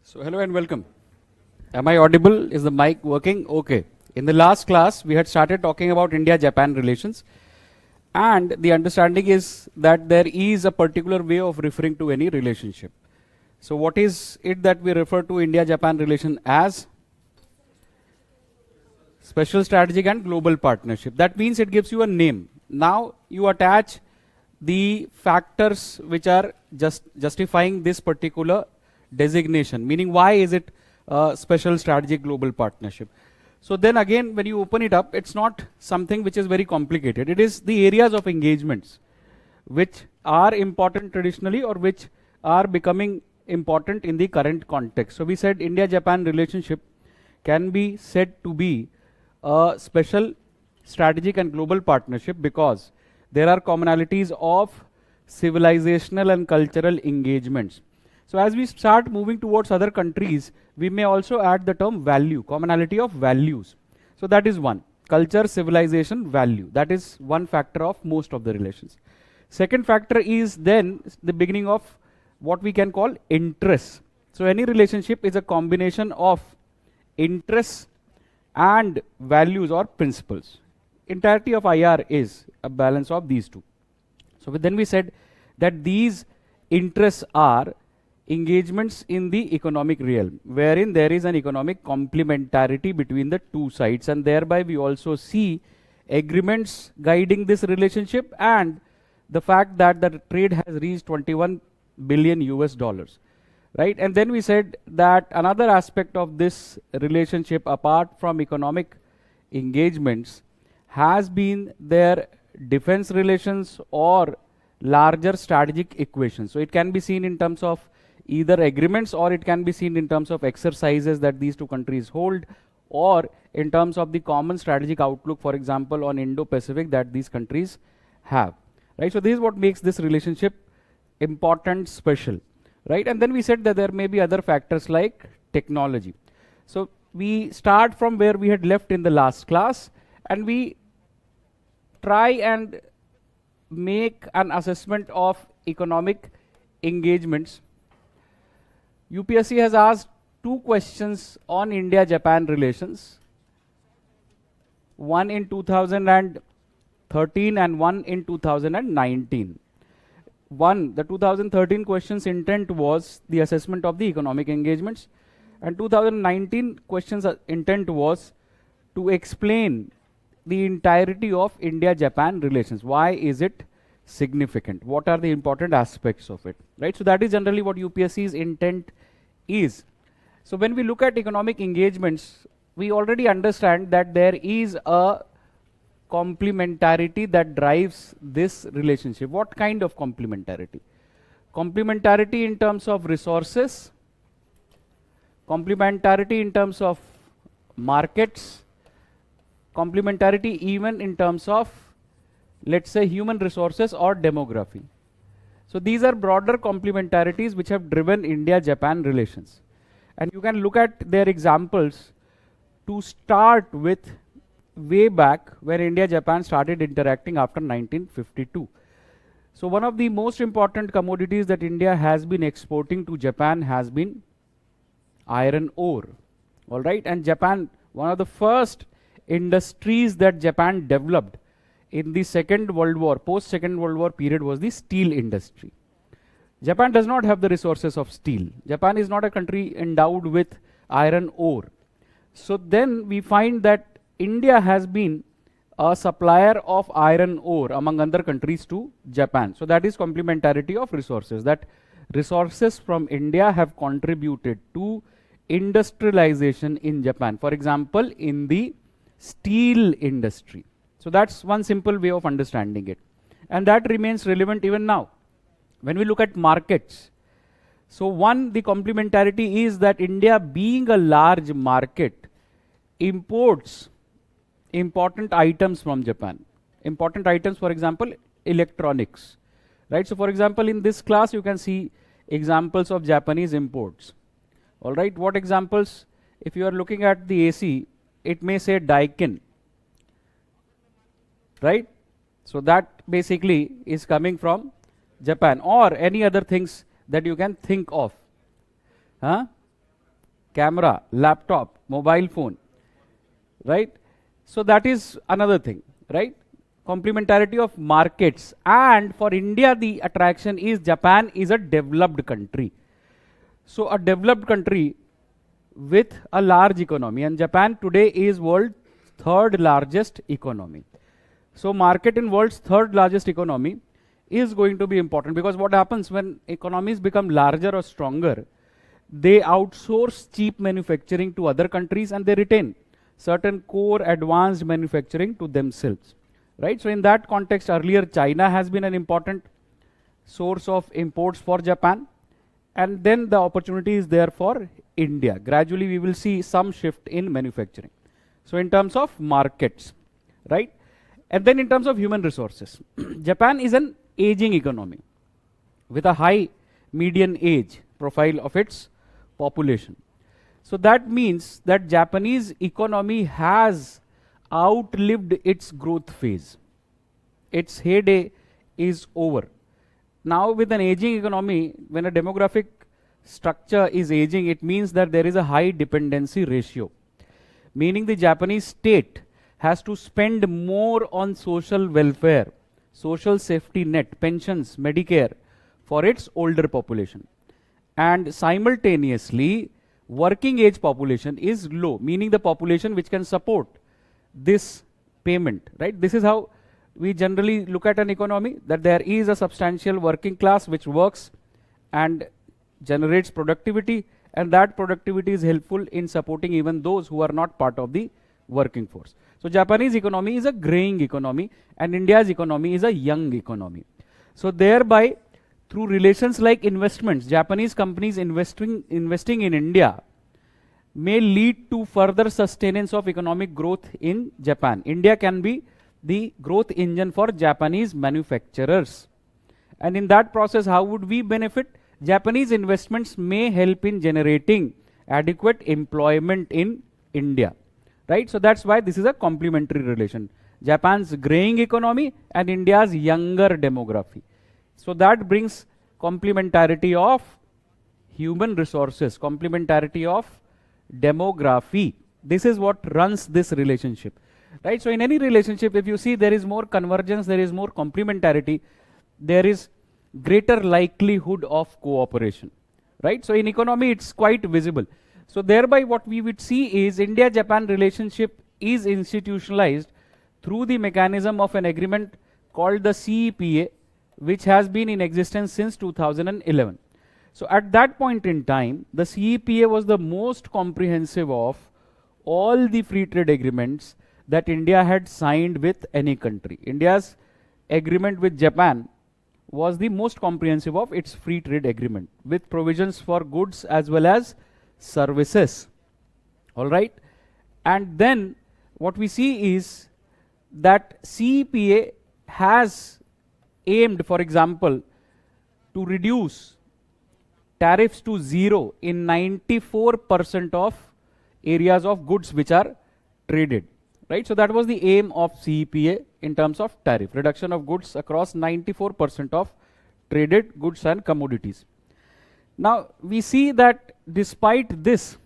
So hello and welcome. Am I audible? Is the mic working? Okay. In the last class, we had started talking about India-Japan relations, and the understanding is that there is a particular way of referring to any relationship. So what is it that we refer to India-Japan relation as? Special strategic and global partnership. That means it gives you a name. Now you attach the factors which are justifying this particular designation, meaning why is it a special strategic global partnership. So then again, when you open it up, it's not something which is very complicated. It is the areas of engagements which are important traditionally or which are becoming important in the current context. So we said India-Japan relationship can be said to be a special strategic and global partnership because there are commonalities of civilizational and cultural engagements. So as we start moving towards other countries, we may also add the term value, commonality of values. So that is one. Culture, civilization, value. That is one factor of most of the relations. Second factor is then the beginning of what we can call interests. So any relationship is a combination of interests and values or principles. Entirety of IR is a balance of these two. So then we said that these interests are engagements in the economic realm, wherein there is an economic complementarity between the two sides, and thereby we also see agreements guiding this relationship and the fact that the trade has reached 21 billion US dollars, right? And then we said that another aspect of this relationship apart from economic engagements has been their defense relations or larger strategic equations. So it can be seen in terms of either agreements or it can be seen in terms of exercises that these two countries hold or in terms of the common strategic outlook, for example, on Indo-Pacific that these countries have, right? So this is what makes this relationship important, special, right? And then we said that there may be other factors like technology. So we start from where we had left in the last class and we try and make an assessment of economic engagements. UPSC has asked two questions on India-Japan relations, one in 2013 and one in 2019. The 2013 question's intent was the assessment of the economic engagements, and 2019 question's intent was to explain the entirety of India-Japan relations. Why is it significant? What are the important aspects of it, right? So that is generally what UPSC's intent is. So when we look at economic engagements, we already understand that there is a complementarity that drives this relationship. What kind of complementarity? Complementarity in terms of resources, complementarity in terms of markets, complementarity even in terms of, let's say, human resources or demography. So these are broader complementarities which have driven India-Japan relations. And you can look at their examples to start with way back when India-Japan started interacting after 1952. So one of the most important commodities that India has been exporting to Japan has been iron ore. All right, and Japan, one of the first industries that Japan developed in the Second World War, post-Second World War period was the steel industry. Japan does not have the resources of steel. Japan is not a country endowed with iron ore. So then we find that India has been a supplier of iron ore among other countries to Japan. So that is complementarity of resources. That resources from India have contributed to industrialization in Japan. For example, in the steel industry. So that's one simple way of understanding it. And that remains relevant even now. When we look at markets, so one, the complementarity is that India, being a large market, imports important items from Japan. Important items, for example, electronics, right? So for example, in this class, you can see examples of Japanese imports. All right, what examples? If you are looking at the AC, it may say Daikin, right? So that basically is coming from Japan, or any other things that you can think of. Huh? camera, laptop, mobile phone, right? So that is another thing, right? Complementarity of markets. And for India, the attraction is Japan is a developed country. So a developed country with a large economy, and Japan today is world's third largest economy. So market in world's third largest economy is going to be important, because what happens when economies become larger or stronger, they outsource cheap manufacturing to other countries and they retain certain core advanced manufacturing to themselves, right? So in that context, earlier China has been an important source of imports for Japan, and then the opportunity is there for India. Gradually we will see some shift in manufacturing. So in terms of markets, right? And then in terms of human resources, Japan is an aging economy with a high median age profile of its population. So that means that Japanese economy has outlived its growth phase. Its heyday is over. Now with an aging economy, when a demographic structure is aging, it means that there is a high dependency ratio, meaning the Japanese state has to spend more on social welfare, social safety net, pensions, Medicare for its older population. And simultaneously, working age population is low, meaning the population which can support this payment, right? This is how we generally look at an economy, that there is a substantial working class which works and generates productivity, and that productivity is helpful in supporting even those who are not part of the working force. So Japanese economy is a graying economy and India's economy is a young economy. So thereby, through relations like investments, Japanese companies investing in India may lead to further sustenance of economic growth in Japan. India can be the growth engine for Japanese manufacturers. And in that process, how would we benefit? Japanese investments may help in generating adequate employment in India, right? So that's why this is a complementary relation. Japan's graying economy and India's younger demography. So that brings complementarity of human resources, complementarity of demography. This is what runs this relationship, right? So in any relationship, if you see there is more convergence, there is more complementarity, there is greater likelihood of cooperation, right? So in economy, it's quite visible. So thereby what we would see is India-Japan relationship is institutionalized through the mechanism of an agreement called the CEPA, which has been in existence since 2011. So at that point in time, the CEPA was the most comprehensive of all the free trade agreements that India had signed with any country. India's agreement with Japan was the most comprehensive of its free trade agreement, with provisions for goods as well as services. All right. And then what we see is that CEPA has aimed, for example, to reduce tariffs to zero in 94% of areas of goods which are traded, right? So that was the aim of CEPA in terms of tariff, reduction of goods across 94% of traded goods and commodities. Now we see that despite this,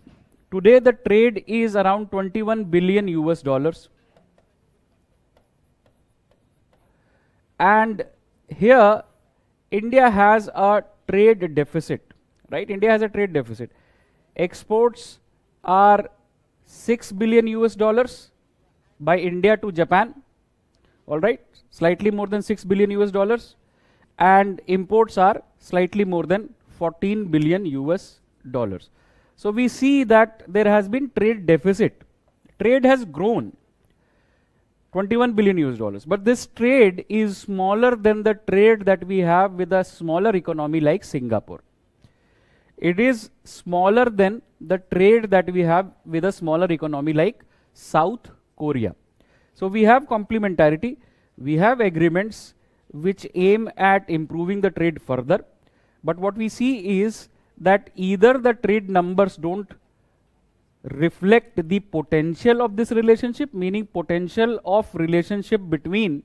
today the trade is around 21 billion US dollars. And here India has a trade deficit, right? India has a trade deficit. Exports are 6 billion US dollars by India to Japan, all right, slightly more than 6 billion US dollars, and imports are slightly more than 14 billion US dollars. So we see that there has been trade deficit. Trade has grown 21 billion US dollars, but this trade is smaller than the trade that we have with a smaller economy like Singapore. It is smaller than the trade that we have with a smaller economy like South Korea. So we have complementarity, we have agreements which aim at improving the trade further, but what we see is that either the trade numbers don't reflect the potential of this relationship, meaning potential of relationship between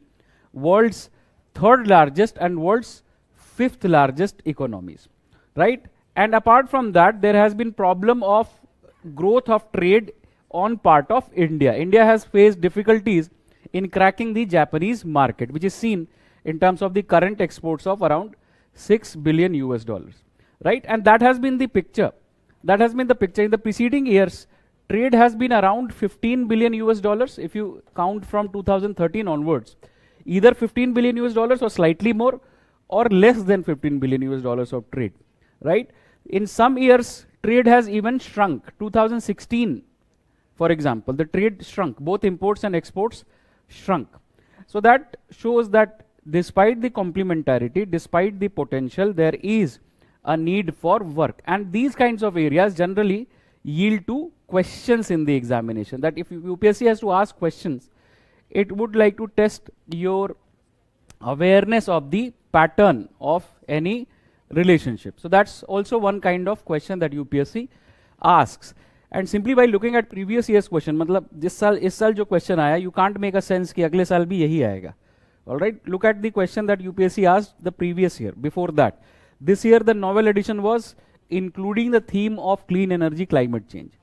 world's third largest and world's fifth largest economies, right? And apart from that, there has been problem of growth of trade on part of India. India has faced difficulties in cracking the Japanese market, which is seen in terms of the current exports of around 6 billion US dollars, right? And that has been the picture. That has been the picture in the preceding years. Trade has been around 15 billion US dollars if you count from 2013 onwards. Either 15 billion US dollars or slightly more, or less than 15 billion US dollars of trade, right? In some years, trade has even shrunk. 2016, for example, the trade shrunk. Both imports and exports shrunk. So that shows that despite the complementarity, despite the potential, there is a need for work. And these kinds of areas generally yield to questions in the examination. That if UPSC has to ask questions, it would like to test your awareness of the pattern of any relationship. So that's also one kind of question that UPSC asks. And simply by looking at previous year's question, मतलब इस साल जो question आया, you can't make a sense कि अगले साल भी यही आएगा. All right, look at the question that UPSC asked the previous year. Before that, this year the novel edition was including the theme of clean energy, climate change.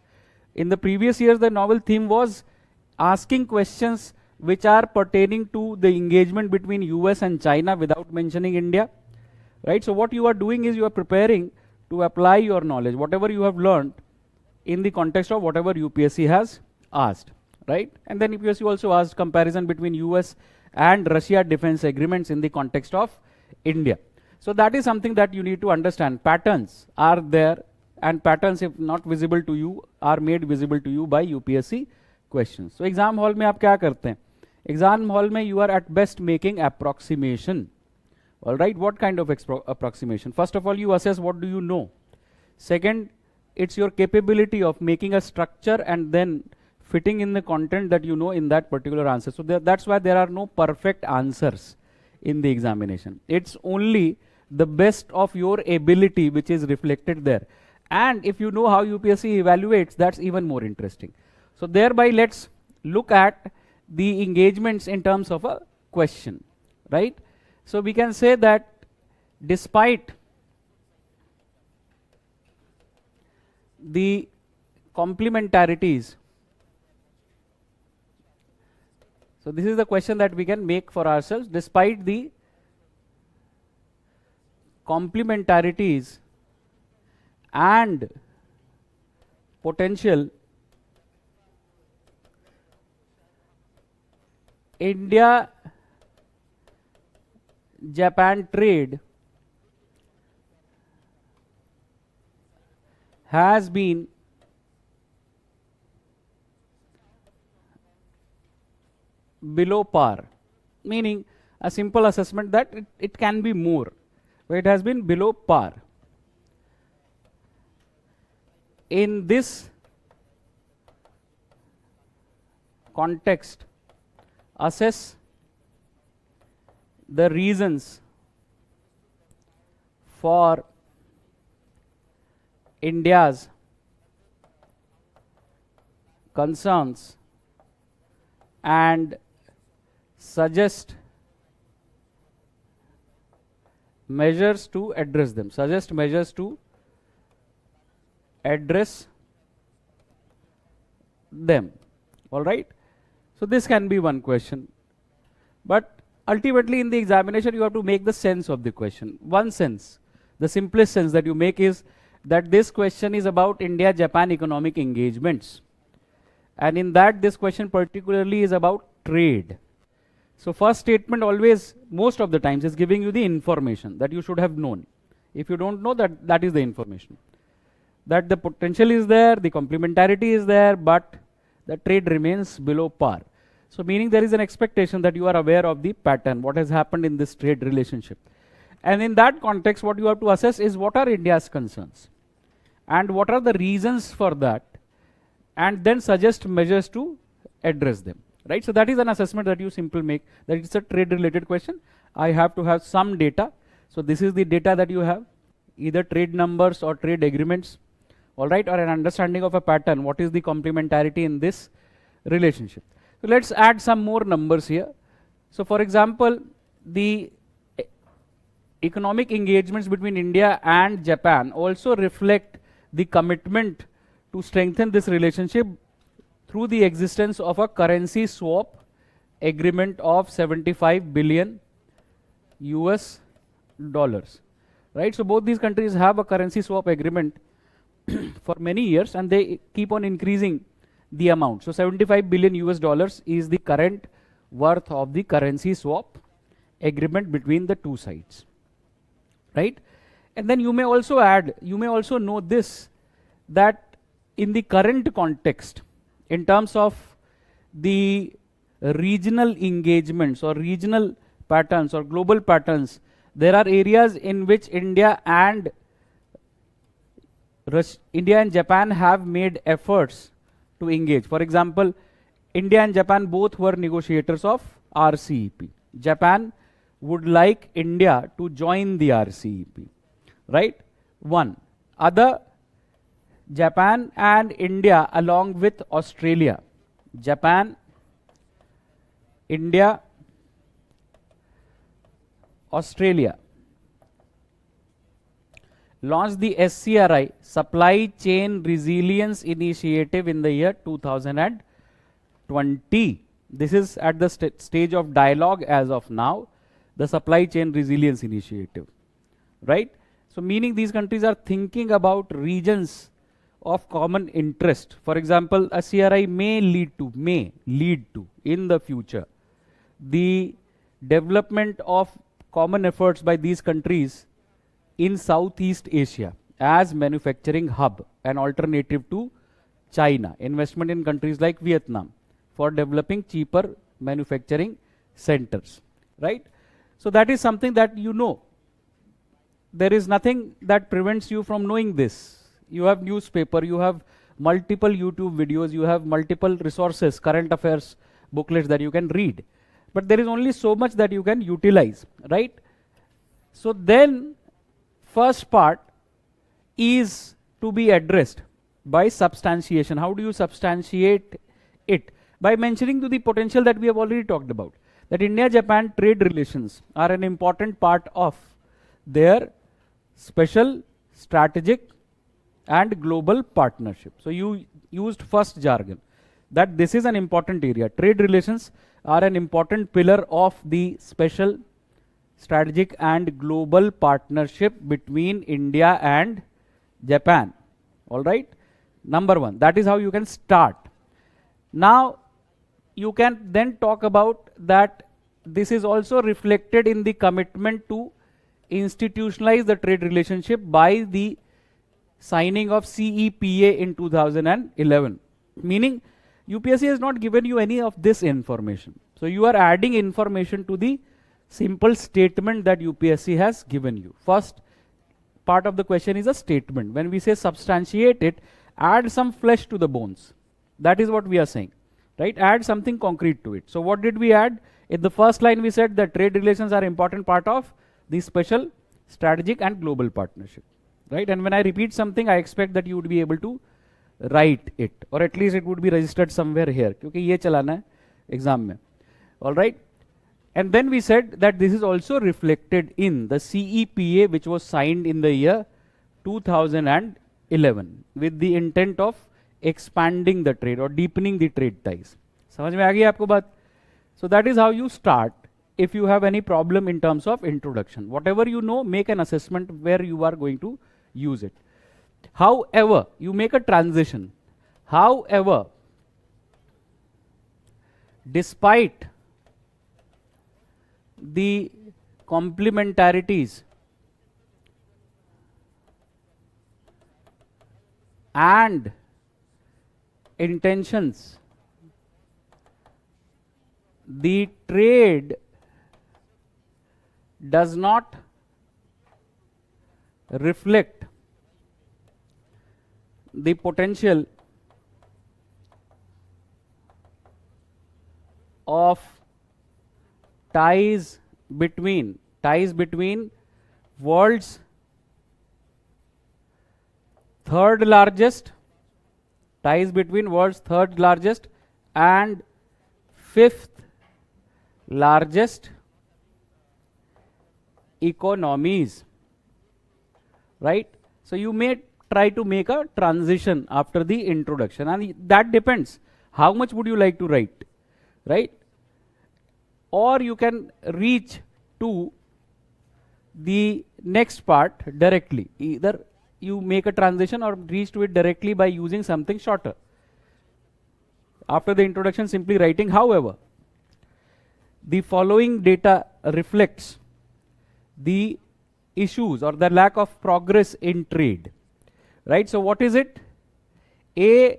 In the previous years, the novel theme was asking questions which are pertaining to the engagement between US and China without mentioning India, right? So what you are doing is you are preparing to apply your knowledge, whatever you have learned, in the context of whatever UPSC has asked, right? And then UPSC also asked comparison between US and Russia defense agreements in the context of India. So that is something that you need to understand. Patterns are there, and patterns, if not visible to you, are made visible to you by UPSC questions. So exam hall में आप क्या करते हैं? Exam hall में you are at best making approximation. All right, what kind of approximation? First of all, you assess what do you know. Second, it's your capability of making a structure and then fitting in the content that you know in that particular answer. So that's why there are no perfect answers in the examination. It's only the best of your ability which is reflected there. And if you know how UPSC evaluates, that's even more interesting. So thereby, let's look at the engagements in terms of a question, right? So we can say that despite the complementarities, so this is the question that we can make for ourselves, despite the complementarities and potential, India-Japan trade has been below par, meaning a simple assessment that it can be more, but it has been below par. In this context, assess the reasons for India's concerns and suggest measures to address them. Suggest measures to address them. All right. So this can be one question. But ultimately in the examination, you have to make the sense of the question. One sense, the simplest sense that you make is that this question is about India-Japan economic engagements. And in that, this question particularly is about trade. So first statement always, most of the times, is giving you the information that you should have known. If you don't know that, that is the information. That the potential is there, the complementarity is there, but the trade remains below par. So meaning there is an expectation that you are aware of the pattern, what has happened in this trade relationship. And in that context, what you have to assess is what are India's concerns and what are the reasons for that, and then suggest measures to address them, right? So that is an assessment that you simply make, that it's a trade related question. I have to have some data. So this is the data that you have, either trade numbers or trade agreements, all right, or an understanding of a pattern. What is the complementarity in this relationship? So let's add some more numbers here. So for example, the economic engagements between India and Japan also reflect the commitment to strengthen this relationship through the existence of a currency swap agreement of 75 billion US dollars. Right? So both these countries have a currency swap agreement for many years, and they keep on increasing the amount. So 75 billion US dollars is the current worth of the currency swap agreement between the two sides. Right? And then you may also add, you may also know this, that in the current context, in terms of the regional engagements or regional patterns or global patterns, there are areas in which India and Japan have made efforts to engage. For example, India and Japan both were negotiators of RCEP. Japan would like India to join the RCEP. Right? One. Other, Japan and India along with Australia. Japan, India, Australia launched the SCRI, Supply Chain Resilience Initiative, in the year 2020. This is at the stage of dialogue as of now, the Supply Chain Resilience Initiative. Right? So meaning these countries are thinking about regions of common interest. For example, a CRI may lead to in the future the development of common efforts by these countries in Southeast Asia as manufacturing hub, an alternative to China. Investment in countries like Vietnam for developing cheaper manufacturing centers. Right? So that is something that you know. There is nothing that prevents you from knowing this. You have newspaper, you have multiple YouTube videos, you have multiple resources, current affairs booklets that you can read. But there is only so much that you can utilize, right? So then, first part is to be addressed by substantiation. How do you substantiate it? By mentioning to the potential that we have already talked about, that India-Japan trade relations are an important part of their special, strategic and global partnership. So you used first jargon, that this is an important area. Trade relations are an important pillar of the special, strategic and global partnership between India and Japan. All right? Number one, that is how you can start. Now, you can then talk about that this is also reflected in the commitment to institutionalize the trade relationship by the signing of CEPA in 2011. Meaning, UPSC has not given you any of this information. So you are adding information to the simple statement that UPSC has given you. First part of the question is a statement. When we say substantiate it, add some flesh to the bones. That is what we are saying. Right? Add something concrete to it. So what did we add? In the first line we said that trade relations are important part of the special, strategic and global partnership. Right? And when I repeat something, I expect that you would be able to write it, or at least it would be registered somewhere here, क्योंकि ये चलाना है exam में. All right? And then we said that this is also reflected in the CEPA, which was signed in the year 2011 with the intent of expanding the trade or deepening the trade ties. समझ में आ गई आपको बात? So that is how you start. If you have any problem in terms of introduction, whatever you know, make an assessment where you are going to use it. However, you make a transition. However, despite the complementarities and intentions, the trade does not reflect the potential of ties between world's third largest and fifth largest economies, right? So you may try to make a transition after the introduction, and that depends how much would you like to write, right? Or you can reach to the next part directly. Either you make a transition or reach to it directly by using something shorter. After the introduction, simply writing, however, the following data reflects the issues or the lack of progress in trade, right? So what is it? A,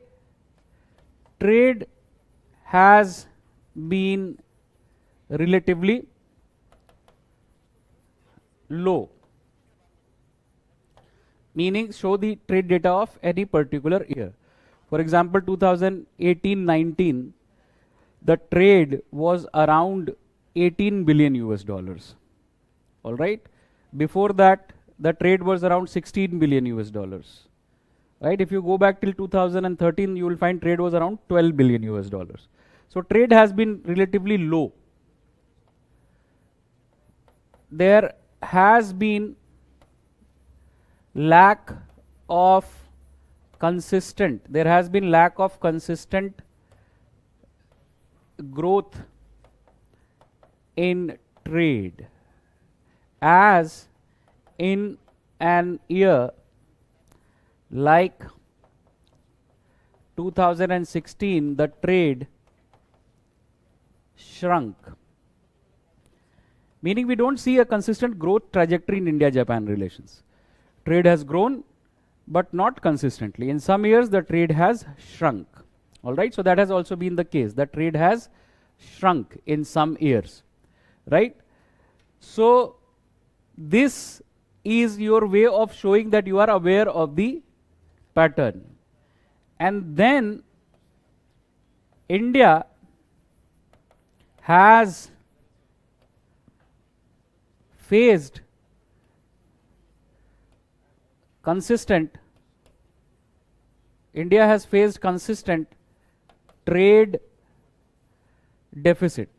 trade has been relatively low, meaning show the trade data of any particular year. For example, 2018-19, the trade was around 18 billion US dollars. All right. Before that, the trade was around 16 billion US dollars. Right. If you go back till 2013, you will find trade was around 12 billion US dollars. So trade has been relatively low. There has been lack of consistent growth in trade, as in an year like 2016, the trade shrunk. Meaning we don't see a consistent growth trajectory in India-Japan relations. Trade has grown, but not consistently. In some years, the trade has shrunk. All right, so that has also been the case. The trade has shrunk in some years, right? So this is your way of showing that you are aware of the pattern. And then India has faced consistent trade deficit.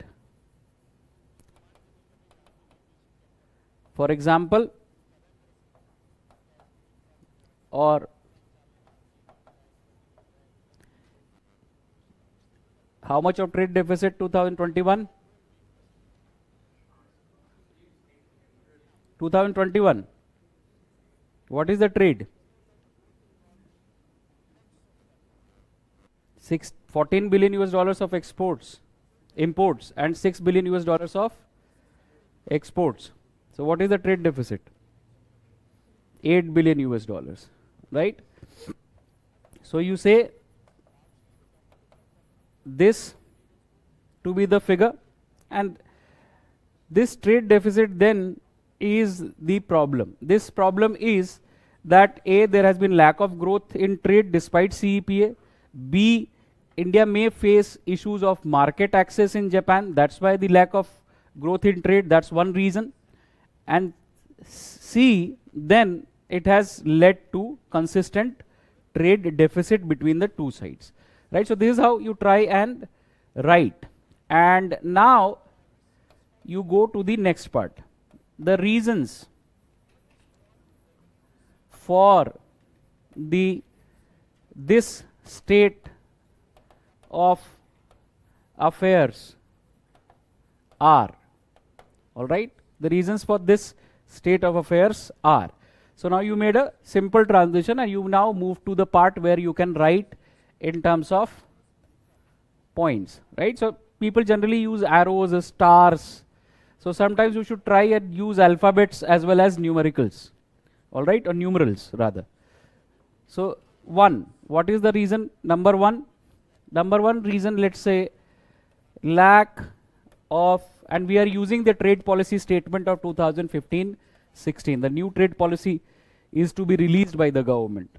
For example, or how much of trade deficit 2021? 2021. What is the trade? 14 billion US dollars of imports, and 6 billion US dollars of exports. So what is the trade deficit? 8 billion US dollars, right? So you say this to be the figure, and this trade deficit then is the problem. This problem is that A, there has been lack of growth in trade despite CEPA. B, India may face issues of market access in Japan. That's why the lack of growth in trade. That's one reason. And C, then it has led to consistent trade deficit between the two sides. Right? So this is how you try and write. And now you go to the next part. The reasons for this state of affairs are, all right, the reasons for this state of affairs are. So now you made a simple transition, and you now move to the part where you can write in terms of points, right? So people generally use arrows, stars. So sometimes you should try and use alphabets as well as numericals, all right, or numerals rather. So 1, what is the reason? Number one reason, let's say, lack of, and we are using the trade policy statement of 2015-16. The new trade policy is to be released by the government.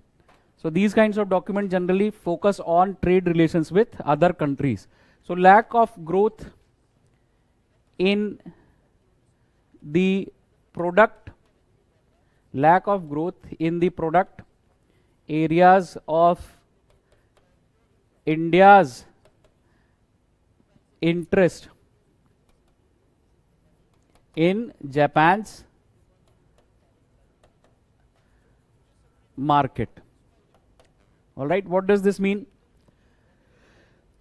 So these kinds of documents generally focus on trade relations with other countries. So lack of growth in the product, areas of India's interest in Japan's market. All right, what does this mean?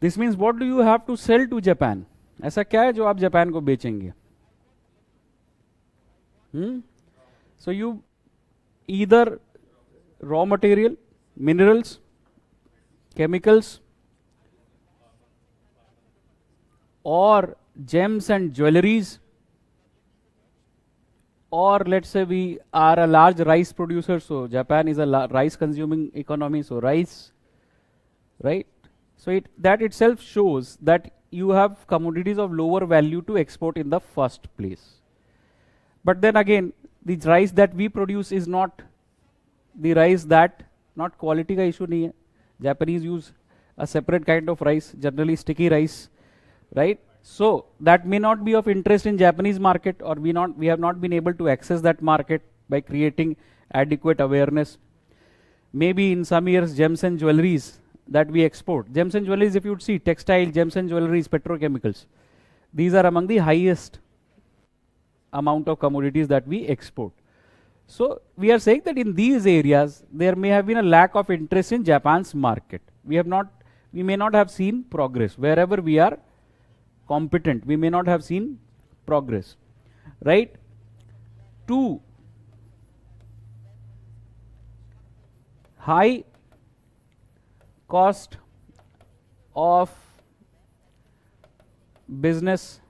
This means what do you have to sell to Japan? ऐसा क्या है जो आप Japan को बेचेंगे? So you either raw material, minerals, chemicals, or gems and jewelries, or let's say we are a large rice producer, so Japan is a rice consuming economy, so rice, right? So that itself shows that you have commodities of lower value to export in the first place. But then again, the rice that we produce is not the rice that, not quality का issue नहीं है. Japanese use a separate kind of rice, generally sticky rice, right? So that may not be of interest in Japanese market, or we have not been able to access that market by creating adequate awareness. Maybe in some years, gems and jewelries that we export. Gems and jewelries, if you would see, textile, gems and jewelries, petrochemicals, these are among the highest amount of commodities that we export. So we are saying that in these areas, there may have been a lack of interest in Japan's market. We may not have seen progress. Wherever we are competent, we may not have seen progress, right? 2, high cost of business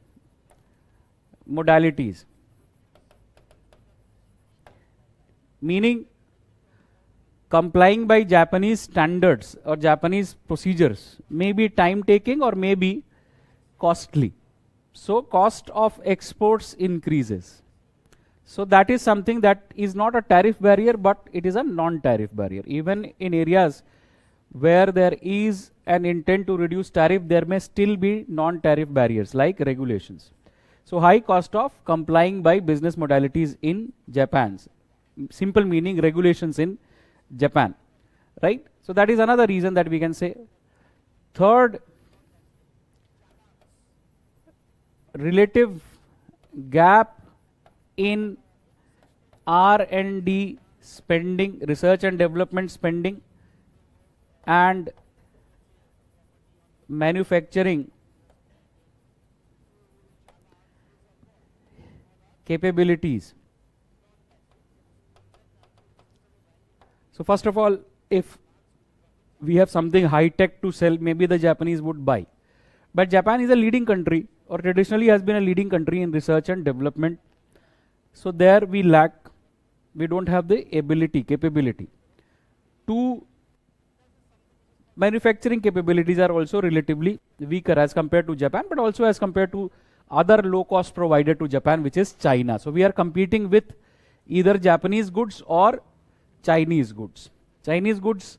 modalities, meaning complying by Japanese standards or Japanese procedures may be time taking or may be costly. So cost of exports increases. So that is something that is not a tariff barrier, but it is a non-tariff barrier. Even in areas where there is an intent to reduce tariff, there may still be non-tariff barriers like regulations. So high cost of complying by business modalities in Japan. Simple meaning regulations in Japan, right? So that is another reason that we can say. Third, relative gap in R&D spending, research and development spending, and manufacturing capabilities. So first of all, if we have something high tech to sell, maybe the Japanese would buy. But Japan is a leading country, or traditionally has been a leading country in research and development. So there we lack, we don't have the capability. 2, manufacturing capabilities are also relatively weaker as compared to Japan, but also as compared to other low cost provider to Japan, which is China. So we are competing with either Japanese goods or Chinese goods. Chinese goods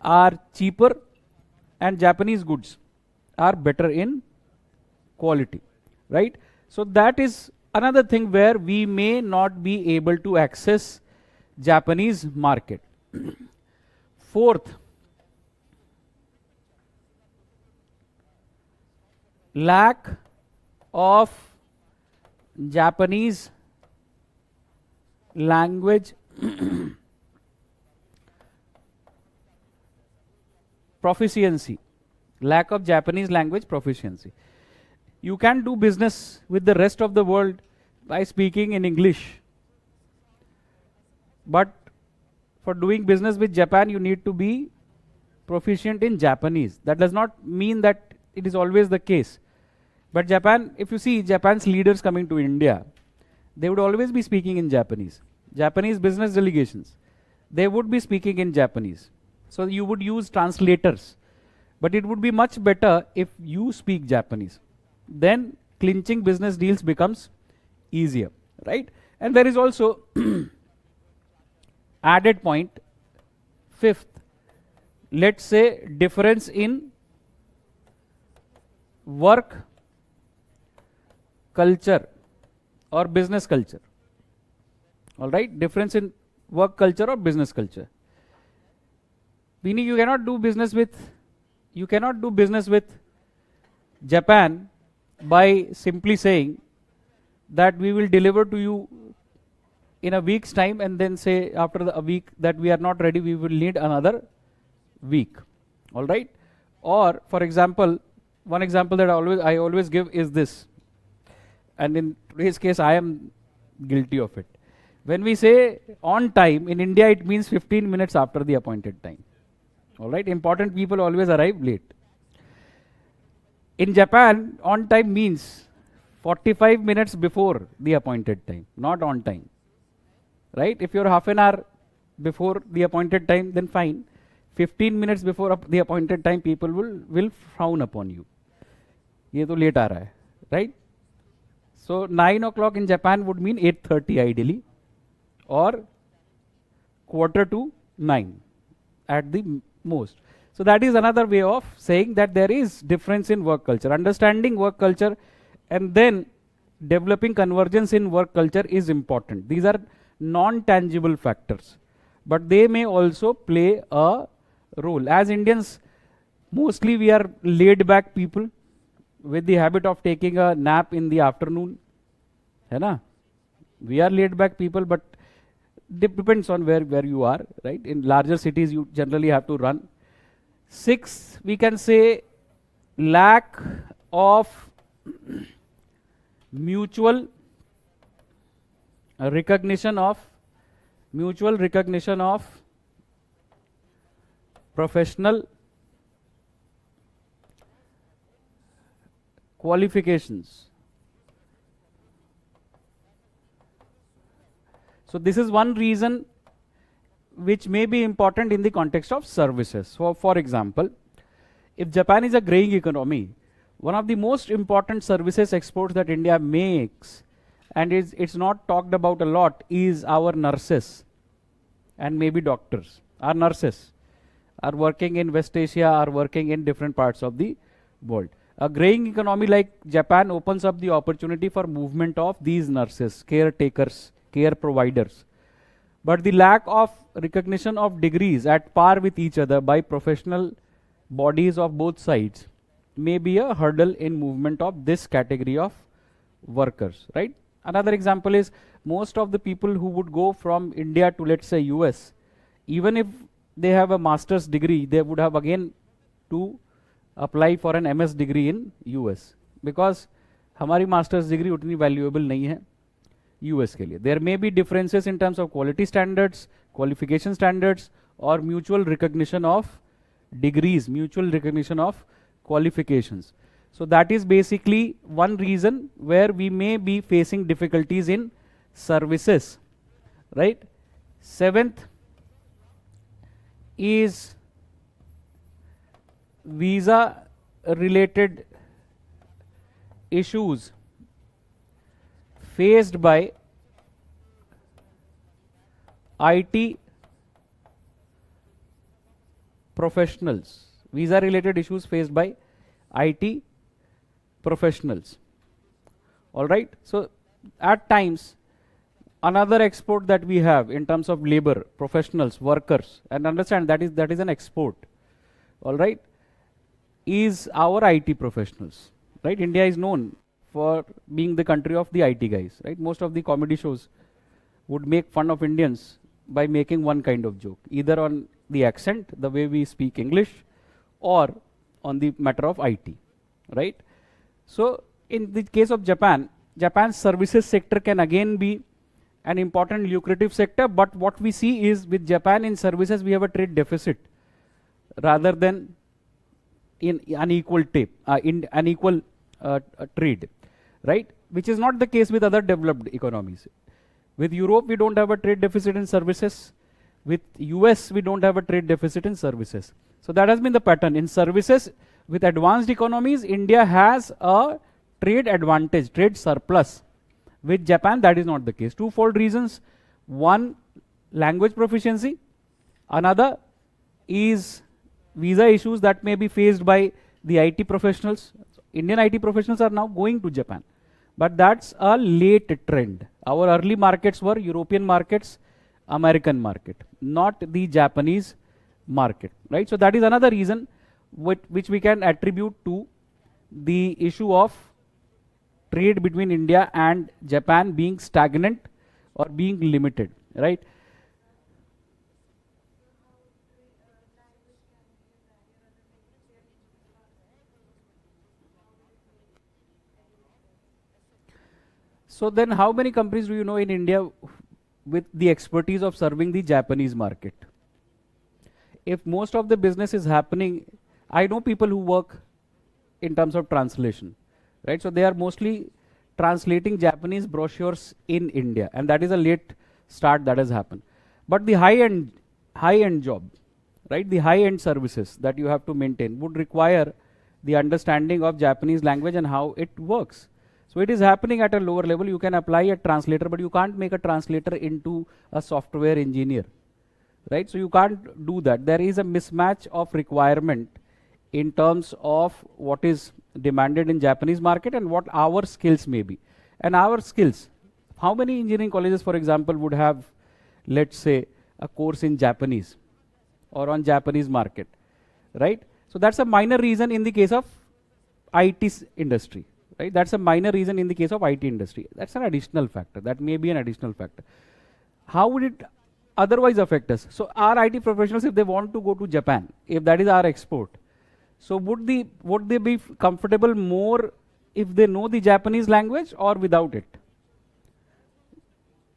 are cheaper and Japanese goods are better in quality, right? So that is another thing where we may not be able to access Japanese market. 4th, lack of Japanese language proficiency. Lack of Japanese language proficiency. You can do business with the rest of the world by speaking in English. But for doing business with Japan, you need to be proficient in Japanese. That does not mean that it is always the case. But Japan, if you see Japan's leaders coming to India, they would always be speaking in Japanese. Japanese business delegations, they would be speaking in Japanese. So you would use translators. But it would be much better if you speak Japanese. Then clinching business deals becomes easier, right? And there is also added point. 5th, let's say difference in work culture or business culture. All right, difference in work culture or business culture. Meaning you cannot do business with Japan by simply saying that we will deliver to you in a week's time, and then say after a week that we are not ready, we will need another week. All right. Or for example, one example that I always give is this, and in today's case I am guilty of it. When we say on time in India, it means 15 minutes after the appointed time. All right. Important people always arrive late. In Japan, on time means 45 minutes before the appointed time, not on time. Right? If you're half an hour before the appointed time, then fine. 15 minutes before the appointed time, people will frown upon you. ये तो late आ रहा है, right? So 9 o'clock in Japan would mean 8:30 ideally, or 8:45 at the most. So that is another way of saying that there is difference in work culture. Understanding work culture and then developing convergence in work culture is important. These are non-tangible factors, but they may also play a role. As Indians, mostly we are laid back people with the habit of taking a nap in the afternoon. है ना? We are laid back people, but depends on where you are, right? In larger cities, you generally have to run. 6, we can say lack of mutual recognition of professional qualifications. So this is one reason which may be important in the context of services. So for example, if Japan is a growing economy, one of the most important services exports that India makes, and it's not talked about a lot, is our nurses and maybe doctors. Our nurses are working in West Asia, are working in different parts of the world. A growing economy like Japan opens up the opportunity for movement of these nurses, caretakers, care providers. But the lack of recognition of degrees at par with each other by professional bodies of both sides may be a hurdle in movement of this category of workers, right? Another example is most of the people who would go from India to, let's say, US, even if they have a master's degree, they would have again to apply for an MS degree in US, because हमारी master's degree उतनी valuable नहीं है US के लिए. There may be differences in terms of quality standards, qualification standards, or mutual recognition of degrees, mutual recognition of qualifications. So that is basically one reason where we may be facing difficulties in services, right? 7th is visa related issues faced by IT professionals. Visa related issues faced by IT professionals. All right. So at times, another export that we have in terms of labor, professionals, workers, and understand that is an export. All right, is our IT professionals. Right. India is known for being the country of the IT guys. Right. Most of the comedy shows would make fun of Indians by making one kind of joke, either on the accent, the way we speak English, or on the matter of IT, right? So in the case of Japan, Japan's services sector can again be an important lucrative sector, but what we see is with Japan in services, we have a trade deficit rather than in unequal trade, right? Which is not the case with other developed economies. With Europe, we don't have a trade deficit in services. With US, we don't have a trade deficit in services. So that has been the pattern. In services, with advanced economies, India has a trade advantage, trade surplus. With Japan, that is not the case. Twofold reasons. One, language proficiency. Another is visa issues that may be faced by the IT professionals. Indian IT professionals are now going to Japan. But that's a late trend. Our early markets were European markets, American market, not the Japanese market, right? So that is another reason which we can attribute to the issue of trade between India and Japan being stagnant or being limited, right? So then how many companies do you know in India with the expertise of serving the Japanese market? If most of the business is happening, I know people who work in terms of translation, right? So they are mostly translating Japanese brochures in India, and that is a late start that has happened. But the high-end job, right? The high-end services that you have to maintain would require the understanding of Japanese language and how it works. So it is happening at a lower level. You can apply a translator, but you can't make a translator into a software engineer, right? So you can't do that. There is a mismatch of requirement in terms of what is demanded in Japanese market and what our skills may be. And our skills, how many engineering colleges, for example, would have, let's say, a course in Japanese or on Japanese market, right? So that's a minor reason in the case of IT industry, right? That's a minor reason in the case of IT industry. That's an additional factor. That may be an additional factor. How would it otherwise affect us? So our IT professionals, if they want to go to Japan, if that is our export, so would they be comfortable more if they know the Japanese language or without it?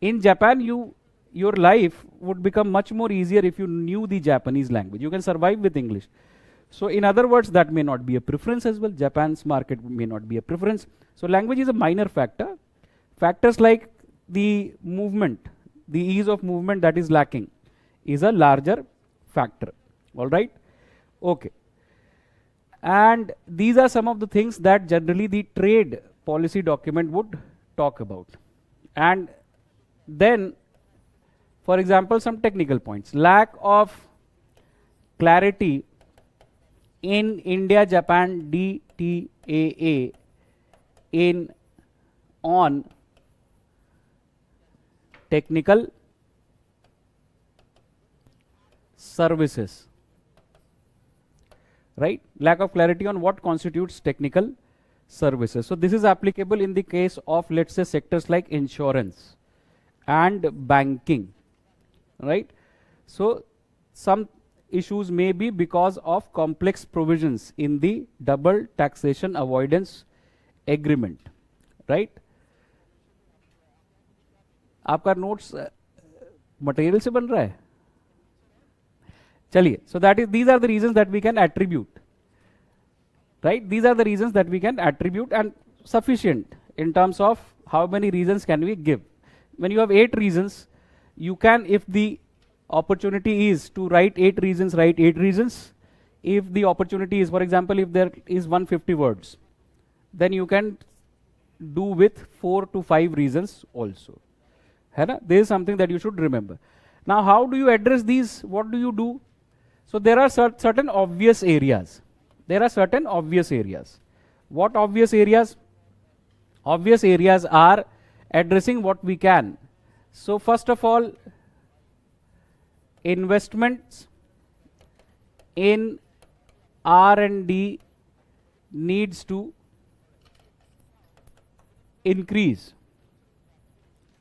In Japan, your life would become much more easier if you knew the Japanese language. You can survive with English. So in other words, that may not be a preference as well. Japan's market may not be a preference. So language is a minor factor. Factors like the movement, the ease of movement that is lacking is a larger factor. All right? Okay. And these are some of the things that generally the trade policy document would talk about. And then, for example, some technical points. Lack of clarity in India-Japan DTAA on technical services. Right? Lack of clarity on what constitutes technical services. So this is applicable in the case of, let's say, sectors like insurance and banking, right? So some issues may be because of complex provisions in the double taxation avoidance agreement, right? आपका notes material से बन रहा है? चलिए, so these are the reasons that we can attribute, right? These are the reasons that we can attribute, and sufficient in terms of how many reasons can we give. When you have 8 reasons, you can, if the opportunity is to write 8 reasons, write 8 reasons. If the opportunity is, for example, if there is 150 words, then you can do with 4 to 5 reasons also. This is something that you should remember. Now, how do you address these? What do you do? So there are certain obvious areas. There are certain obvious areas. What obvious areas? Obvious areas are addressing what we can. So first of all, investments in R&D needs to increase,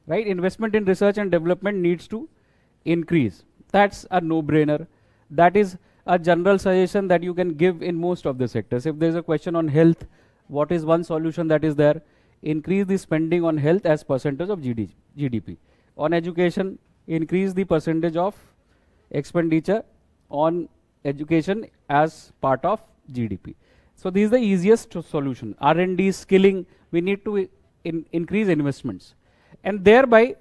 right? Investment in research and development needs to increase. That's a no-brainer. That is a general suggestion that you can give in most of the sectors. If there's a question on health, what is one solution that is there? Increase the spending on health as percentage of GDP. On education, increase the percentage of expenditure on education as part of GDP. So this is the easiest solution. R&D, skilling, we need to increase investments, and thereby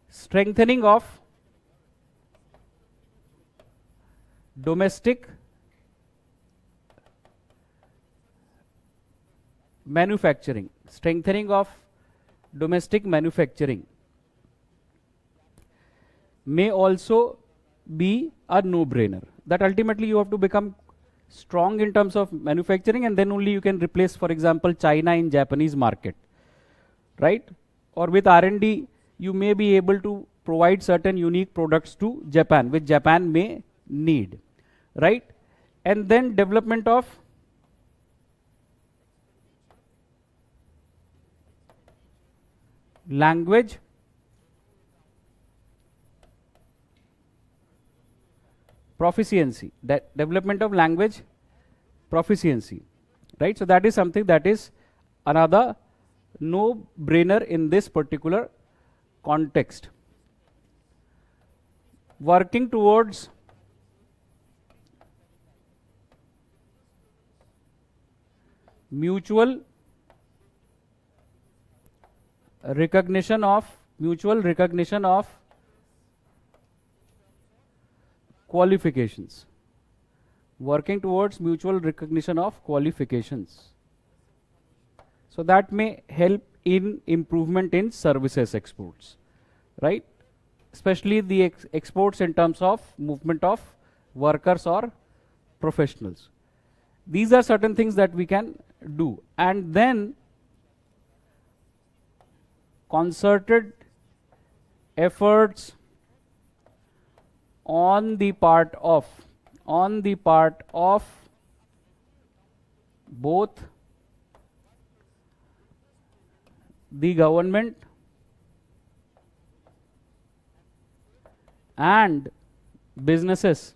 strengthening of domestic manufacturing. Strengthening of domestic manufacturing may also be a no-brainer. That ultimately you have to become strong in terms of manufacturing, and then only you can replace, for example, China in Japanese market, right? Or with R&D, you may be able to provide certain unique products to Japan, which Japan may need, right? And then development of language proficiency, that development of language proficiency, right? So that is something that is another no brainer in this particular context. Working towards mutual recognition of qualifications. Working towards mutual recognition of qualifications. So that may help in improvement in services exports, right? Especially the exports in terms of movement of workers or professionals. These are certain things that we can do. And then concerted efforts on the part of both the government and businesses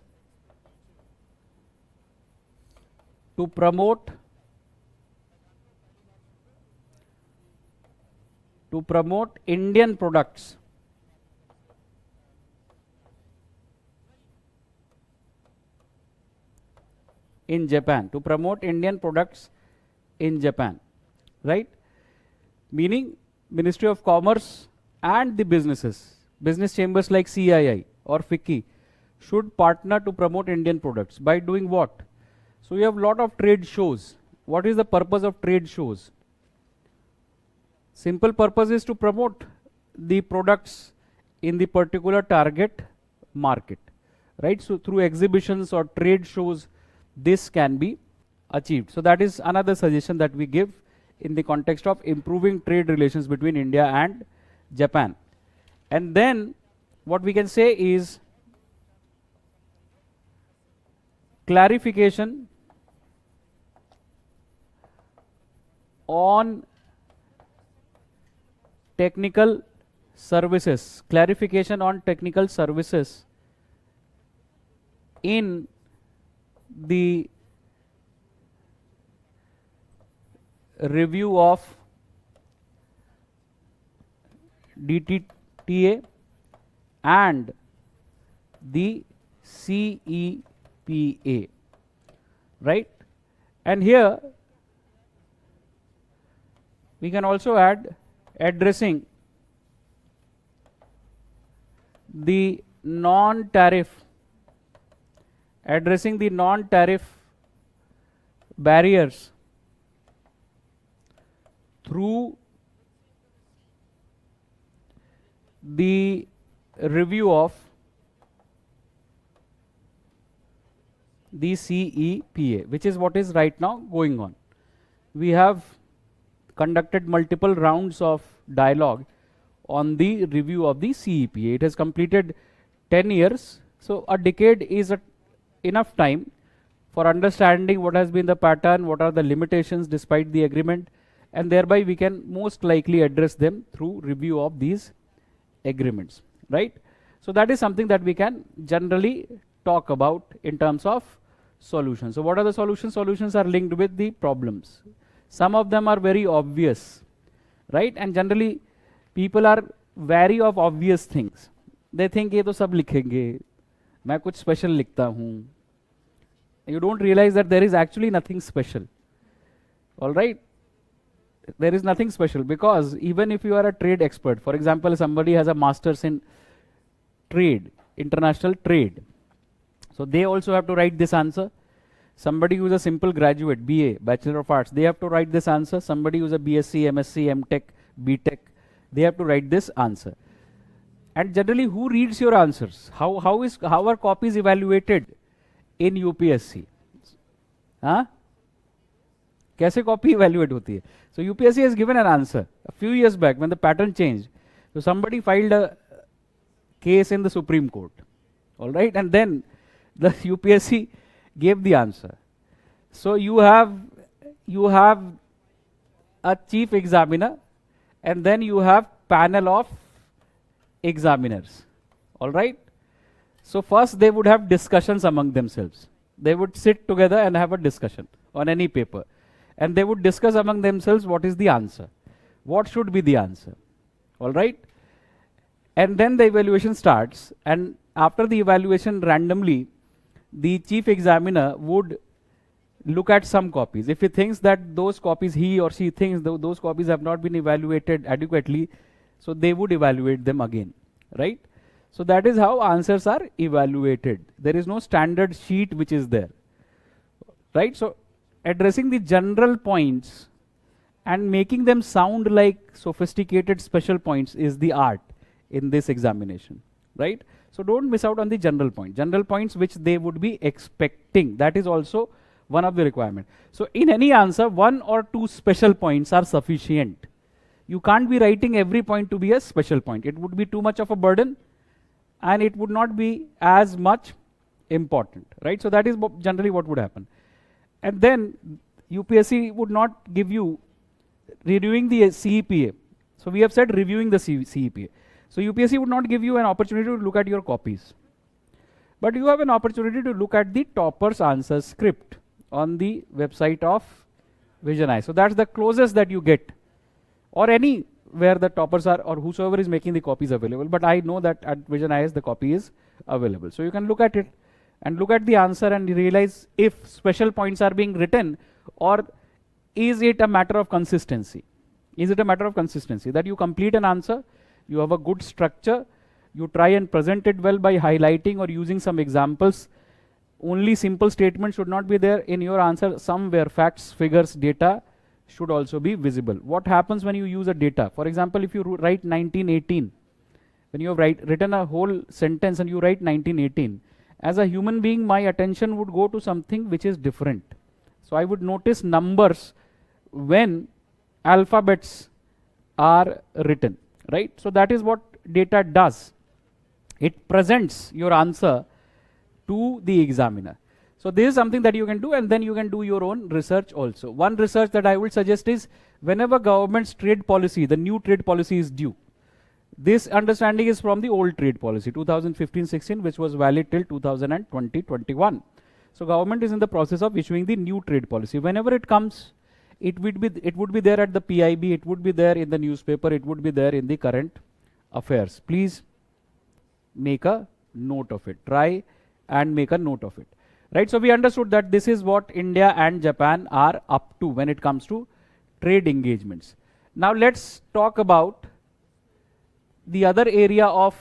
to promote Indian products in Japan, right? Meaning Ministry of Commerce and the businesses, business chambers like CII or FICCI should partner to promote Indian products. By doing what? So we have a lot of trade shows. What is the purpose of trade shows? Simple purpose is to promote the products in the particular target market, right? So through exhibitions or trade shows, this can be achieved. So that is another suggestion that we give in the context of improving trade relations between India and Japan. And then what we can say is clarification on technical services, in the review of DTTA and the CEPA, right? And here we can also add addressing the non-tariff barriers through the review of the CEPA, which is what is right now going on. We have conducted multiple rounds of dialogue on the review of the CEPA. It has completed 10 years. So a decade is enough time for understanding what has been the pattern, what are the limitations despite the agreement, and thereby we can most likely address them through review of these agreements, right? So that is something that we can generally talk about in terms of solutions. So what are the solutions? Solutions are linked with the problems. Some of them are very obvious, right? And generally people are wary of obvious things. They think ये तो सब लिखेंगे, मैं कुछ special लिखता हूँ. You don't realize that there is actually nothing special. All right? There is nothing special, because even if you are a trade expert, for example, somebody has a master's in trade, international trade, so they also have to write this answer. Somebody who is a simple graduate, BA, Bachelor of Arts, they have to write this answer. Somebody who is a BSc, MSc, MTech, BTech, they have to write this answer. And generally, who reads your answers? How are copies evaluated in UPSC? Huh? कैसे copy evaluate होती है? So UPSC has given an answer a few years back when the pattern changed. So somebody filed a case in the Supreme Court, all right, and then the UPSC gave the answer. So you have a chief examiner, and then you have panel of examiners, all right. So first they would have discussions among themselves. They would sit together and have a discussion on any paper. And they would discuss among themselves what is the answer. What should be the answer? All right? And then the evaluation starts. And after the evaluation, randomly, the chief examiner would look at some copies. If he thinks that those copies, he or she thinks those copies have not been evaluated adequately, so they would evaluate them again, right? So that is how answers are evaluated. There is no standard sheet which is there, right? So addressing the general points and making them sound like sophisticated special points is the art in this examination, right? So don't miss out on the general points which they would be expecting. That is also one of the requirement. So in any answer, 1 or 2 special points are sufficient. You can't be writing every point to be a special point. It would be too much of a burden and it would not be as much important, right? So that is generally what would happen. And then UPSC would not give you reviewing the CEPA. So we have said reviewing the CEPA. So UPSC would not give you an opportunity to look at your copies. But you have an opportunity to look at the topper's answer script on the website of Vision Eye. So that's the closest that you get, or any where the toppers are or whosoever is making the copies available. But I know that at Vision Eyes the copy is available. So you can look at it and look at the answer and realize if special points are being written, or is it a matter of consistency? Is it a matter of consistency that you complete an answer, you have a good structure, you try and present it well by highlighting or using some examples. Only simple statements should not be there in your answer. Somewhere facts, figures, data should also be visible. What happens when you use a data? For example, if you write 1918, when you have written a whole sentence and you write 1918, as a human being, my attention would go to something which is different. So I would notice numbers when alphabets are written, right? So that is what data does. It presents your answer to the examiner. So this is something that you can do, and then you can do your own research also. One research that I would suggest is whenever government's trade policy, the new trade policy is due. This understanding is from the old trade policy, 2015-16, which was valid till 2020-21. So government is in the process of issuing the new trade policy. Whenever it comes, it would be there at the PIB, it would be there in the newspaper, it would be there in the current affairs. Please make a note of it. Try and make a note of it. Right? So we understood that this is what India and Japan are up to when it comes to trade engagements. Now let's talk about the other area of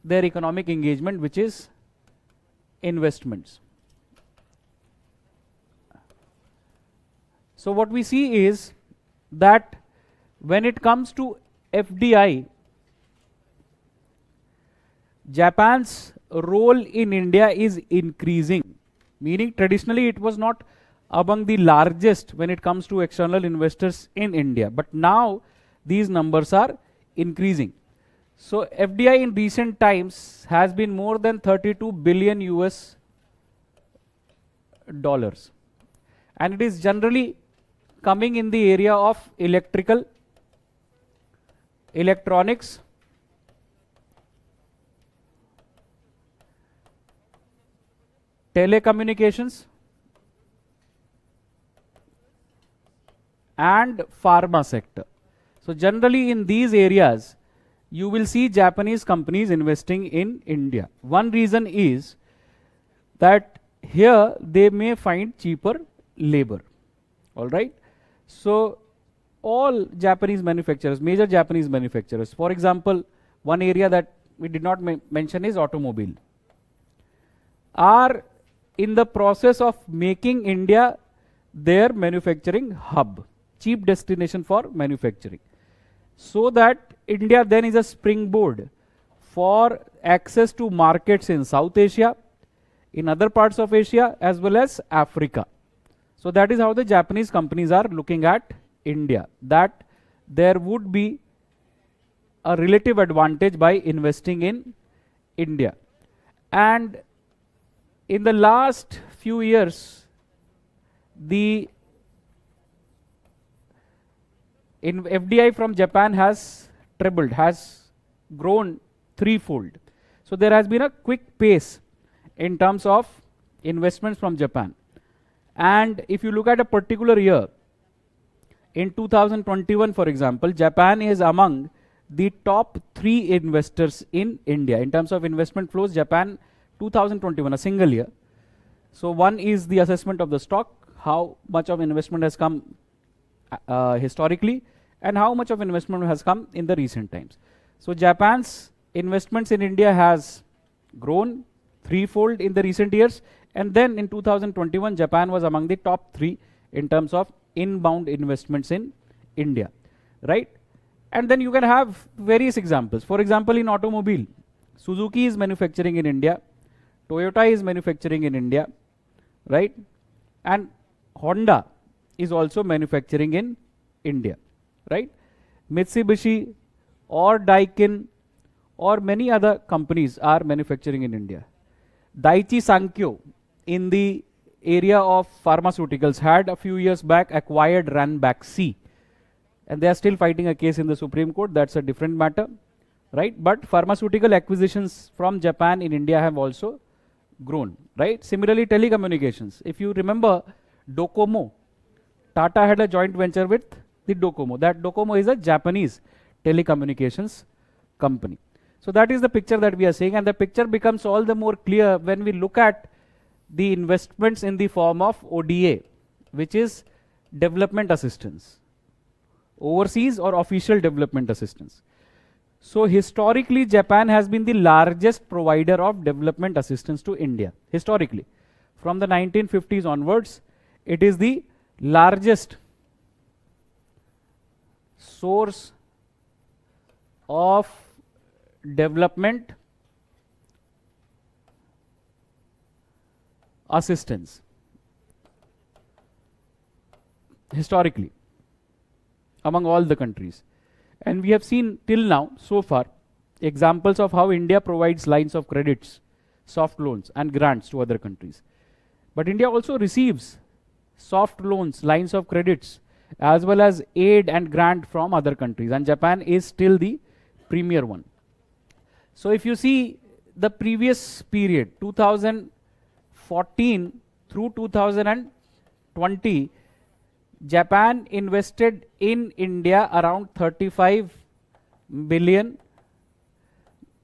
their economic engagement, which is investments. So what we see is that when it comes to FDI, Japan's role in India is increasing, meaning traditionally it was not among the largest when it comes to external investors in India, but now these numbers are increasing. So FDI in recent times has been more than 32 billion US dollars, and it is generally coming in the area of electronics, telecommunications, and pharma sector. So generally in these areas, you will see Japanese companies investing in India. One reason is that here they may find cheaper labor. All right. So all Japanese manufacturers, major Japanese manufacturers, for example, one area that we did not mention is automobile, are in the process of making India their manufacturing hub, cheap destination for manufacturing, so that India then is a springboard for access to markets in South Asia, in other parts of Asia, as well as Africa. So that is how the Japanese companies are looking at India, that there would be a relative advantage by investing in India. And in the last few years, the FDI from Japan has tripled, has grown threefold. So there has been a quick pace in terms of investments from Japan. And if you look at a particular year, in 2021, for example, Japan is among the top 3 investors in India. In terms of investment flows, Japan, 2021, a single year. So one is the assessment of the stock, how much of investment has come historically, and how much of investment has come in the recent times. So Japan's investments in India has grown threefold in the recent years, and then in 2021, Japan was among the top 3 in terms of inbound investments in India, right? And then you can have various examples. For example, in automobile, Suzuki is manufacturing in India, Toyota is manufacturing in India, right? And Honda is also manufacturing in India, right? Mitsubishi or Daikin or many other companies are manufacturing in India. Daiichi Sankyo in the area of pharmaceuticals had a few years back acquired Ranbaxy, and they are still fighting a case in the Supreme Court. That's a different matter, right? But pharmaceutical acquisitions from Japan in India have also grown, right? Similarly, telecommunications. If you remember Docomo, Tata had a joint venture with the Docomo. That Docomo is a Japanese telecommunications company. So that is the picture that we are seeing, and the picture becomes all the more clear when we look at the investments in the form of ODA, which is development assistance, overseas or official development assistance. So historically, Japan has been the largest provider of development assistance to India. Historically, from the 1950s onwards, it is the largest source of development assistance historically among all the countries. And we have seen till now, so far, examples of how India provides lines of credits, soft loans and grants to other countries. But India also receives soft loans, lines of credits, as well as aid and grant from other countries, and Japan is still the premier one. So if you see the previous period, 2014 through 2020, Japan invested in India around 35 billion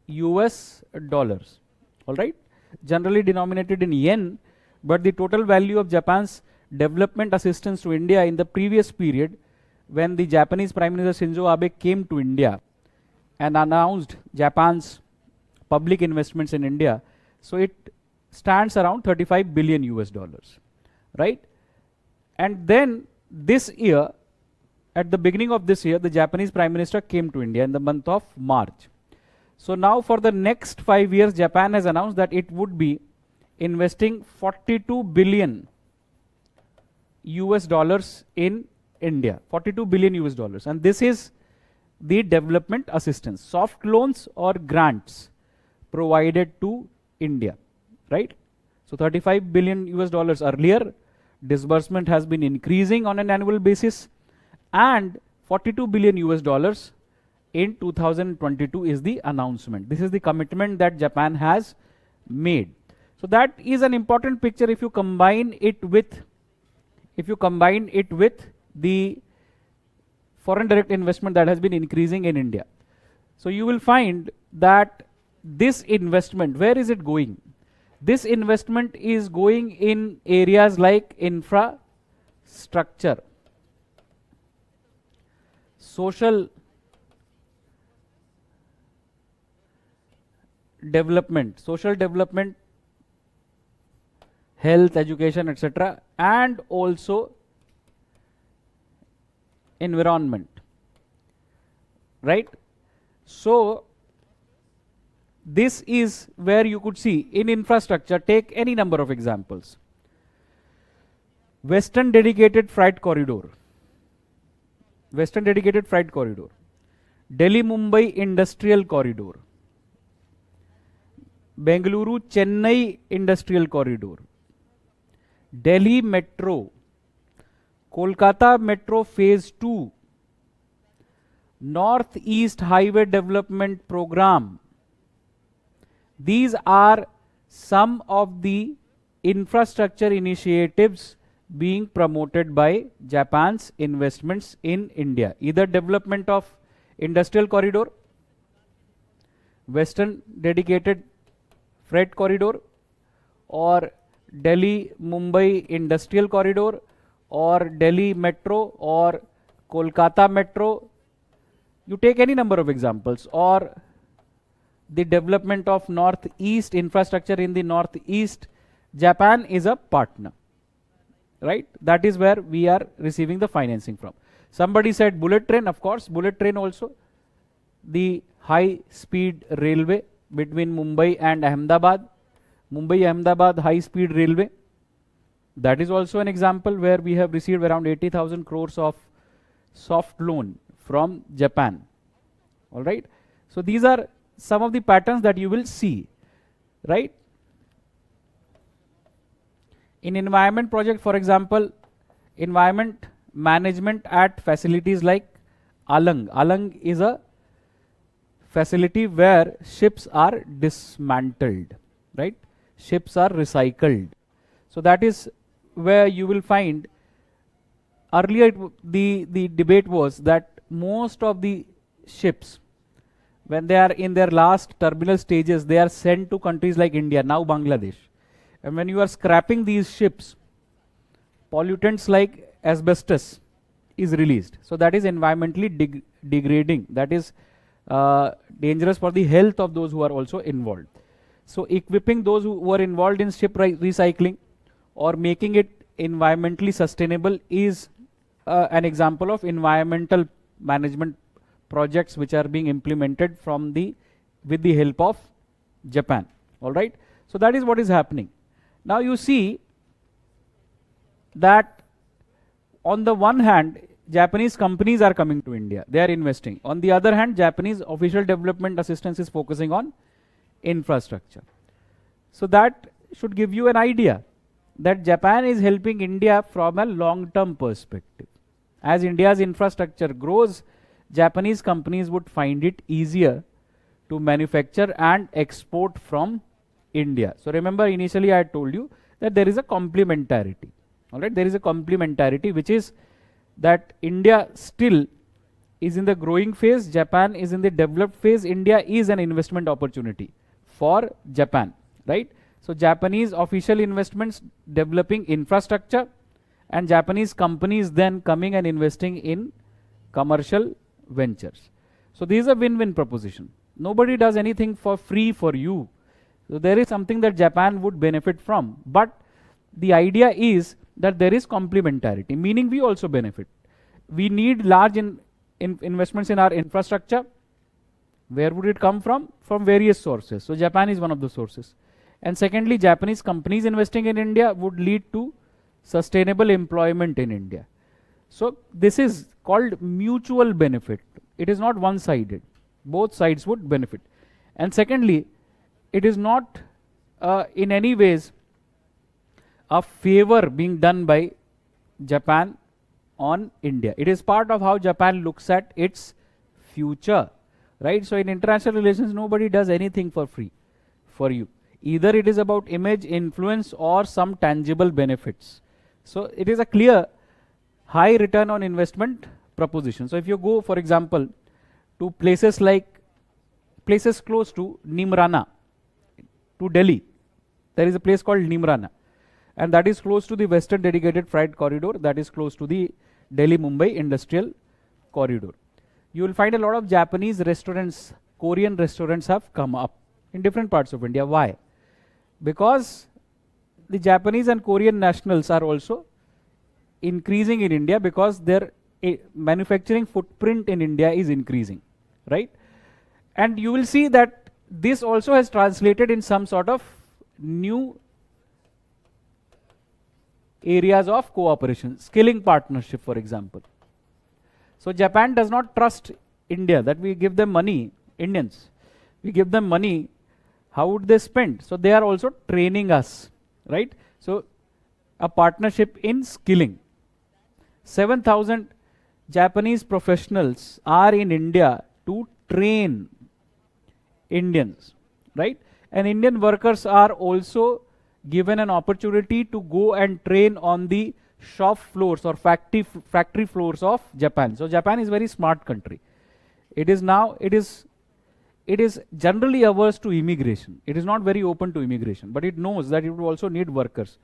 US dollars. All right, generally denominated in yen, but the total value of Japan's development assistance to India in the previous period, when the Japanese Prime Minister Shinzo Abe came to India and announced Japan's public investments in India, so it stands around 35 billion US dollars, right? And then this year, at the beginning of this year, the Japanese Prime Minister came to India in the month of March. So now for the next 5 years, Japan has announced that it would be investing 42 billion US dollars in India, 42 billion US dollars. And this is the development assistance, soft loans or grants provided to India, right? So 35 billion US dollars earlier, disbursement has been increasing on an annual basis, and 42 billion US dollars in 2022 is the announcement. This is the commitment that Japan has made. So that is an important picture if you combine it with the foreign direct investment that has been increasing in India. So you will find that this investment, where is it going? This investment is going in areas like infrastructure, social development, health, education, etc., and also environment, right? So this is where you could see in infrastructure, take any number of examples. Western Dedicated Freight Corridor, Delhi Mumbai Industrial Corridor, Bengaluru Chennai Industrial Corridor, Delhi Metro, Kolkata Metro Phase 2, North East Highway Development Program. These are some of the infrastructure initiatives being promoted by Japan's investments in India, either development of industrial corridor, western dedicated freight corridor, or Delhi Mumbai industrial corridor, or Delhi metro, or Kolkata metro. You take any number of examples, or the development of northeast infrastructure in the northeast. Japan is a partner, right? That is where we are receiving the financing from. Somebody said bullet train. Of course, bullet train also. The high speed railway between Mumbai and Ahmedabad. Mumbai Ahmedabad high speed railway. That is also an example where we have received around 80,000 crores of soft loan from Japan. All right. So these are some of the patterns that you will see, right? In environment project, for example, environment management at facilities like Alang. Alang is a facility where ships are dismantled, right? Ships are recycled. So that is where you will find, earlier the debate was that most of the ships, when they are in their last terminal stages, they are sent to countries like India, now Bangladesh. And when you are scrapping these ships, pollutants like asbestos is released. So that is environmentally degrading. That is dangerous for the health of those who are also involved. So equipping those who are involved in ship recycling or making it environmentally sustainable is an example of environmental management projects which are being implemented with the help of Japan. All right. So that is what is happening. Now you see that on the one hand, Japanese companies are coming to India. They are investing. On the other hand, Japanese official development assistance is focusing on infrastructure. So that should give you an idea that Japan is helping India from a long-term perspective. As India's infrastructure grows, Japanese companies would find it easier to manufacture and export from India. So remember, initially I had told you that there is a complementarity. All right, there is a complementarity, which is that India still is in the growing phase, Japan is in the developed phase. India is an investment opportunity for Japan, right? So Japanese official investments developing infrastructure, and Japanese companies then coming and investing in commercial ventures. So this is a win-win proposition. Nobody does anything for free for you. So there is something that Japan would benefit from. But the idea is that there is complementarity, meaning we also benefit. We need large investments in our infrastructure. Where would it come from? From various sources. So Japan is one of the sources. And secondly, Japanese companies investing in India would lead to sustainable employment in India. So this is called mutual benefit. It is not one-sided. Both sides would benefit. And secondly, it is not in any ways a favor being done by Japan on India. It is part of how Japan looks at its future, right? So in international relations, nobody does anything for free for you. Either it is about image, influence, or some tangible benefits. So it is a clear high return on investment proposition. So if you go, for example, to places close to Nimrana, to Delhi, there is a place called Nimrana, and that is close to the western dedicated freight corridor, that is close to the Delhi Mumbai industrial corridor. You will find a lot of Japanese restaurants, Korean restaurants have come up in different parts of India. Why? Because the Japanese and Korean nationals are also increasing in India, because their manufacturing footprint in India is increasing, right? And you will see that this also has translated in some sort of new areas of cooperation, skilling partnership, for example. So Japan does not trust India that we give them money, Indians. We give them money, how would they spend? So they are also training us, right? So a partnership in skilling. 7,000 Japanese professionals are in India to train Indians, right? and Indian workers are also given an opportunity to go and train on the shop floors or factory floors of Japan. So Japan is very smart country. It is generally averse to immigration. It is not very open to immigration, but it knows that it would also need workers.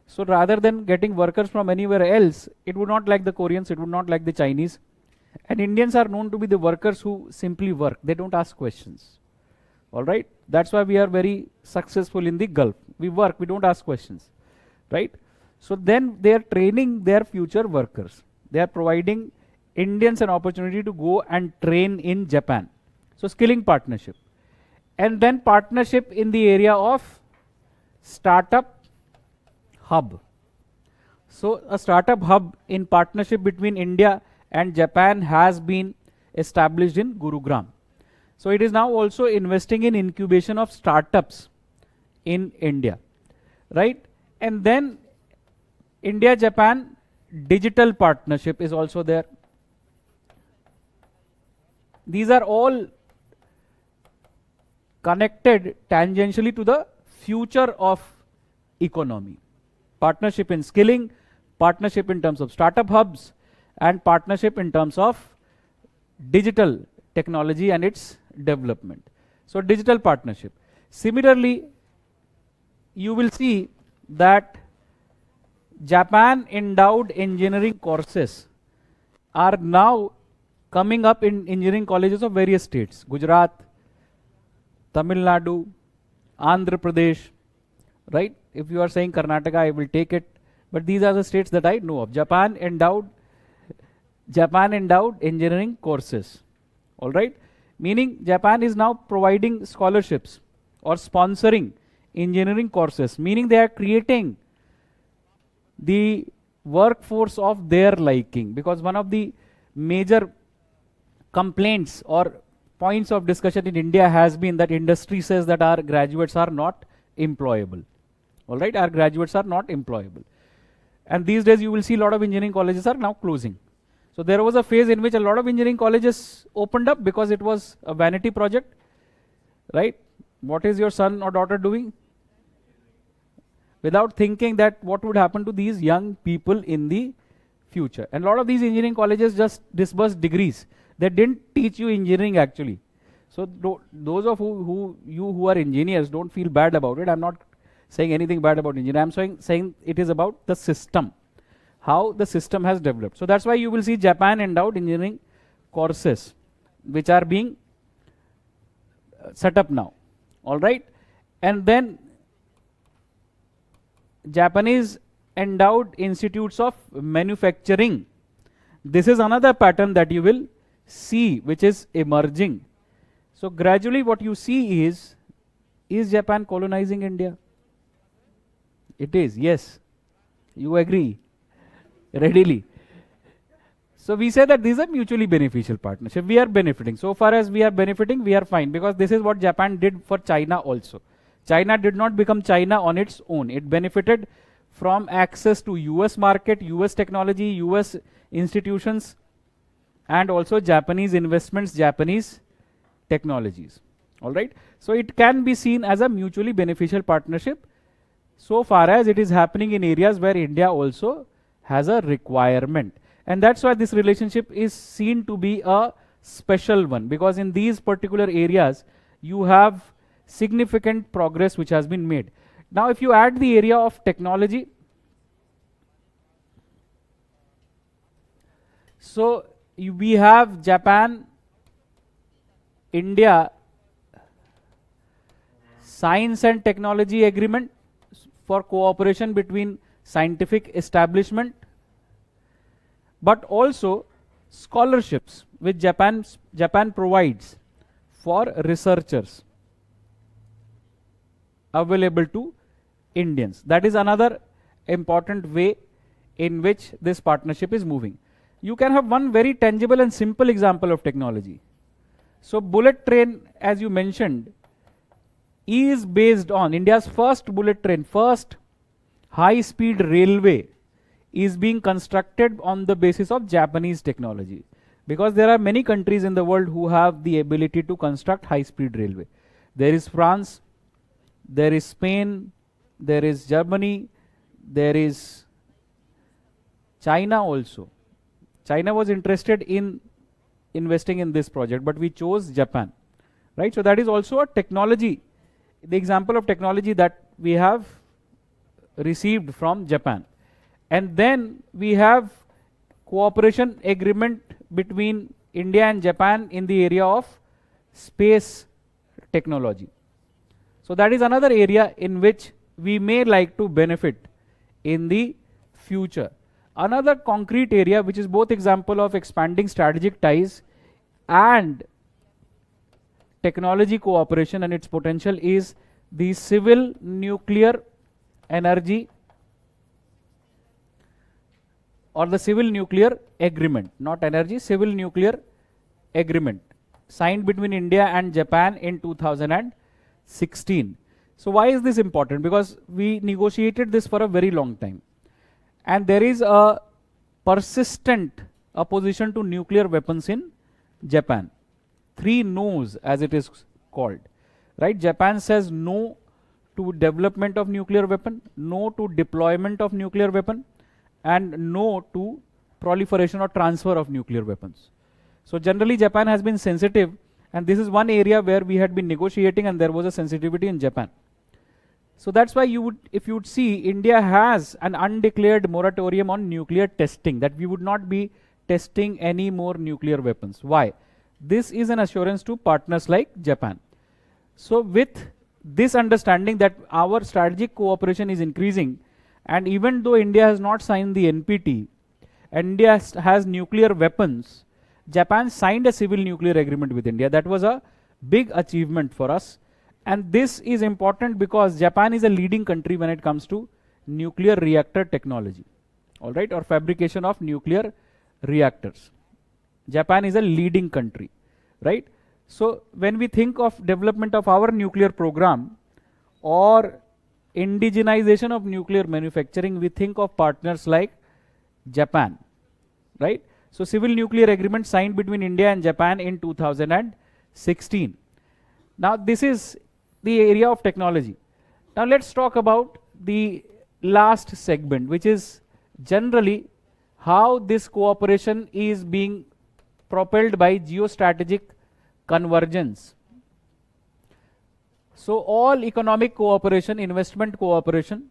So rather than getting workers from anywhere else, it would not like the Koreans, it would not like the Chinese. And Indians are known to be the workers who simply work. They don't ask questions. All right? That's why we are very successful in the Gulf. We work, we don't ask questions. Right? So then they are training their future workers. They are providing Indians an opportunity to go and train in Japan. So skilling partnership. And then partnership in the area of startup hub. So a startup hub in partnership between India and Japan has been established in Gurugram. So it is now also investing in incubation of startups in India, right? And then India-Japan digital partnership is also there. These are all connected tangentially to the future of economy. Partnership in skilling, partnership in terms of startup hubs, and partnership in terms of digital technology and its development. So digital partnership. Similarly, you will see that Japan endowed engineering courses are now coming up in engineering colleges of various states. Gujarat, Tamil Nadu, Andhra Pradesh, right? If you are saying Karnataka, I will take it. But these are the states that I know of. Japan endowed engineering courses. All right? Meaning Japan is now providing scholarships or sponsoring engineering courses. Meaning they are creating the workforce of their liking. Because one of the major complaints or points of discussion in India has been that industry says that our graduates are not employable. All right, our graduates are not employable. And these days you will see a lot of engineering colleges are now closing. So there was a phase in which a lot of engineering colleges opened up because it was a vanity project, right? What is your son or daughter doing? Without thinking that what would happen to these young people in the future. And a lot of these engineering colleges just disburse degrees. They didn't teach you engineering actually. So those of you who are engineers, don't feel bad about it. I'm not saying anything bad about engineering. I'm saying it is about the system, how the system has developed. So that's why you will see Japan endowed engineering courses which are being set up now. All right. And then Japanese endowed institutes of manufacturing. This is another pattern that you will see which is emerging. So gradually what you see is Japan colonizing India? It is, yes. You agree readily. So we say that these are mutually beneficial partnership. We are benefiting. So far as we are benefiting, we are fine, because this is what Japan did for China also. China did not become China on its own. It benefited from access to US market, US technology, US institutions, and also Japanese investments, Japanese technologies. All right. So it can be seen as a mutually beneficial partnership so far as it is happening in areas where India also has a requirement. And that's why this relationship is seen to be a special one, because in these particular areas you have significant progress which has been made. Now if you add the area of technology, so we have Japan, India Science and Technology Agreement for cooperation between scientific establishment, but also scholarships which Japan provides for researchers available to Indians. That is another important way in which this partnership is moving. You can have one very tangible and simple example of technology. So bullet train, as you mentioned, is based on India's first bullet train, first high-speed railway is being constructed on the basis of Japanese technology. Because there are many countries in the world who have the ability to construct high-speed railway. There is France, there is Spain, there is Germany, there is China also. China was interested in investing in this project, but we chose Japan, right? So that is also a technology, the example of technology that we have received from Japan. And then we have cooperation agreement between India and Japan in the area of space technology. So that is another area in which we may like to benefit in the future. Another concrete area which is both example of expanding strategic ties and technology cooperation and its potential is the civil nuclear energy or the civil nuclear agreement, not energy, civil nuclear agreement signed between India and Japan in 2016. So why is this important? Because we negotiated this for a very long time. And there is a persistent opposition to nuclear weapons in Japan. 3 no's as it is called, right? Japan says no to development of nuclear weapon, no to deployment of nuclear weapon, and no to proliferation or transfer of nuclear weapons. So generally Japan has been sensitive, and this is one area where we had been negotiating and there was a sensitivity in Japan. So that's why if you would see, India has an undeclared moratorium on nuclear testing, that we would not be testing any more nuclear weapons. Why? This is an assurance to partners like Japan. So with this understanding that our strategic cooperation is increasing, and even though India has not signed the NPT, India has nuclear weapons, Japan signed a civil nuclear agreement with India. That was a big achievement for us. And this is important because Japan is a leading country when it comes to nuclear reactor technology, all right, or fabrication of nuclear reactors. Japan is a leading country, right? So when we think of development of our nuclear program or indigenization of nuclear manufacturing, we think of partners like Japan, right? So civil nuclear agreement signed between India and Japan in 2016. Now this is the area of technology. Now let's talk about the last segment, which is generally how this cooperation is being propelled by geostrategic convergence. So all economic cooperation, investment cooperation,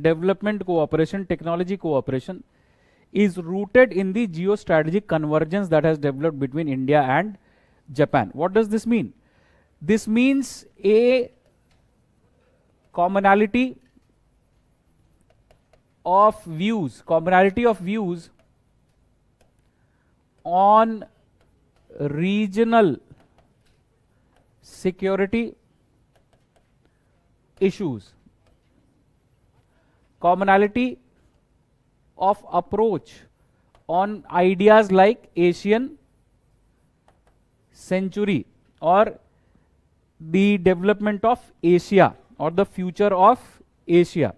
development cooperation, technology cooperation is rooted in the geostrategic convergence that has developed between India and Japan. What does this mean? This means a commonality of views on regional security issues, commonality of approach on ideas like Asian century or the development of Asia or the future of Asia,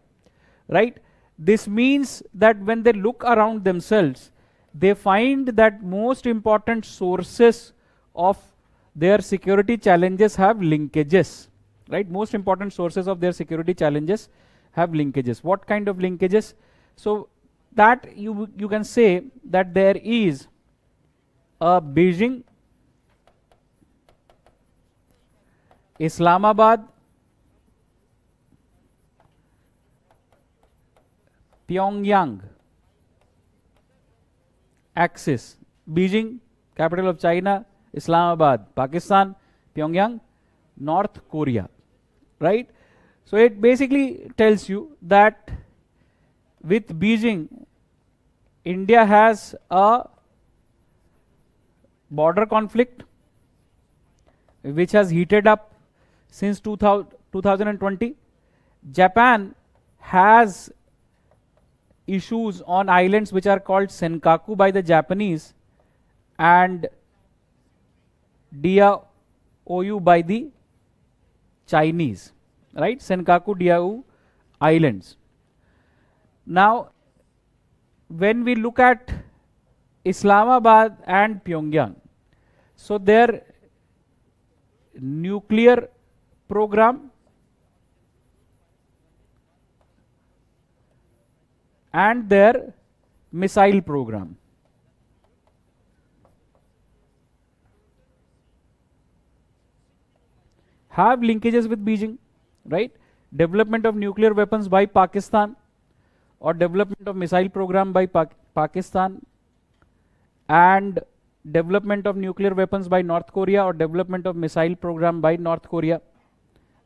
right? This means that when they look around themselves, they find that most important sources of their security challenges have linkages, right? Most important sources of their security challenges have linkages. What kind of linkages? So that you can say that there is a Beijing, Islamabad, Pyongyang axis. Beijing, capital of China, Islamabad, Pakistan, Pyongyang, North Korea, right? So it basically tells you that with Beijing, India has a border conflict which has heated up since 2020. Japan has issues on islands which are called Senkaku by the Japanese and Diaoyu by the Chinese, right? Senkaku, Diaoyu islands. Now, when we look at Islamabad and Pyongyang, so their nuclear program and their missile program. Have linkages with Beijing, right? Development of nuclear weapons by Pakistan, or development of missile program by Pakistan, and development of nuclear weapons by North Korea, or development of missile program by North Korea.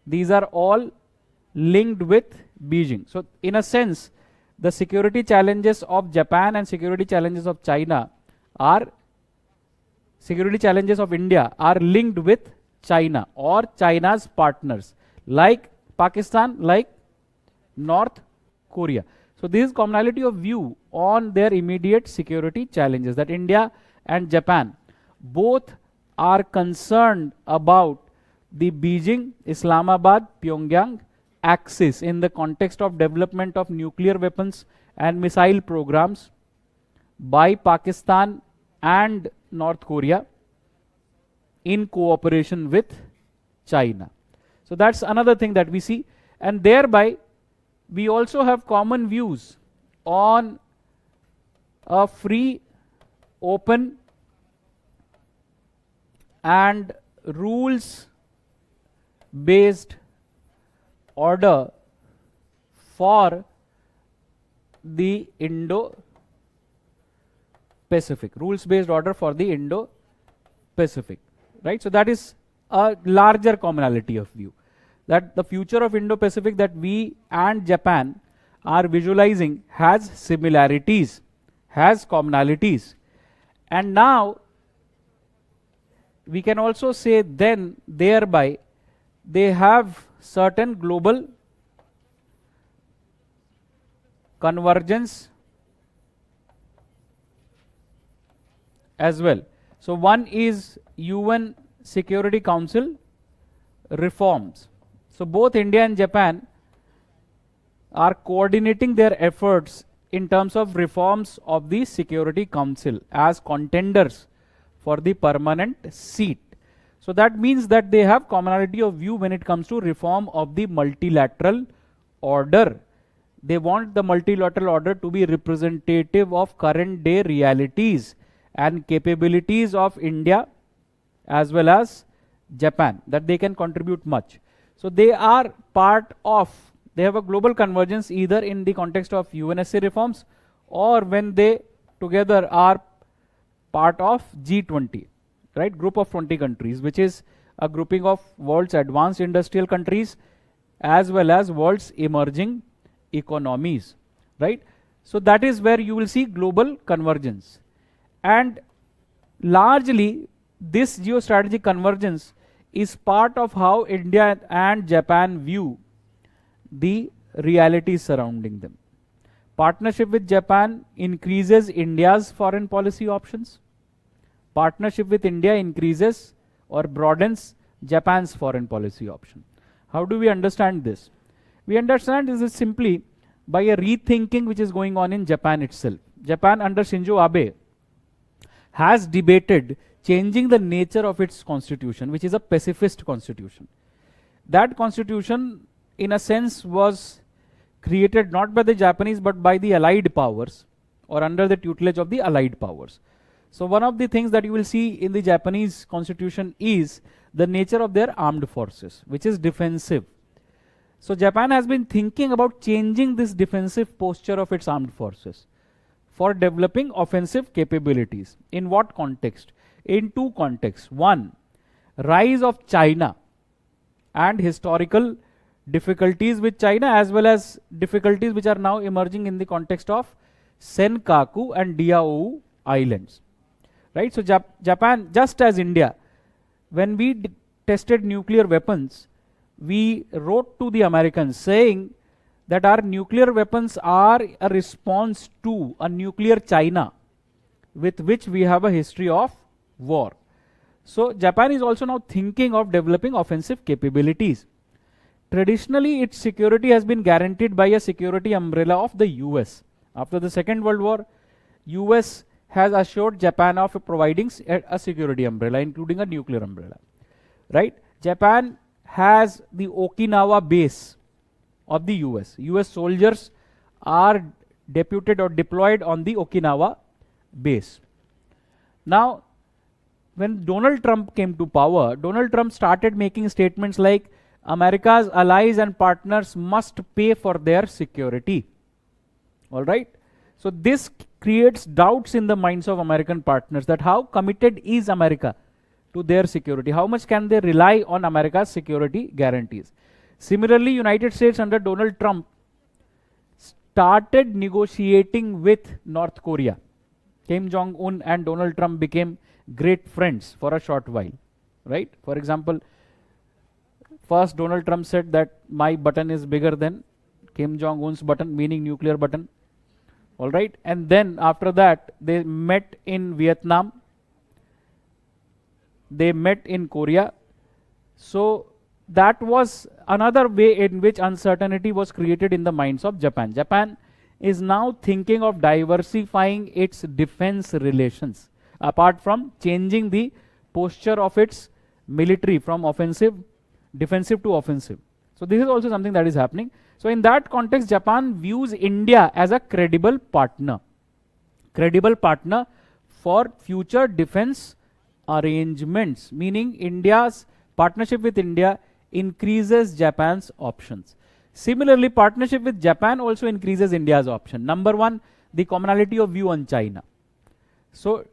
These are all linked with Beijing. So in a sense, the security challenges of Japan and security challenges of China are, security challenges of India are linked with China or China's partners like Pakistan, like North Korea. So this is commonality of view on their immediate security challenges, that India and Japan both are concerned about the Beijing, Islamabad, Pyongyang axis in the context of development of nuclear weapons and missile programs by Pakistan and North Korea in cooperation with China. So that's another thing that we see, and thereby we also have common views on a free, open and rules based order for the Indo-Pacific, rules based order for the Indo-Pacific, right? So that is a larger commonality of view, that the future of Indo-Pacific that we and Japan are visualizing has similarities, has commonalities. And now we can also say then thereby they have certain global convergence as well. So one is UN Security Council reforms. So both India and Japan are coordinating their efforts in terms of reforms of the Security Council as contenders for the permanent seat. So that means that they have commonality of view when it comes to reform of the multilateral order. They want the multilateral order to be representative of current day realities and capabilities of India as well as Japan, that they can contribute much. So they are part of, they have a global convergence either in the context of UNSC reforms or when they together are part of G20, right, group of 20 countries, which is a grouping of world's advanced industrial countries as well as world's emerging economies, right? So that is where you will see global convergence, and largely this geostrategic convergence is part of how India and Japan view the realities surrounding them. Partnership with Japan increases India's foreign policy options. Partnership with India increases or broadens Japan's foreign policy option. How do we understand this? We understand this is simply by a rethinking which is going on in Japan itself. Japan under Shinzo Abe has debated changing the nature of its constitution, which is a pacifist constitution. That constitution, in a sense, was created not by the Japanese but by the Allied powers, or under the tutelage of the Allied powers. So one of the things that you will see in the Japanese constitution is the nature of their armed forces, which is defensive. So Japan has been thinking about changing this defensive posture of its armed forces for developing offensive capabilities. In what context? In two contexts. One, rise of China and historical difficulties with China, as well as difficulties which are now emerging in the context of Senkaku and Diaoyu Islands. Right? So Japan, just as India, when we tested nuclear weapons, we wrote to the Americans saying that our nuclear weapons are a response to a nuclear China with which we have a history of war. So Japan is also now thinking of developing offensive capabilities. Traditionally, its security has been guaranteed by a security umbrella of the US. After the Second World War, US has assured Japan of providing a security umbrella, including a nuclear umbrella. Right? Japan has the Okinawa base of the US. US soldiers are deputed or deployed on the Okinawa base. Now, when Donald Trump came to power, Donald Trump started making statements like America's allies and partners must pay for their security. All right. So this creates doubts in the minds of American partners that how committed is America to their security? How much can they rely on America's security guarantees? Similarly, United States under Donald Trump started negotiating with North Korea. Kim Jong-un and Donald Trump became great friends for a short while, right? For example, first Donald Trump said that my button is bigger than Kim Jong-un's button, meaning nuclear button. All right, and then after that they met in Vietnam, they met in Korea. So that was another way in which uncertainty was created in the minds of Japan. Japan is now thinking of diversifying its defense relations, apart from changing the posture of its military from defensive to offensive. So this is also something that is happening. So in that context, Japan views India as a credible partner for future defense arrangements, meaning India's partnership with India increases Japan's options. Similarly, partnership with Japan also increases India's option. Number one, the commonality of view on China. So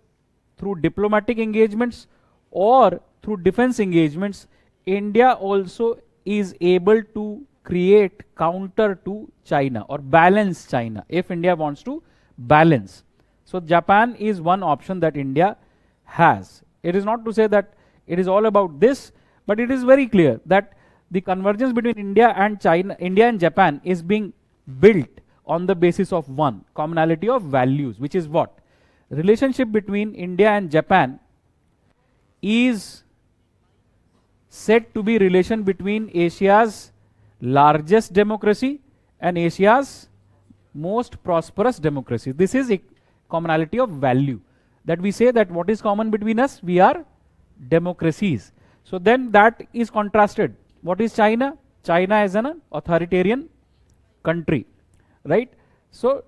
through diplomatic engagements or through defense engagements, India also is able to create counter to China or balance China if India wants to balance. So Japan is one option that India has. It is not to say that it is all about this, but it is very clear that the convergence between India and China, India and Japan is being built on the basis of one commonality of values, which is what? Relationship between India and Japan is said to be relation between Asia's largest democracy and Asia's most prosperous democracy. This is a commonality of value, that we say that what is common between us? We are democracies. So then that is contrasted. What is China? China is an authoritarian country, right? So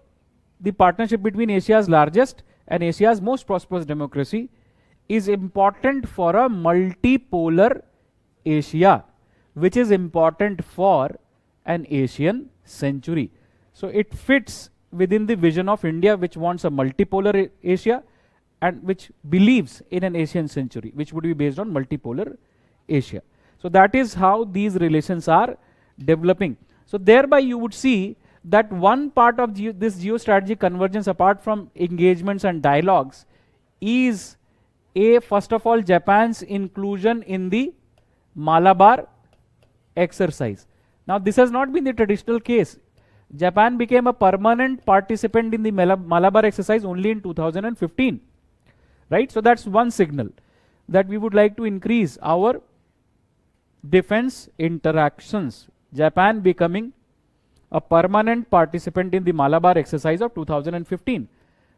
the partnership between Asia's largest and Asia's most prosperous democracy is important for a multipolar Asia, which is important for an Asian century. So it fits within the vision of India, which wants a multipolar Asia and which believes in an Asian century, which would be based on multipolar Asia. So that is how these relations are developing. So thereby you would see that one part of this geostrategic convergence, apart from engagements and dialogues, is first of all Japan's inclusion in the Malabar exercise. Now this has not been the traditional case. Japan became a permanent participant in the Malabar exercise only in 2015, right? So that's one signal that we would like to increase our defense interactions. Japan becoming a permanent participant in the Malabar exercise of 2015.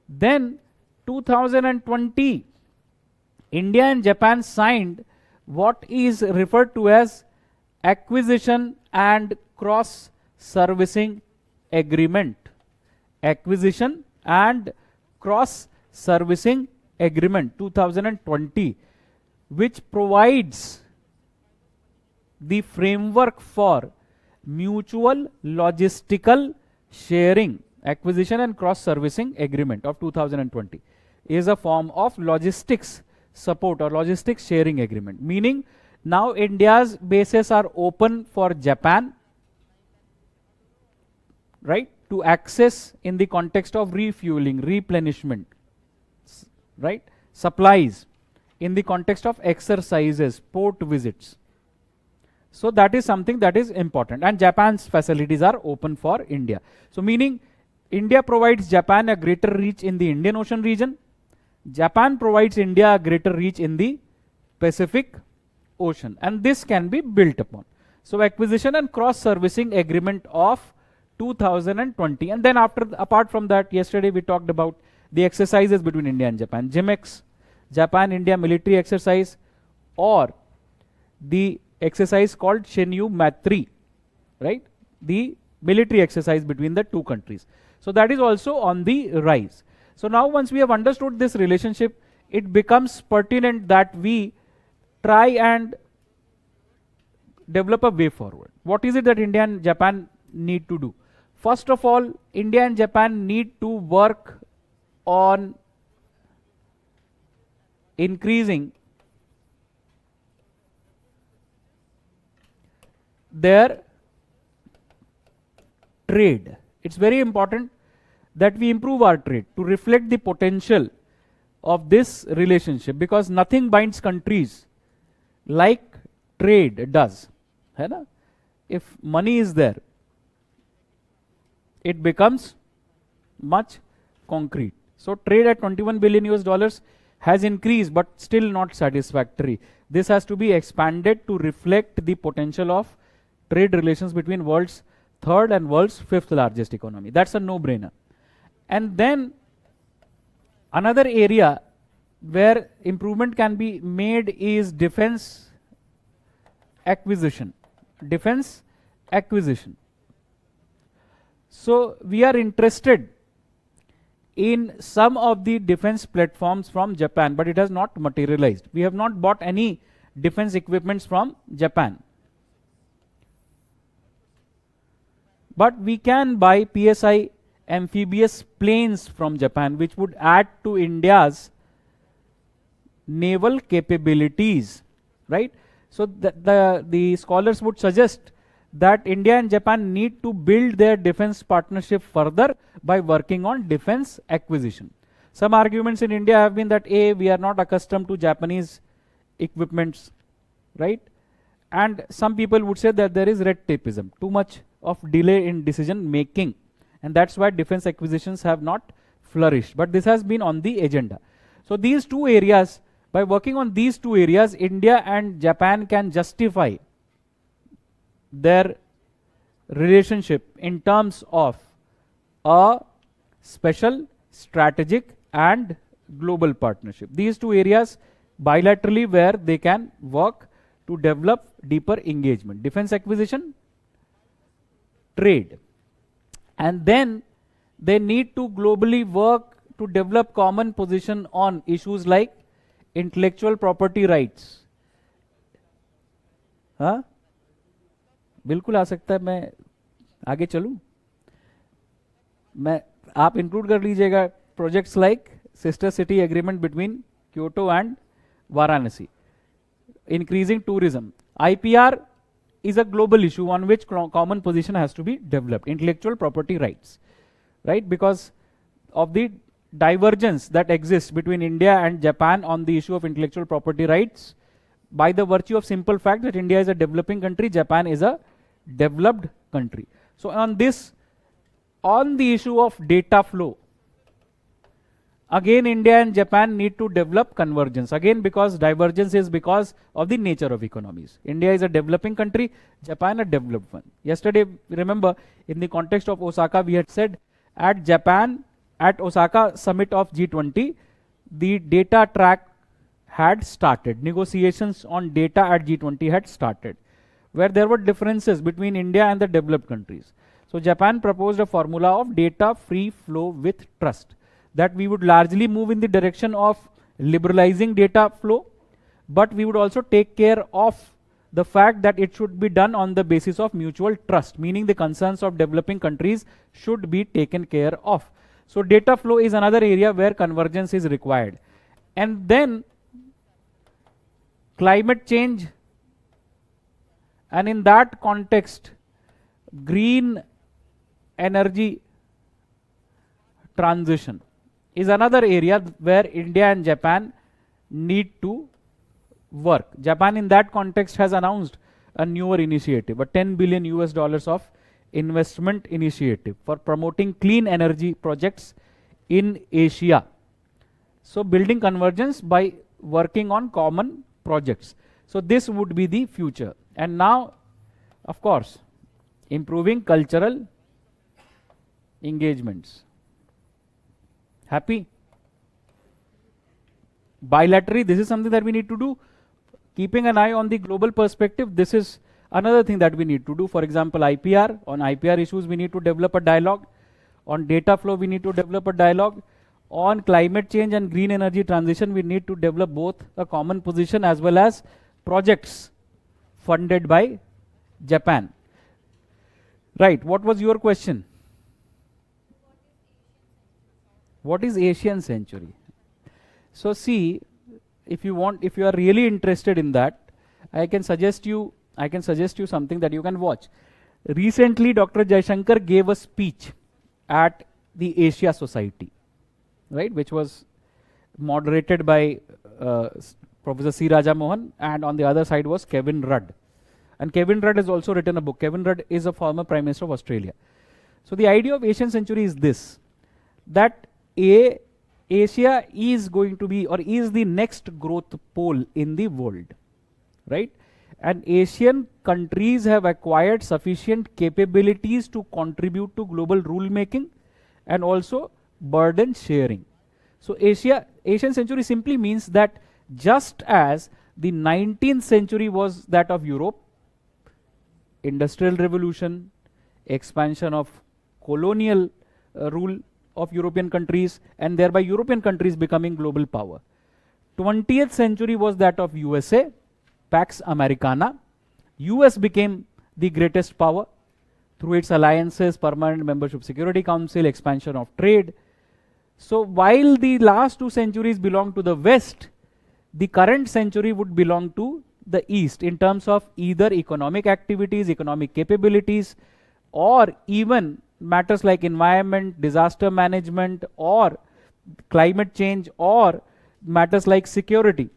Then 2020, India and Japan signed what is referred to as acquisition and cross servicing agreement. Acquisition and cross servicing agreement 2020, which provides the framework for mutual logistical sharing. Acquisition and cross servicing agreement of 2020 is a form of logistics support or logistics sharing agreement, meaning now India's bases are open for Japan, right, to access in the context of refueling, replenishment, right, supplies, in the context of exercises, port visits. So that is something that is important, and Japan's facilities are open for India. So meaning India provides Japan a greater reach in the Indian Ocean region, Japan provides India a greater reach in the Pacific Ocean, and this can be built upon. So acquisition and cross servicing agreement of 2020, and then apart from that, yesterday we talked about the exercises between India and Japan, JIMEX, Japan-India military exercise, or the exercise called Shinyu Maitri, right, the military exercise between the two countries. So that is also on the rise. So now once we have understood this relationship, it becomes pertinent that we try and develop a way forward. What is it that India and Japan need to do? First of all, India and Japan need to work on increasing their trade. It's very important that we improve our trade to reflect the potential of this relationship, because nothing binds countries like trade does. है ना? If money is there, it becomes much concrete. So trade at 21 billion US dollars has increased, but still not satisfactory. This has to be expanded to reflect the potential of trade relations between world's third and world's fifth largest economy. That's a no-brainer. And then another area where improvement can be made is defense acquisition. Defense acquisition. So we are interested in some of the defense platforms from Japan, but it has not materialized. We have not bought any defense equipments from Japan. But we can buy PSI amphibious planes from Japan, which would add to India's naval capabilities, right? So the scholars would suggest that India and Japan need to build their defense partnership further by working on defense acquisition. Some arguments in India have been that we are not accustomed to Japanese equipments, right? And some people would say that there is red tapeism, too much of delay in decision making, and that's why defense acquisitions have not flourished. But this has been on the agenda. So these two areas, by working on these two areas, India and Japan can justify their relationship in terms of a special, strategic and global partnership. These two areas bilaterally where they can work to develop deeper engagement. Defense acquisition, trade. And then they need to globally work to develop common position on issues like intellectual property rights. हाँ बिल्कुल आ सकता है, मैं आगे चलूं, मैं आप include कर लीजिएगा projects like sister city agreement between Kyoto and Varanasi, increasing tourism. IPR is a global issue on which common position has to be developed. Intellectual property rights, right? Because of the divergence that exists between India and Japan on the issue of intellectual property rights, by the virtue of simple fact that India is a developing country, Japan is a developed country. So on this, on the issue of data flow, again India and Japan need to develop convergence. Again, because divergence is because of the nature of economies. India is a developing country, Japan a developed one. Yesterday, remember, in the context of Osaka, we had said at Osaka summit of G20, the data track had started. Negotiations on data at G20 had started, where there were differences between India and the developed countries. So Japan proposed a formula of data free flow with trust, that we would largely move in the direction of liberalizing data flow, but we would also take care of the fact that it should be done on the basis of mutual trust, meaning the concerns of developing countries should be taken care of. So data flow is another area where convergence is required. And then climate change, and in that context, green energy transition is another area where India and Japan need to work. Japan in that context has announced a newer initiative, a $10 billion of investment initiative for promoting clean energy projects in Asia. So building convergence by working on common projects. So this would be the future. And now, of course, improving cultural engagements. Happy? Bilaterally, this is something that we need to do. Keeping an eye on the global perspective, this is another thing that we need to do. For example, IPR. On IPR issues, we need to develop a dialogue. On data flow, we need to develop a dialogue. On climate change and green energy transition, we need to develop both a common position as well as projects funded by Japan. Right, what was your question? What is Asian century? So see, if you are really interested in that, I can suggest you something that you can watch. Recently, Dr. Jaishankar gave a speech at the Asia Society, right, which was moderated by Professor C. Raja Mohan, and on the other side was Kevin Rudd. And Kevin Rudd has also written a book. Kevin Rudd is a former Prime Minister of Australia. So the idea of Asian century is this, that Asia is going to be, or is the next growth pole in the world, right? And Asian countries have acquired sufficient capabilities to contribute to global rule making and also burden sharing. So Asian century simply means that just as the 19th century was that of Europe, industrial revolution, expansion of colonial rule of European countries, and thereby European countries becoming global power. 20th century was that of USA, Pax Americana. US became the greatest power through its alliances, permanent membership Security Council, expansion of trade. So while the last 2 centuries belong to the West, the current century would belong to the East in terms of either economic activities, economic capabilities, or even matters like environment, disaster management, or climate change, or matters like security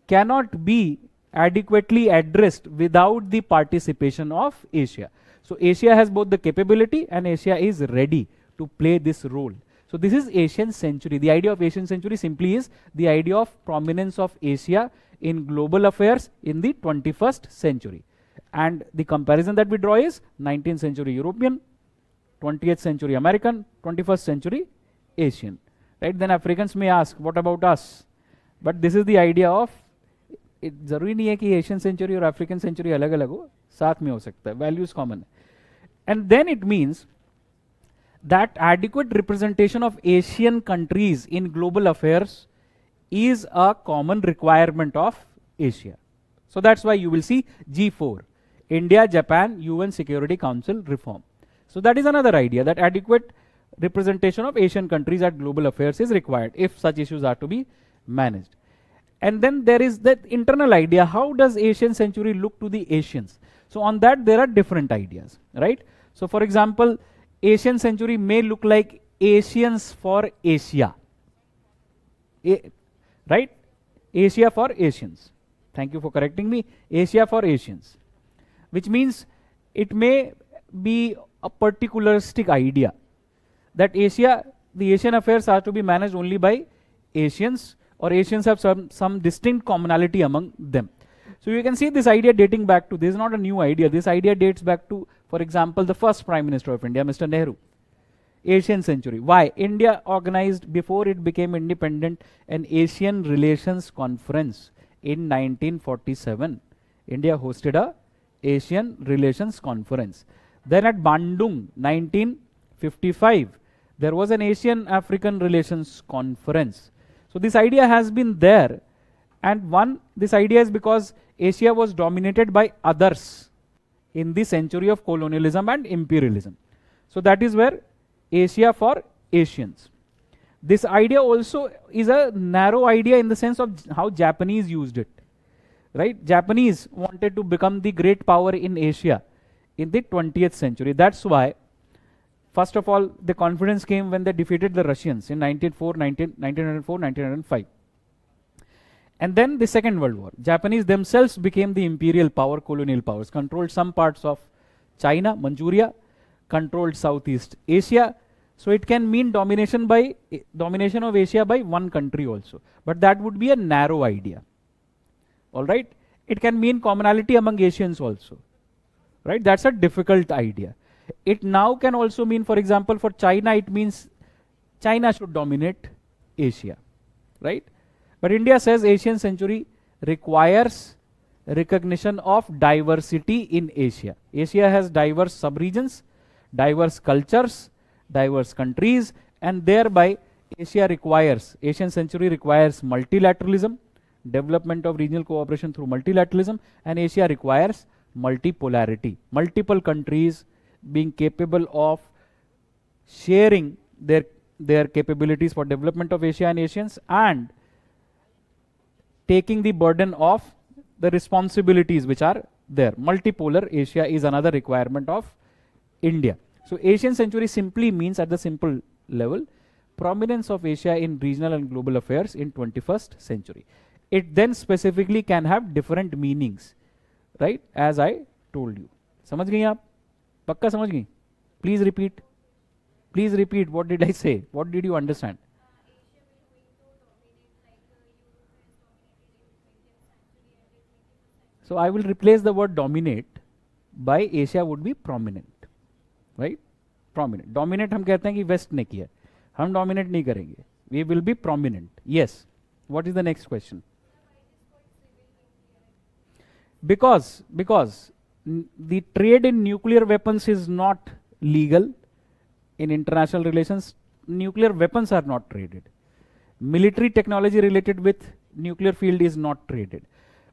cannot be adequately addressed without the participation of Asia. So Asia has both the capability and Asia is ready to play this role. So this is Asian century. The idea of Asian century simply is the idea of prominence of Asia in global affairs in the 21st century. And the comparison that we draw is 19th century European, 20th century American, 21st century Asian. Right? Then Africans may ask, what about us? But this is the idea of, जरूरी नहीं है कि Asian century और African century अलग अलग हो, साथ में हो सकता है, वैल्यूज कॉमन है. And then it means that adequate representation of Asian countries in global affairs is a common requirement of Asia. So that's why you will see G4, India, Japan, UN Security Council reform. So that is another idea, that adequate representation of Asian countries at global affairs is required if such issues are to be managed. And then there is that internal idea, how does Asian century look to the Asians? So on that there are different ideas, right? So for example, Asian century may look like Asians for Asia, right? Asia for Asians. Thank you for correcting me. Asia for Asians, which means it may be a particularistic idea that Asia, the Asian affairs are to be managed only by Asians, or Asians have some distinct commonality among them. So you can see this idea dating back to, this is not a new idea, this idea dates back to, for example, the first Prime Minister of India, Mr. Nehru. Asian century. Why? India organized, before it became independent, an Asian Relations Conference in 1947. India hosted a Asian Relations Conference. Then at Bandung, 1955, there was an Asian African Relations Conference. So this idea has been there, and this idea is because Asia was dominated by others in the century of colonialism and imperialism. So that is where Asia for Asians. This idea also is a narrow idea in the sense of how Japanese used it, right? Japanese wanted to become the great power in Asia in the 20th century. That's why, first of all, the confidence came when they defeated the Russians in 1904, 1905. And then the Second World War. Japanese themselves became the imperial power, colonial powers, controlled some parts of China, Manchuria, controlled Southeast Asia. So it can mean domination of Asia by one country also. But that would be a narrow idea. All right? It can mean commonality among Asians also. Right? That's a difficult idea. It now can also mean, for example, for China, it means China should dominate Asia. Right? But India says Asian century requires recognition of diversity in Asia. Asia has diverse subregions, diverse cultures, diverse countries, and thereby Asian century requires multilateralism, development of regional cooperation through multilateralism, and Asia requires multipolarity. Multiple countries being capable of sharing their capabilities for development of Asia and Asians, and taking the burden of the responsibilities which are there. Multipolar Asia is another requirement of India. So Asian century simply means, at the simple level, prominence of Asia in regional and global affairs in 21st century. It then specifically can have different meanings, right, as I told you. समझ गई आप? पक्का समझ गई? Please repeat. Please repeat. What did I say? What did you understand? So I will replace the word dominate by Asia would be prominent, right? Prominent. Dominate हम कहते हैं कि West ने किया, हम dominate नहीं करेंगे. We will be prominent. Yes. What is the next question? Because the trade in nuclear weapons is not legal in international relations. Nuclear weapons are not traded. Military technology related with nuclear field is not traded.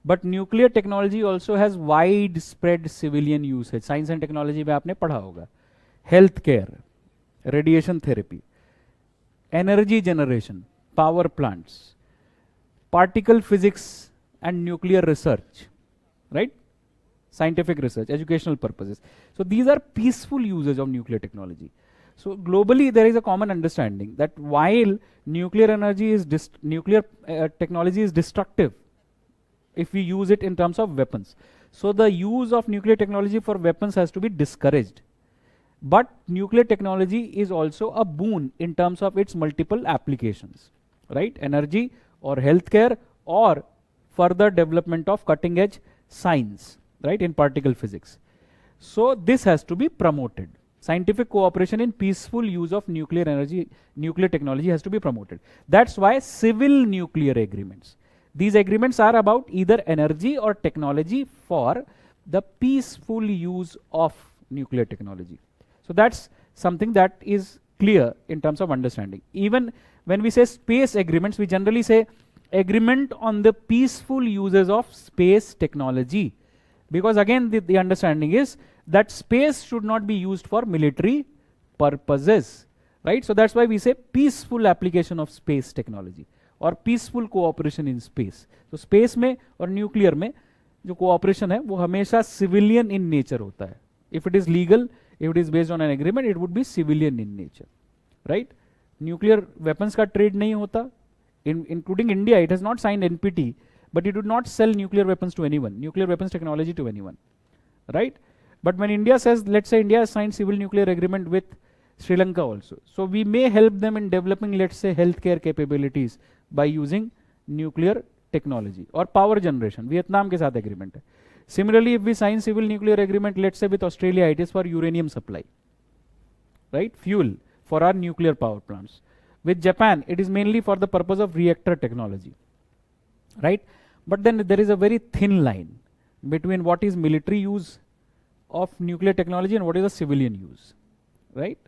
But nuclear technology also has widespread civilian usage. Science and technology में आपने पढ़ा होगा. Healthcare, radiation therapy, energy generation, power plants, particle physics and nuclear research, right? Scientific research, educational purposes. So these are peaceful uses of nuclear technology. So globally there is a common understanding that while nuclear energy is technology is destructive if we use it in terms of weapons. So the use of nuclear technology for weapons has to be discouraged. But nuclear technology is also a boon in terms of its multiple applications, right? Energy or healthcare or further development of cutting edge science, right, in particle physics. So this has to be promoted. Scientific cooperation in peaceful use of nuclear technology has to be promoted. That's why civil nuclear agreements. These agreements are about either energy or technology for the peaceful use of nuclear technology. So that's something that is clear in terms of understanding. Even when we say space agreements, we generally say agreement on the peaceful uses of space technology. Because again, the understanding is that space should not be used for military purposes, right? So that's why we say peaceful application of space technology or peaceful cooperation in space. So space में और nuclear में जो cooperation है वो हमेशा civilian in nature होता है. If it is legal, if it is based on an agreement, it would be civilian in nature, right? Nuclear weapons का trade नहीं होता. Including India, it has not signed NPT, but it would not sell nuclear weapons to anyone, nuclear weapons technology to anyone, right? But when India says, let's say India has signed civil nuclear agreement with Sri Lanka also, so we may help them in developing, let's say, healthcare capabilities by using nuclear technology or power generation. Vietnam के साथ agreement है. Similarly, if we sign civil nuclear agreement, let's say with Australia, it is for uranium supply, right? Fuel for our nuclear power plants. With Japan, it is mainly for the purpose of reactor technology, right? But then there is a very thin line between what is military use of nuclear technology and what is a civilian use, right?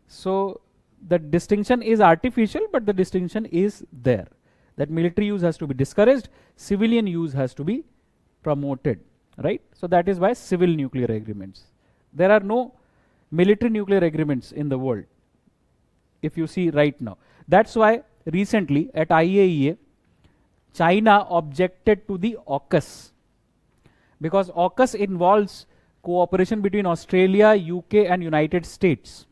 So the distinction is artificial, but the distinction is there. That military use has to be discouraged, civilian use has to be promoted, right? So that is why civil nuclear agreements. There are no military nuclear agreements in the world, if you see right now. That's why recently at IAEA, China objected to the AUKUS, because AUKUS involves cooperation between Australia, UK and United States.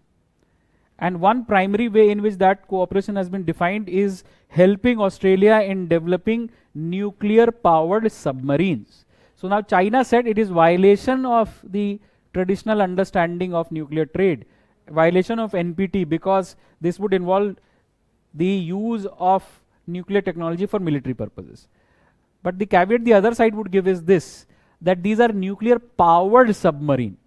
And one primary way in which that cooperation has been defined is helping Australia in developing nuclear powered submarines. So now China said it is violation of the traditional understanding of nuclear trade, violation of NPT, because this would involve the use of nuclear technology for military purposes. But the caveat the other side would give is this, that these are nuclear powered submarine.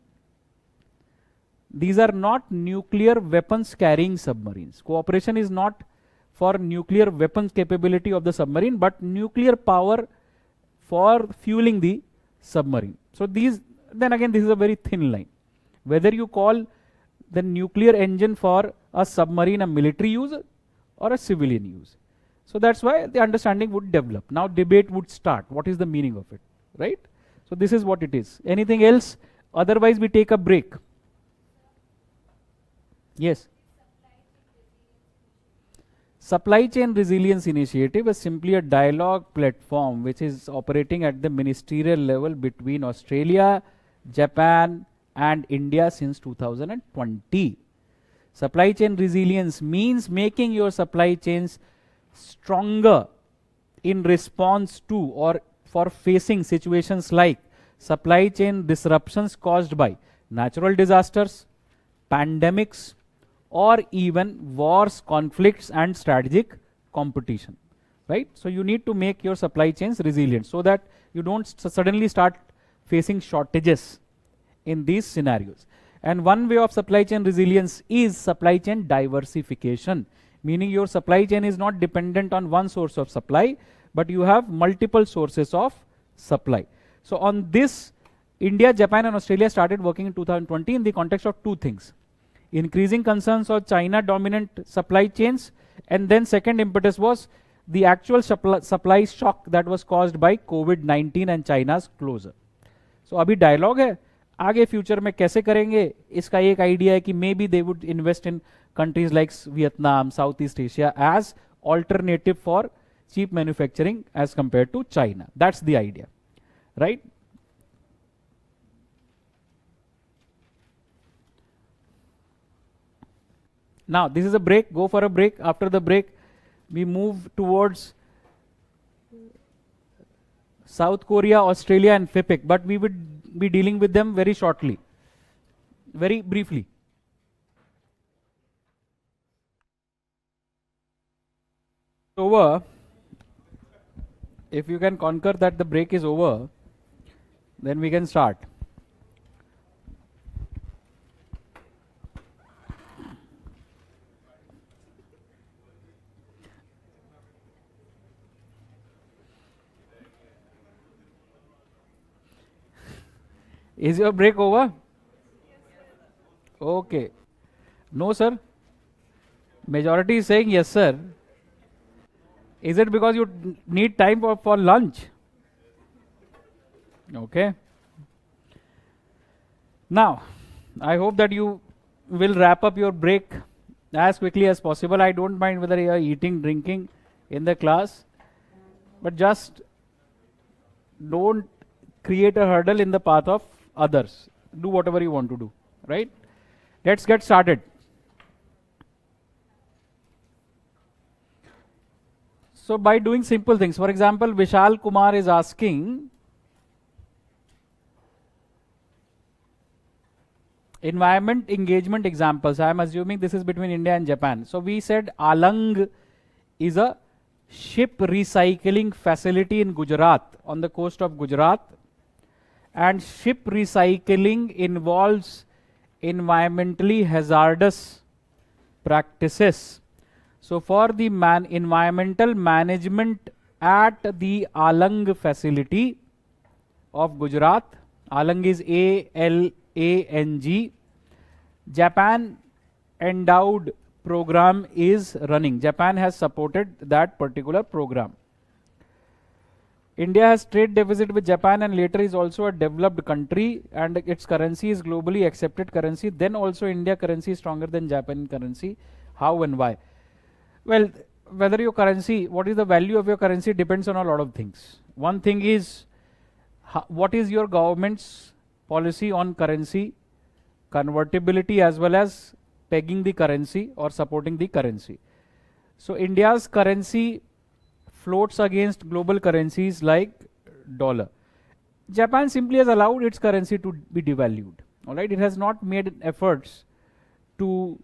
These are not nuclear weapons carrying submarines. Cooperation is not for nuclear weapons capability of the submarine, but nuclear power for fueling the submarine. So these, then again, this is a very thin line. Whether you call then nuclear engine for a submarine, a military use or a civilian use. So that's why the understanding would develop. Now debate would start. What is the meaning of it, right? So this is what it is. Anything else? Otherwise we take a break. Yes. Supply Chain Resilience Initiative is simply a dialogue platform which is operating at the ministerial level between Australia, Japan and India since 2020. Supply chain resilience means making your supply chains stronger in response to or for facing situations like supply chain disruptions caused by natural disasters, pandemics, or even wars, conflicts, and strategic competition. Right? So you need to make your supply chains resilient so that you don't suddenly start facing shortages in these scenarios. And one way of supply chain resilience is supply chain diversification, meaning your supply chain is not dependent on one source of supply, but you have multiple sources of supply. So on this, India, Japan and Australia started working in 2020 in the context of two things: increasing concerns of China dominant supply chains, and then second impetus was the actual supply shock that was caused by COVID-19 and China's closure. So अभी dialogue है, आगे future में कैसे करेंगे इसका एक idea है कि maybe they would invest in countries like Vietnam, south east Asia as alternative for cheap manufacturing as compared to China. That's the idea, right? Now this is a break, go for a break. After the break we move towards South Korea, Australia and FIPIC, but we would be dealing with them very shortly, very briefly. Over. If you can conquer that the break is over, then we can start. Is your break over? Okay. No, sir. Majority is saying yes, sir. Is it because you need time for lunch? Okay. Now, I hope that you will wrap up your break as quickly as possible. I don't mind whether you are eating, drinking in the class, but just don't create a hurdle in the path of others. Do whatever you want to do, right? Let's get started. So by doing simple things, for example, Vishal Kumar is asking, environment engagement examples. I am assuming this is between India and Japan. So we said Alang is a ship recycling facility in Gujarat, on the coast of Gujarat. And ship recycling involves environmentally hazardous practices. So for the environmental management at the Alang facility of Gujarat, Alang is ALANG, Japan endowed program is running. Japan has supported that particular program. India has trade deficit with Japan and later is also a developed country and its currency is globally accepted currency. Then also India currency is stronger than Japan currency. How and why? Well, whether your currency, what is the value of your currency depends on a lot of things. One thing is, what is your government's policy on currency convertibility as well as pegging the currency or supporting the currency. So India's currency floats against global currencies like dollar. Japan simply has allowed its currency to be devalued. All right, it has not made efforts to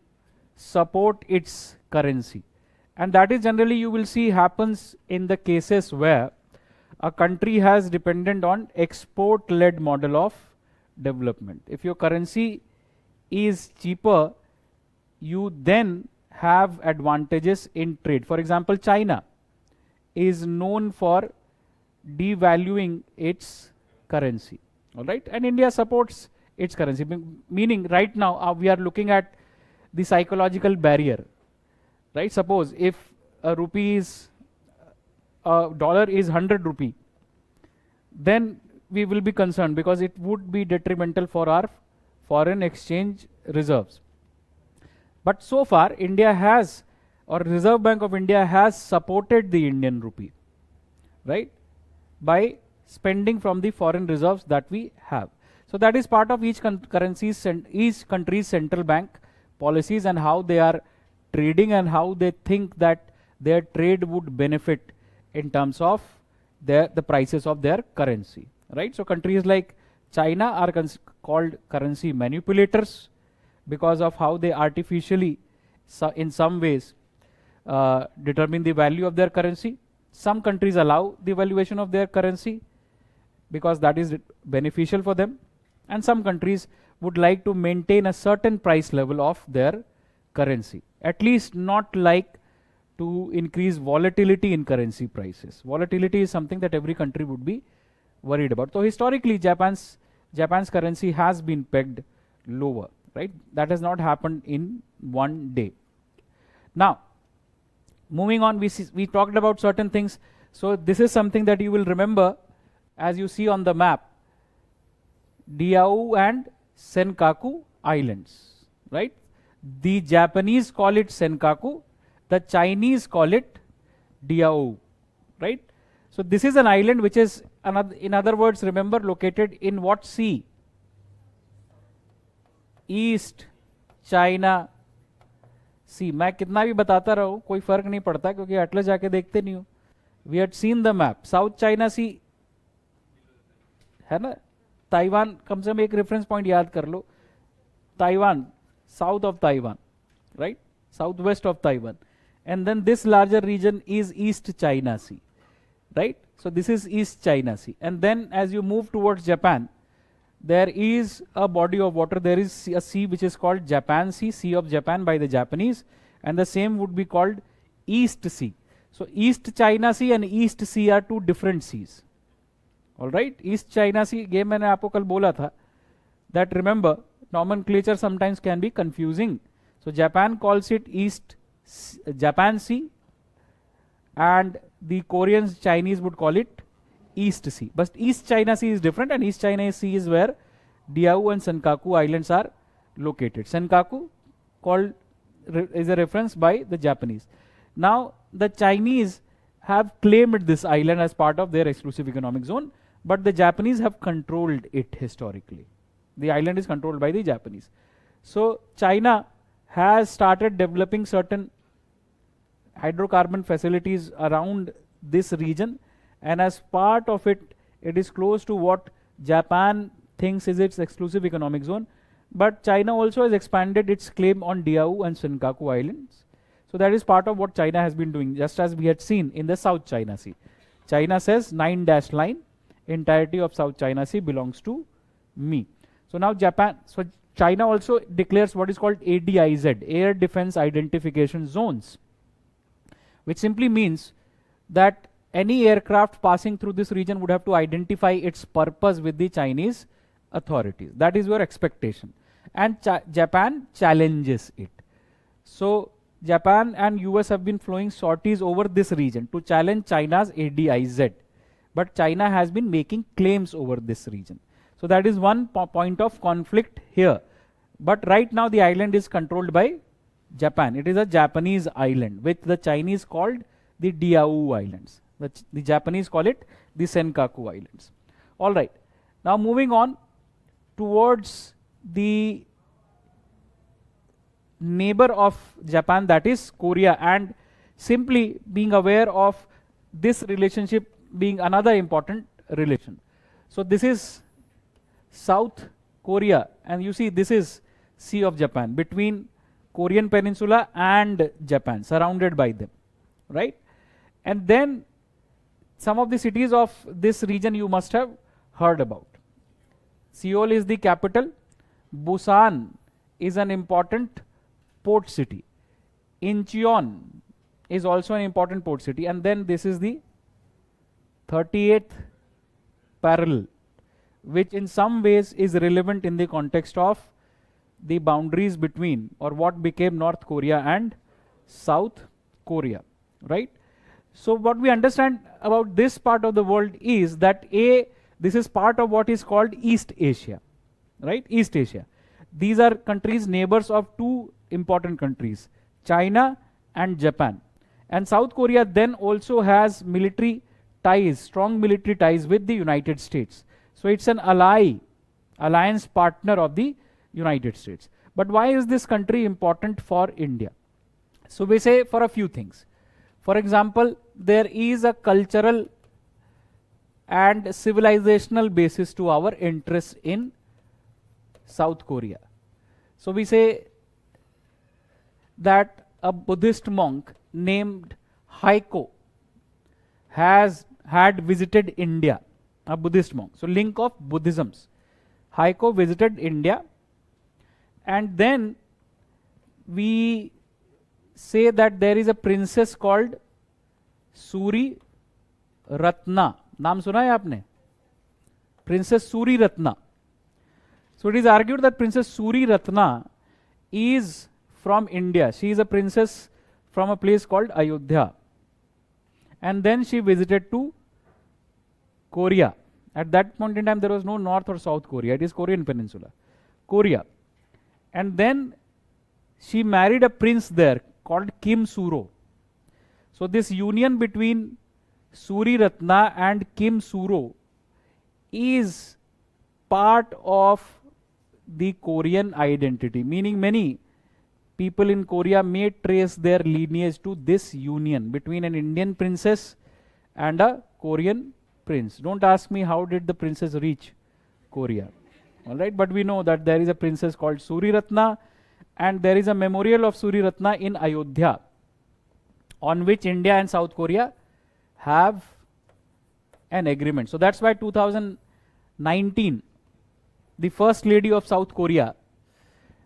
support its currency. And that is generally you will see happens in the cases where a country has dependent on export-led model of development. If your currency is cheaper, you then have advantages in trade. For example, China is known for devaluing its currency. All right, and India supports its currency. Meaning right now we are looking at the psychological barrier, right? Suppose if a dollar is 100 rupee, then we will be concerned because it would be detrimental for our foreign exchange reserves. But so far, India has, or Reserve Bank of India has supported the Indian rupee, right? By spending from the foreign reserves that we have. So that is part of each country's central bank policies and how they are trading and how they think that their trade would benefit in terms of the prices of their currency, right? So countries like China are called currency manipulators because of how they artificially, in some ways, determine the value of their currency. Some countries allow the valuation of their currency because that is beneficial for them, and some countries would like to maintain a certain price level of their currency, at least not like to increase volatility in currency prices. Volatility is something that every country would be worried about. So historically, Japan's currency has been pegged lower, right? That has not happened in one day. Now, moving on, we talked about certain things. So this is something that you will remember as you see on the map. Diaoyu and Senkaku Islands, right? The Japanese call it Senkaku, the Chinese call it Diaoyu, right? So this is an island which is, in other words, remember, located in what sea? East China Sea. मैं कितना भी बताता रहूं कोई फर्क नहीं पड़ता क्योंकि एटलस जाके देखते नहीं हो. We had seen the map. South China Sea है ना. ताइवान कम से कम एक रेफरेंस पॉइंट याद कर लो. Taiwan, south of Taiwan, right? Southwest of Taiwan. And then this larger region is East China Sea, right? So this is East China Sea. And then as you move towards Japan, there is a body of water. There is a sea which is called Japan Sea, Sea of Japan by the Japanese, and the same would be called East Sea. So East China Sea and East Sea are two different seas. All right, East China Sea, ये मैंने आपको कल बोला था, that remember nomenclature sometimes can be confusing. So Japan calls it East Japan Sea, and the Koreans, Chinese would call it East Sea. But East China Sea is different, and East China Sea is where Diaoyu and Senkaku Islands are located. Senkaku is a reference by the Japanese. Now the Chinese have claimed this island as part of their exclusive economic zone, but the Japanese have controlled it historically. The island is controlled by the Japanese. So China has started developing certain hydrocarbon facilities around this region, and as part of it, it is close to what Japan thinks is its exclusive economic zone. But China also has expanded its claim on Diaoyu and Senkaku Islands. So that is part of what China has been doing, just as we had seen in the South China Sea. China says 9-dash line, entirety of South China Sea belongs to me. So now China also declares what is called ADIZ, Air Defense Identification Zones, which simply means that any aircraft passing through this region would have to identify its purpose with the Chinese authorities. That is your expectation. And Japan challenges it. So Japan and US have been flowing sorties over this region to challenge China's ADIZ. But China has been making claims over this region. So that is one point of conflict here. But right now the island is controlled by Japan. It is a Japanese island, which the Chinese called the Diaoyu Islands. The Japanese call it the Senkaku Islands. All right. Now moving on towards the neighbor of Japan, that is Korea, and simply being aware of this relationship being another important relation. So this is South Korea, and you see this is Sea of Japan between Korean Peninsula and Japan, surrounded by them, right? And then some of the cities of this region you must have heard about. Seoul is the capital. Busan is an important port city. Incheon is also an important port city. And then this is the 38th parallel, which in some ways is relevant in the context of the boundaries between, or what became North Korea and South Korea, right? So what we understand about this part of the world is that this is part of what is called East Asia, right? East Asia. These are countries, neighbors of two important countries, China and Japan. And South Korea then also has military ties, strong military ties with the United States. So it's an alliance partner of the United States. But why is this country important for India? So we say for a few things. For example, there is a cultural and civilizational basis to our interest in South Korea. So we say that a Buddhist monk named Haiko had visited India, a Buddhist monk. So link of Buddhisms. Haiko visited India, and then we say that there is a princess called Suri Ratna. नाम सुना है आपने? Princess Suri Ratna. So it is argued that Princess Suri Ratna is from India. She is a princess from a place called Ayodhya. And then she visited to Korea. At that point in time, there was no North or South Korea. It is Korean Peninsula. Korea. And then she married a prince there called Kim Suro. So this union between Suri Ratna and Kim Suro is part of the Korean identity, meaning many people in Korea may trace their lineage to this union between an Indian princess and a Korean prince. Don't ask me how did the princess reach Korea. Alright, but we know that there is a princess called Suri Ratna, and there is a memorial of Suri Ratna in Ayodhya, on which India and South Korea have an agreement. So that's why 2019, the first lady of South Korea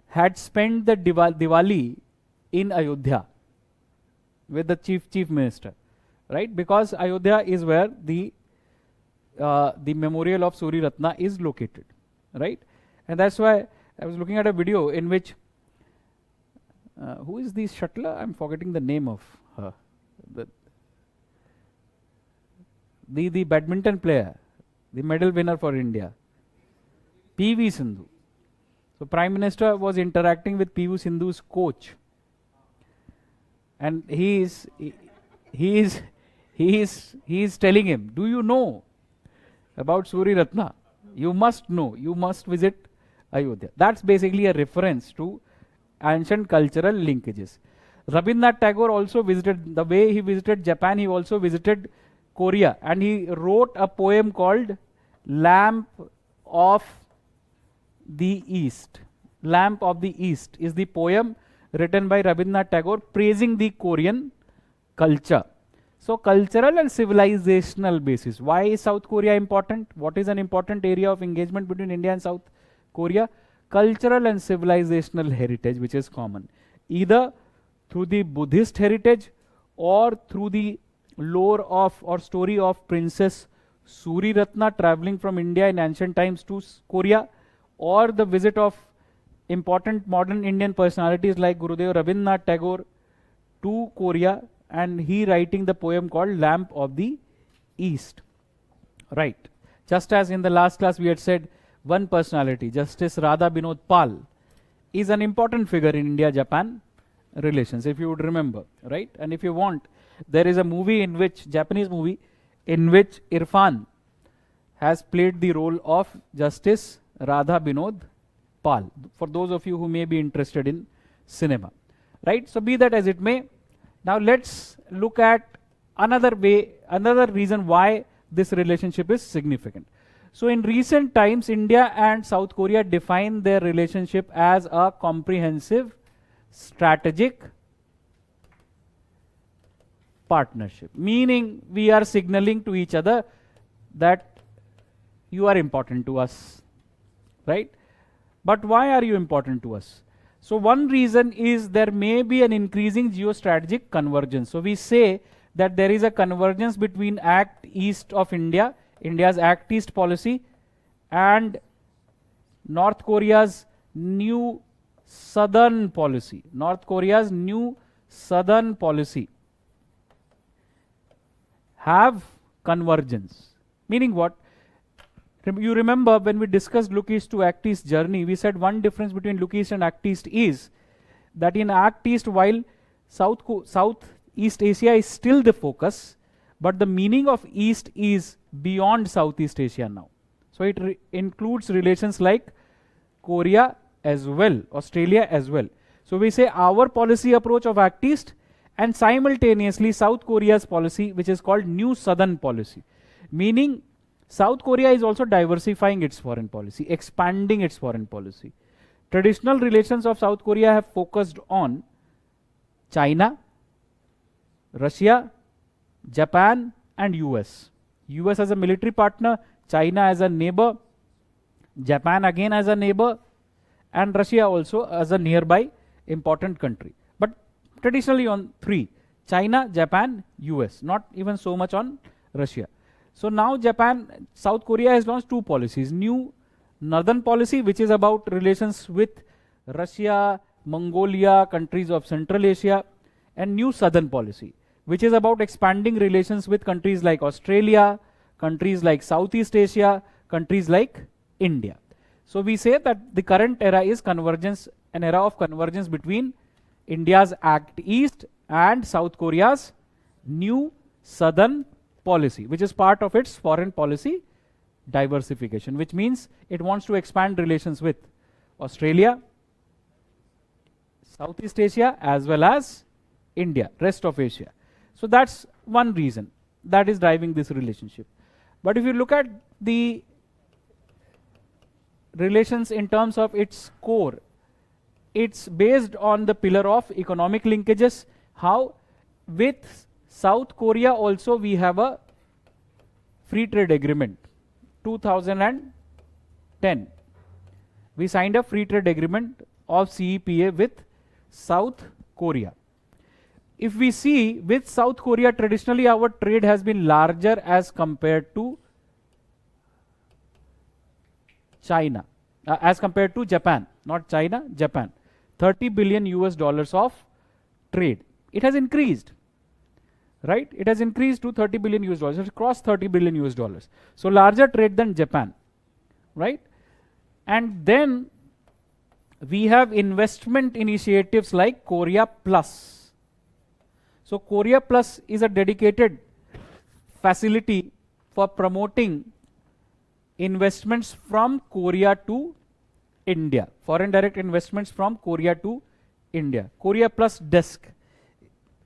had spent the Diwali in Ayodhya with the chief minister, right? Because Ayodhya is where the memorial of Suri Ratna is located, right? And that's why I was looking at a video in which who is the shuttler? I'm forgetting the name of her. The badminton player, the medal winner for India, P.V. Sindhu. So Prime Minister was interacting with P.V. Sindhu's coach, and he is telling him, do you know about Suri Ratna? You must know, you must visit Ayodhya. That's basically a reference to ancient cultural linkages. Rabindranath Tagore also visited, the way he visited Japan, he also visited Korea, and he wrote a poem called Lamp of the East. Lamp of the East is the poem written by Rabindranath Tagore praising the Korean culture. So cultural and civilizational basis. Why is South Korea important? What is an important area of engagement between India and South Korea? Cultural and civilizational heritage, which is common, either through the Buddhist heritage or through the lore of or story of Princess Suri Ratna traveling from India in ancient times to Korea, or the visit of important modern Indian personalities like Gurudev Rabindranath Tagore to Korea, and he writing the poem called Lamp of the East. Right. Just as in the last class we had said, one personality, Justice Radha Binod Pal, is an important figure in India-Japan relations, if you would remember, right? And if you want, there is a movie in which, Japanese movie, in which Irfan has played the role of Justice Radha Binod Pal, for those of you who may be interested in cinema, right? So be that as it may, now let's look at another reason why this relationship is significant. So in recent times, India and South Korea define their relationship as a comprehensive strategic partnership, meaning we are signaling to each other that you are important to us, right? But why are you important to us? So one reason is there may be an increasing geostrategic convergence. So we say that there is a convergence between Act East of India, India's Act East policy, and North Korea's new southern policy. North Korea's new southern policy have convergence. Meaning what? You remember when we discussed Look East to Act East journey, we said one difference between Look East and Act East is that in Act East, while Southeast Asia is still the focus, but the meaning of East is beyond Southeast Asia now. So it includes relations like Korea as well, Australia as well. So we say our policy approach of Act East and simultaneously South Korea's policy, which is called New Southern Policy. Meaning South Korea is also diversifying its foreign policy, expanding its foreign policy. Traditional relations of South Korea have focused on China, Russia, Japan and US. US as a military partner, China as a neighbor, Japan again as a neighbor, and Russia also as a nearby important country. But traditionally on three: China, Japan, US, not even so much on Russia. So now South Korea has launched two policies: New Northern Policy, which is about relations with Russia, Mongolia, countries of Central Asia, and New Southern Policy, which is about expanding relations with countries like Australia, countries like Southeast Asia, countries like India. So we say that the current era is convergence, an era of convergence between India's Act East and South Korea's New Southern Policy, which is part of its foreign policy diversification, which means it wants to expand relations with Australia, Southeast Asia, as well as India, rest of Asia. So that's one reason that is driving this relationship. But if you look at the relations in terms of its core, it's based on the pillar of economic linkages. How? With South Korea also we have a free trade agreement. 2010 we signed a free trade agreement of CEPA with South Korea. If we see with South Korea, traditionally our trade has been larger as compared to China, as compared to Japan, not China, Japan. 30 billion US dollars of trade. It has increased, right? It has increased to 30 billion US dollars. It crossed 30 billion US dollars. So larger trade than Japan, right? And then we have investment initiatives like Korea Plus. So Korea Plus is a dedicated facility for promoting investments from Korea to India, foreign direct investments from Korea to India. Korea Plus Desk.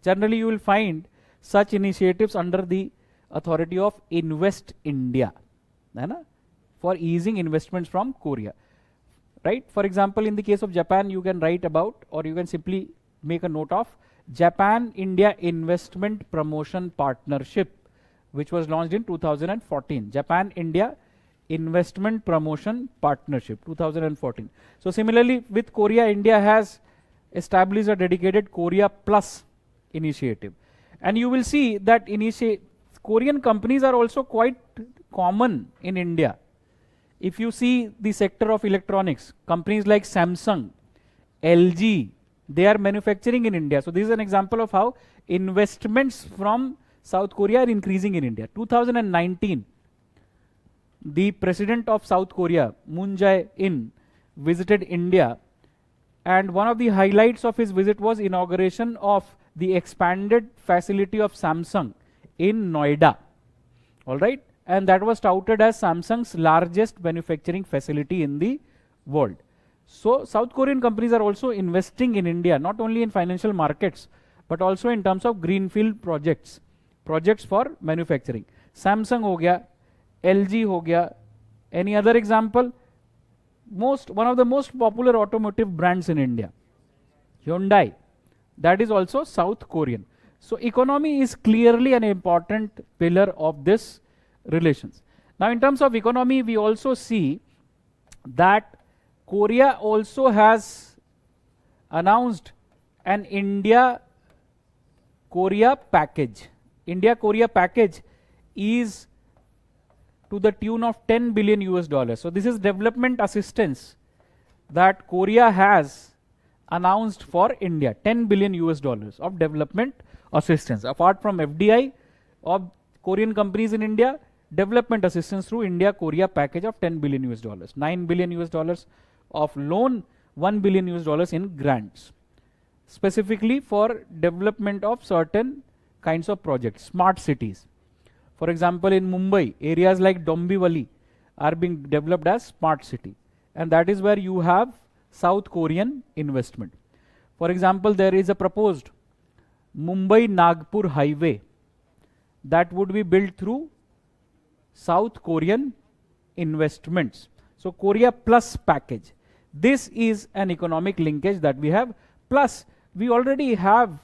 Generally you will find such initiatives under the authority of Invest India, for easing investments from Korea. Right? For example, in the case of Japan, you can write about, or you can simply make a note of Japan-India Investment Promotion Partnership, which was launched in 2014. Japan-India Investment Promotion Partnership, 2014. So similarly, with Korea, India has established a dedicated Korea Plus initiative. And you will see that Korean companies are also quite common in India. If you see the sector of electronics, companies like Samsung, LG, they are manufacturing in India. So this is an example of how investments from South Korea are increasing in India. 2019, the president of South Korea, Moon Jae-in, visited India, and one of the highlights of his visit was inauguration of the expanded facility of Samsung in Noida. All right, and that was touted as Samsung's largest manufacturing facility in the world. So South Korean companies are also investing in India, not only in financial markets, but also in terms of greenfield projects for manufacturing. Samsung ho gaya, LG ho gaya. Any other example? One of the most popular automotive brands in India, Hyundai, that is also South Korean. So economy is clearly an important pillar of this relations. Now in terms of economy, we also see that Korea also has announced an India-Korea package. India-Korea package is to the tune of 10 billion US dollars. So this is development assistance that Korea has announced for India, 10 billion US dollars of development assistance. Apart from FDI of Korean companies in India, development assistance through India-Korea package of 10 billion US dollars, 9 billion US dollars of loan, 1 billion US dollars in grants, specifically for development of certain kinds of projects, smart cities. For example, in Mumbai, areas like Dombivli are being developed as smart city, and that is where you have South Korean investment. For example, there is a proposed Mumbai-Nagpur highway that would be built through South Korean investments. So Korea Plus package. This is an economic linkage that we have. Plus, we already have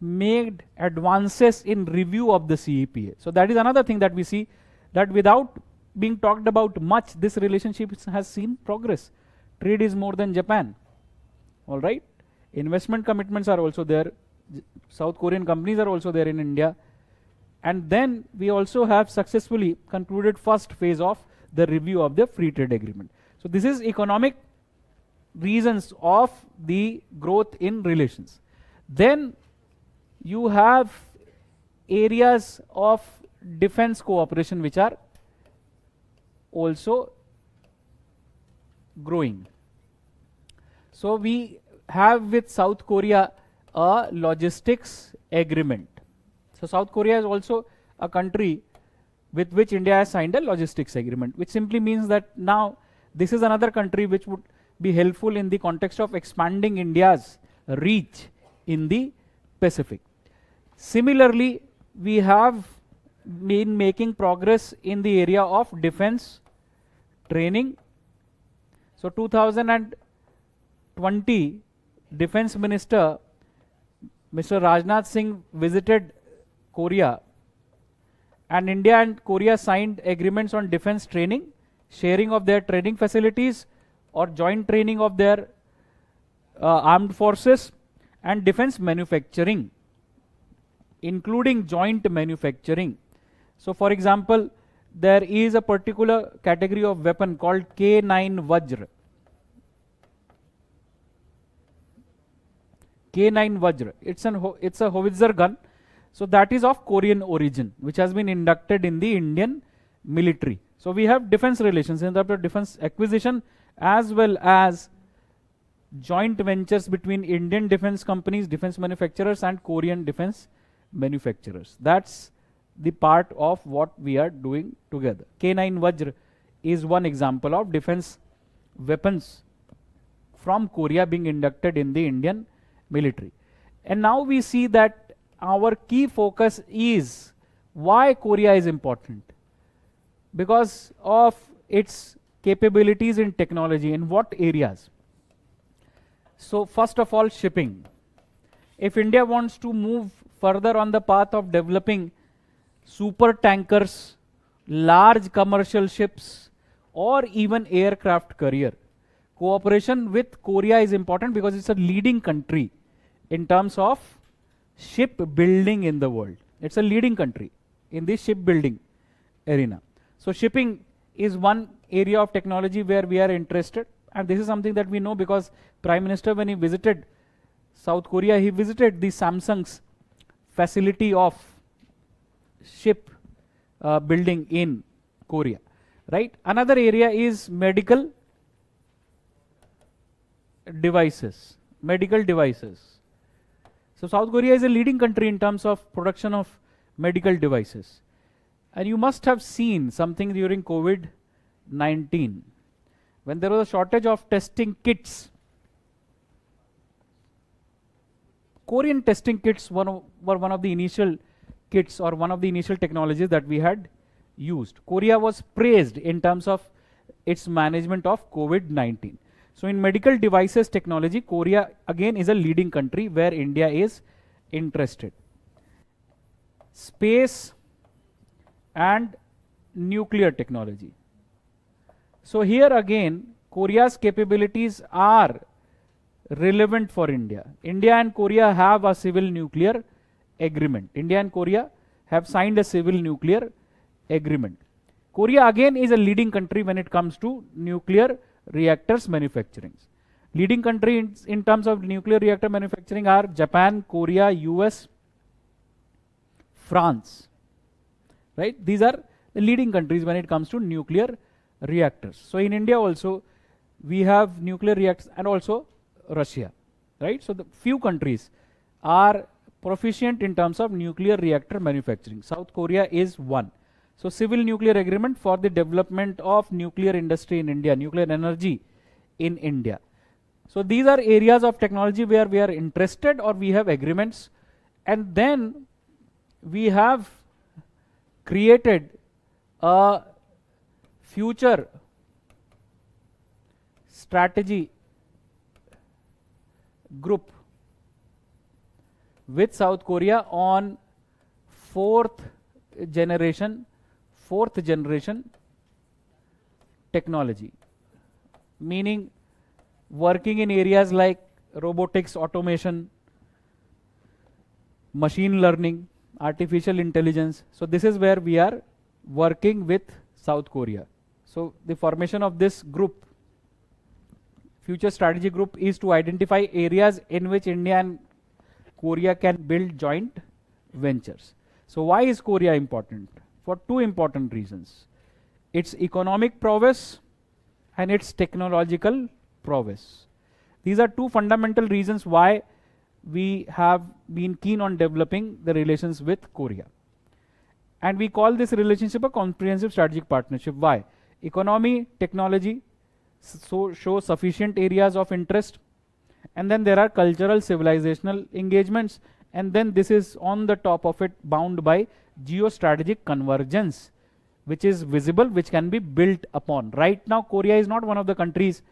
made advances in review of the CEPA. So that is another thing that we see, that without being talked about much, this relationship has seen progress. Trade is more than Japan. All right. Investment commitments are also there. South Korean companies are also there in India. And then we also have successfully concluded first phase of the review of the free trade agreement. So this is economic reasons of the growth in relations. Then you have areas of defense cooperation which are also growing. So we have with South Korea a logistics agreement. So South Korea is also a country with which India has signed a logistics agreement, which simply means that now this is another country which would be helpful in the context of expanding India's reach in the Pacific. Similarly, we have been making progress in the area of defense training. So 2020, Defense Minister Mr. Rajnath Singh visited Korea, and India and Korea signed agreements on defense training, sharing of their training facilities or joint training of their armed forces, and defense manufacturing, including joint manufacturing. So for example, there is a particular category of weapon called K9 Vajra. K9 Vajra. It's a howitzer gun. So that is of Korean origin, which has been inducted in the Indian military. So we have defense relations in terms of defense acquisition as well as joint ventures between Indian defense companies, defense manufacturers, and Korean defense manufacturers. That's the part of what we are doing together. K9 Vajra is one example of defense weapons from Korea being inducted in the Indian military. And now we see that our key focus is why Korea is important. Because of its capabilities in technology. In what areas? So first of all, shipping. If India wants to move further on the path of developing super tankers, large commercial ships, or even aircraft carrier, cooperation with Korea is important because it's a leading country in terms of shipbuilding in the world. It's a leading country in the shipbuilding arena. So shipping is one area of technology where we are interested, and this is something that we know because Prime Minister, when he visited South Korea, he visited the Samsung's facility of ship building in Korea, right? Another area is medical devices. Medical devices. So South Korea is a leading country in terms of production of medical devices. And you must have seen something during COVID-19 when there was a shortage of testing kits. Korean testing kits were one of the initial kits or one of the initial technologies that we had used. Korea was praised in terms of its management of COVID-19. So in medical devices technology, Korea again is a leading country where India is interested. Space and nuclear technology. So here again, Korea's capabilities are relevant for India. India and Korea have a civil nuclear agreement. India and Korea have signed a civil nuclear agreement. Korea again is a leading country when it comes to nuclear reactors manufacturing. Leading country in terms of nuclear reactor manufacturing are Japan, Korea, US, France. Right? These are the leading countries when it comes to nuclear reactors. So in India also, we have nuclear reactors, and also Russia. Right? So the few countries are proficient in terms of nuclear reactor manufacturing. South Korea is one. So civil nuclear agreement for the development of nuclear industry in India, nuclear energy in India. So these are areas of technology where we are interested or we have agreements, and then we have created a future strategy group with South Korea on fourth generation technology, meaning working in areas like robotics, automation, machine learning, artificial intelligence. So this is where we are working with South Korea. So the formation of this group, future strategy group, is to identify areas in which India and Korea can build joint ventures. So why is Korea important? For two important reasons: its economic prowess and its technological prowess. These are two fundamental reasons why we have been keen on developing the relations with Korea. And we call this relationship a comprehensive strategic partnership. Why? Economy, technology, so show sufficient areas of interest, and then there are cultural civilizational engagements, and then this is on the top of it bound by geostrategic convergence, which is visible, which can be built upon. Right now, Korea is not one of the countries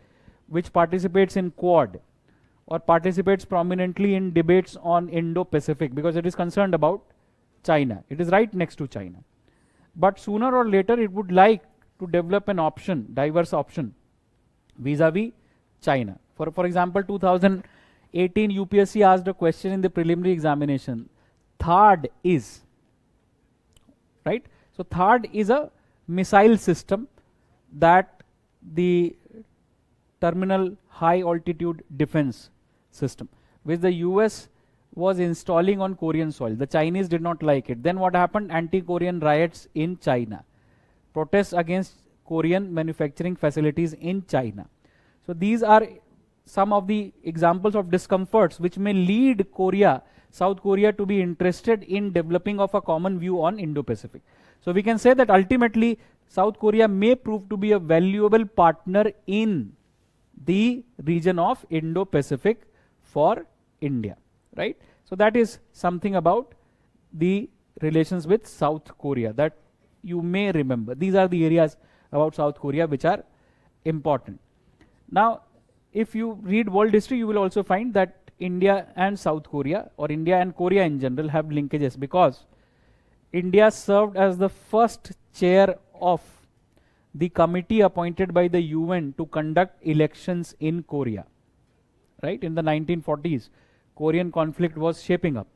which participates in Quad or participates prominently in debates on Indo-Pacific, because it is concerned about China. It is right next to China. But sooner or later, it would like to develop an option, diverse option, vis-a-vis China. For example, 2018 UPSC asked a question in the preliminary examination. THAAD is, right? So THAAD is a missile system that the terminal high altitude defense system, which the US was installing on Korean soil. The Chinese did not like it. Then what happened? Anti-Korean riots in China. Protests against Korean manufacturing facilities in China. So these are some of the examples of discomforts which may lead South Korea to be interested in developing of a common view on Indo-Pacific. So we can say that ultimately South Korea may prove to be a valuable partner in the region of Indo-Pacific for India, right? So that is something about the relations with South Korea that you may remember. These are the areas about South Korea which are important. Now, if you read world history, you will also find that India and South Korea, or India and Korea in general, have linkages, because India served as the first chair of the committee appointed by the UN to conduct elections in Korea. Right? In the 1940s, Korean conflict was shaping up.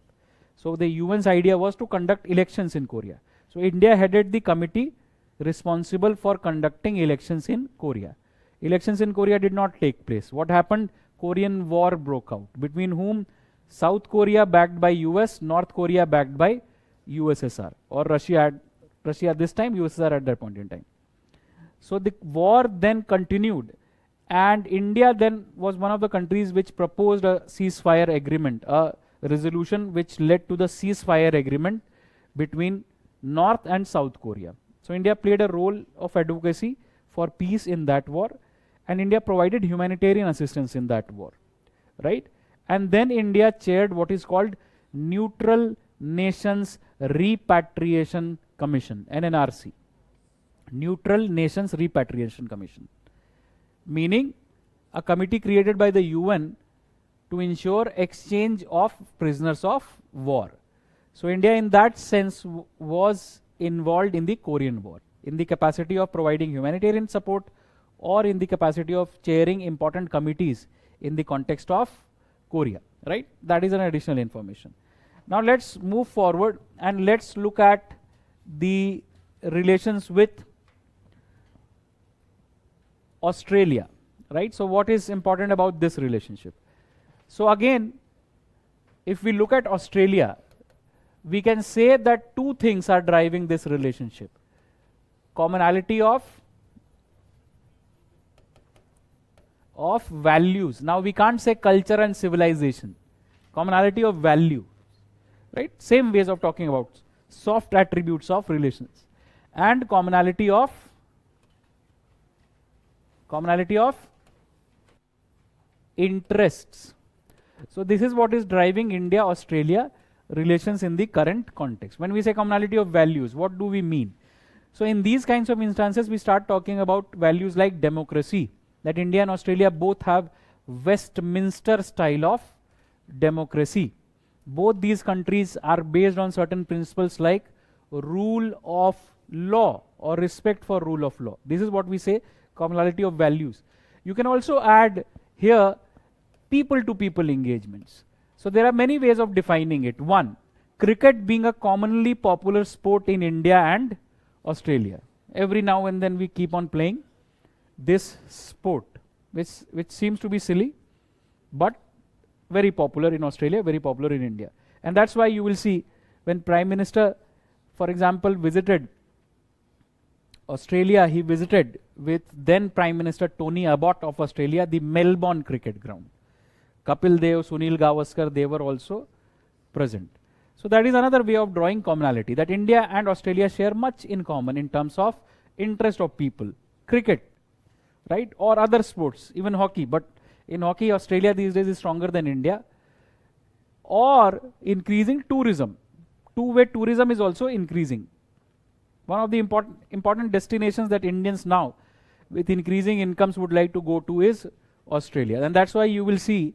So the UN's idea was to conduct elections in Korea. So India headed the committee responsible for conducting elections in Korea. Elections in Korea did not take place. What happened? Korean War broke out, between whom South Korea backed by US, North Korea backed by USSR, or Russia this time, USSR at that point in time. So the war then continued, and India then was one of the countries which proposed a ceasefire agreement, a resolution which led to the ceasefire agreement between North and South Korea. So India played a role of advocacy for peace in that war, and India provided humanitarian assistance in that war, right? And then India chaired what is called Neutral Nations Repatriation Commission, NNRC. Neutral Nations Repatriation Commission, meaning a committee created by the UN to ensure exchange of prisoners of war. So India in that sense was involved in the Korean War, in the capacity of providing humanitarian support, or in the capacity of chairing important committees in the context of Korea, right? That is an additional information. Now let's move forward and let's look at the relations with Australia, right? So what is important about this relationship? So again, if we look at Australia, we can say that two things are driving this relationship. Commonality of values. Now we can't say culture and civilization. Commonality of value, right? Same ways of talking about soft attributes of relations. And commonality of interests. So this is what is driving India-Australia relations in the current context. When we say commonality of values, what do we mean? So in these kinds of instances, we start talking about values like democracy, that India and Australia both have Westminster style of democracy. Both these countries are based on certain principles like rule of law or respect for rule of law. This is what we say commonality of values. You can also add here people to people engagements. So there are many ways of defining it. One, cricket being a commonly popular sport in India and Australia. Every now and then we keep on playing this sport, which seems to be silly, but very popular in Australia, very popular in India. And that's why you will see when Prime Minister, for example, visited Australia, he visited with then Prime Minister Tony Abbott of Australia, the Melbourne cricket ground. Kapil Dev, Sunil Gavaskar, they were also present. So that is another way of drawing commonality, that India and Australia share much in common in terms of interest of people. Cricket, right? Or other sports, even hockey. But in hockey, Australia these days is stronger than India. Or increasing tourism. Two-way tourism is also increasing. One of the important destinations that Indians now, with increasing incomes, would like to go to is Australia. And that's why you will see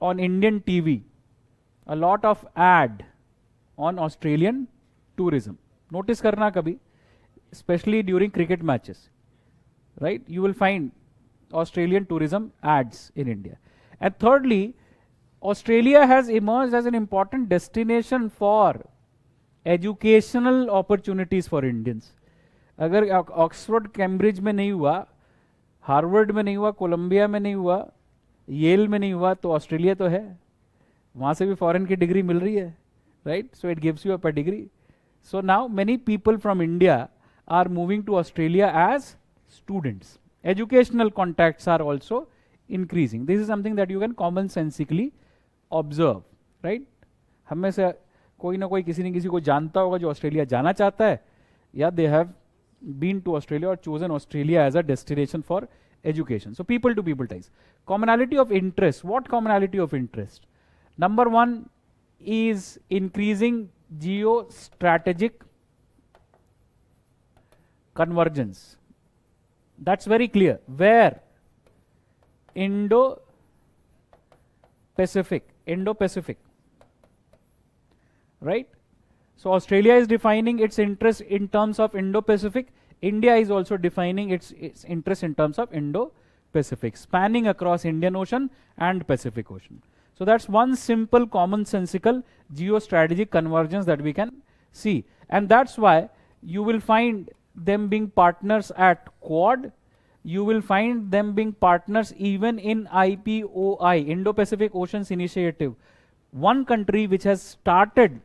on Indian TV a lot of ad on Australian tourism. Notice karna kabhi, especially during cricket matches, right? You will find Australian tourism ads in India. And thirdly, Australia has emerged as an important destination for educational opportunities for Indians. अगर Oxford Cambridge में नहीं हुआ, Harvard में नहीं हुआ, Colombia में नहीं हुआ, येल में नहीं हुआ, तो ऑस्ट्रेलिया तो है, वहां से भी फॉरेन की डिग्री मिल रही है, right? So it gives you a pedigree. So now many people from India are moving to Australia as students. Educational contacts are also increasing. This is something that you can commonsensically observe, right? हम में से कोई ना कोई किसी न किसी को जानता होगा जो ऑस्ट्रेलिया जाना चाहता है, या they have been to Australia or chosen Australia as a destination for education. So people to people ties. Commonality of interest. What commonality of interest? Number one is increasing geostrategic convergence. That's very clear. Where? Indo-Pacific. Right? So Australia is defining its interest in terms of Indo-Pacific. India is also defining its interest in terms of Indo-Pacific, spanning across Indian Ocean and Pacific Ocean. So that's one simple commonsensical geostrategic convergence that we can see. And that's why you will find them being partners at Quad. You will find them being partners even in IPOI, Indo-Pacific Oceans Initiative. One country which has started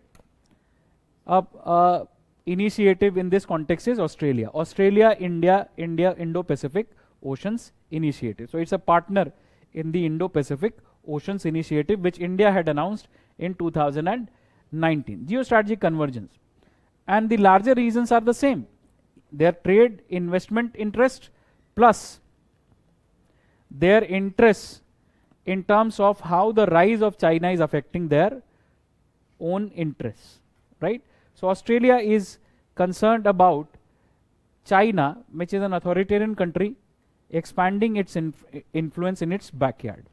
a initiative in this context is Australia. Australia, India, Indo-Pacific Oceans Initiative. So it's a partner in the Indo-Pacific Oceans Initiative, which India had announced in 2019. Geostrategic convergence. And the larger reasons are the same. Their trade investment interest plus their interests in terms of how the rise of China is affecting their own interests, right? So Australia is concerned about China, which is an authoritarian country, expanding its influence in its backyard.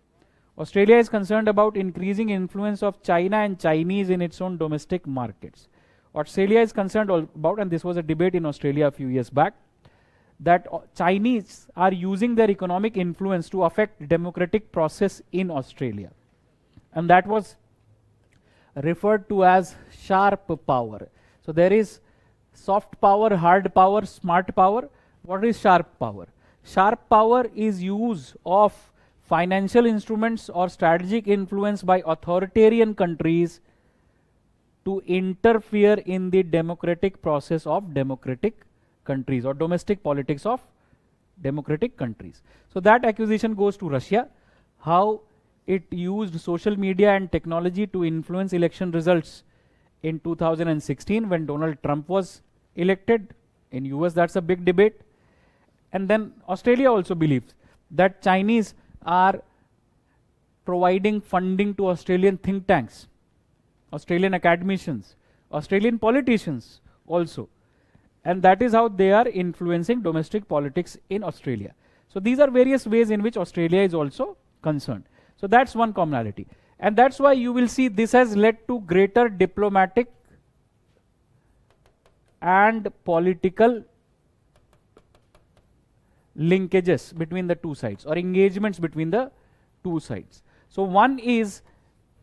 Australia is concerned about increasing influence of China and Chinese in its own domestic markets. Australia is concerned about, and this was a debate in Australia a few years back, that Chinese are using their economic influence to affect democratic process in Australia. And that was referred to as sharp power. So there is soft power, hard power, smart power. What is sharp power? Sharp power is use of financial instruments or strategic influence by authoritarian countries to interfere in the democratic process of democratic countries or domestic politics of democratic countries. So that accusation goes to Russia, how it used social media and technology to influence election results in 2016 when Donald Trump was elected. In US, that's a big debate. And then Australia also believes that Chinese are providing funding to Australian think tanks, Australian academicians, Australian politicians also. And that is how they are influencing domestic politics in Australia. So these are various ways in which Australia is also concerned. So that's one commonality. And that's why you will see this has led to greater diplomatic and political linkages between the two sides or engagements between the two sides. So one is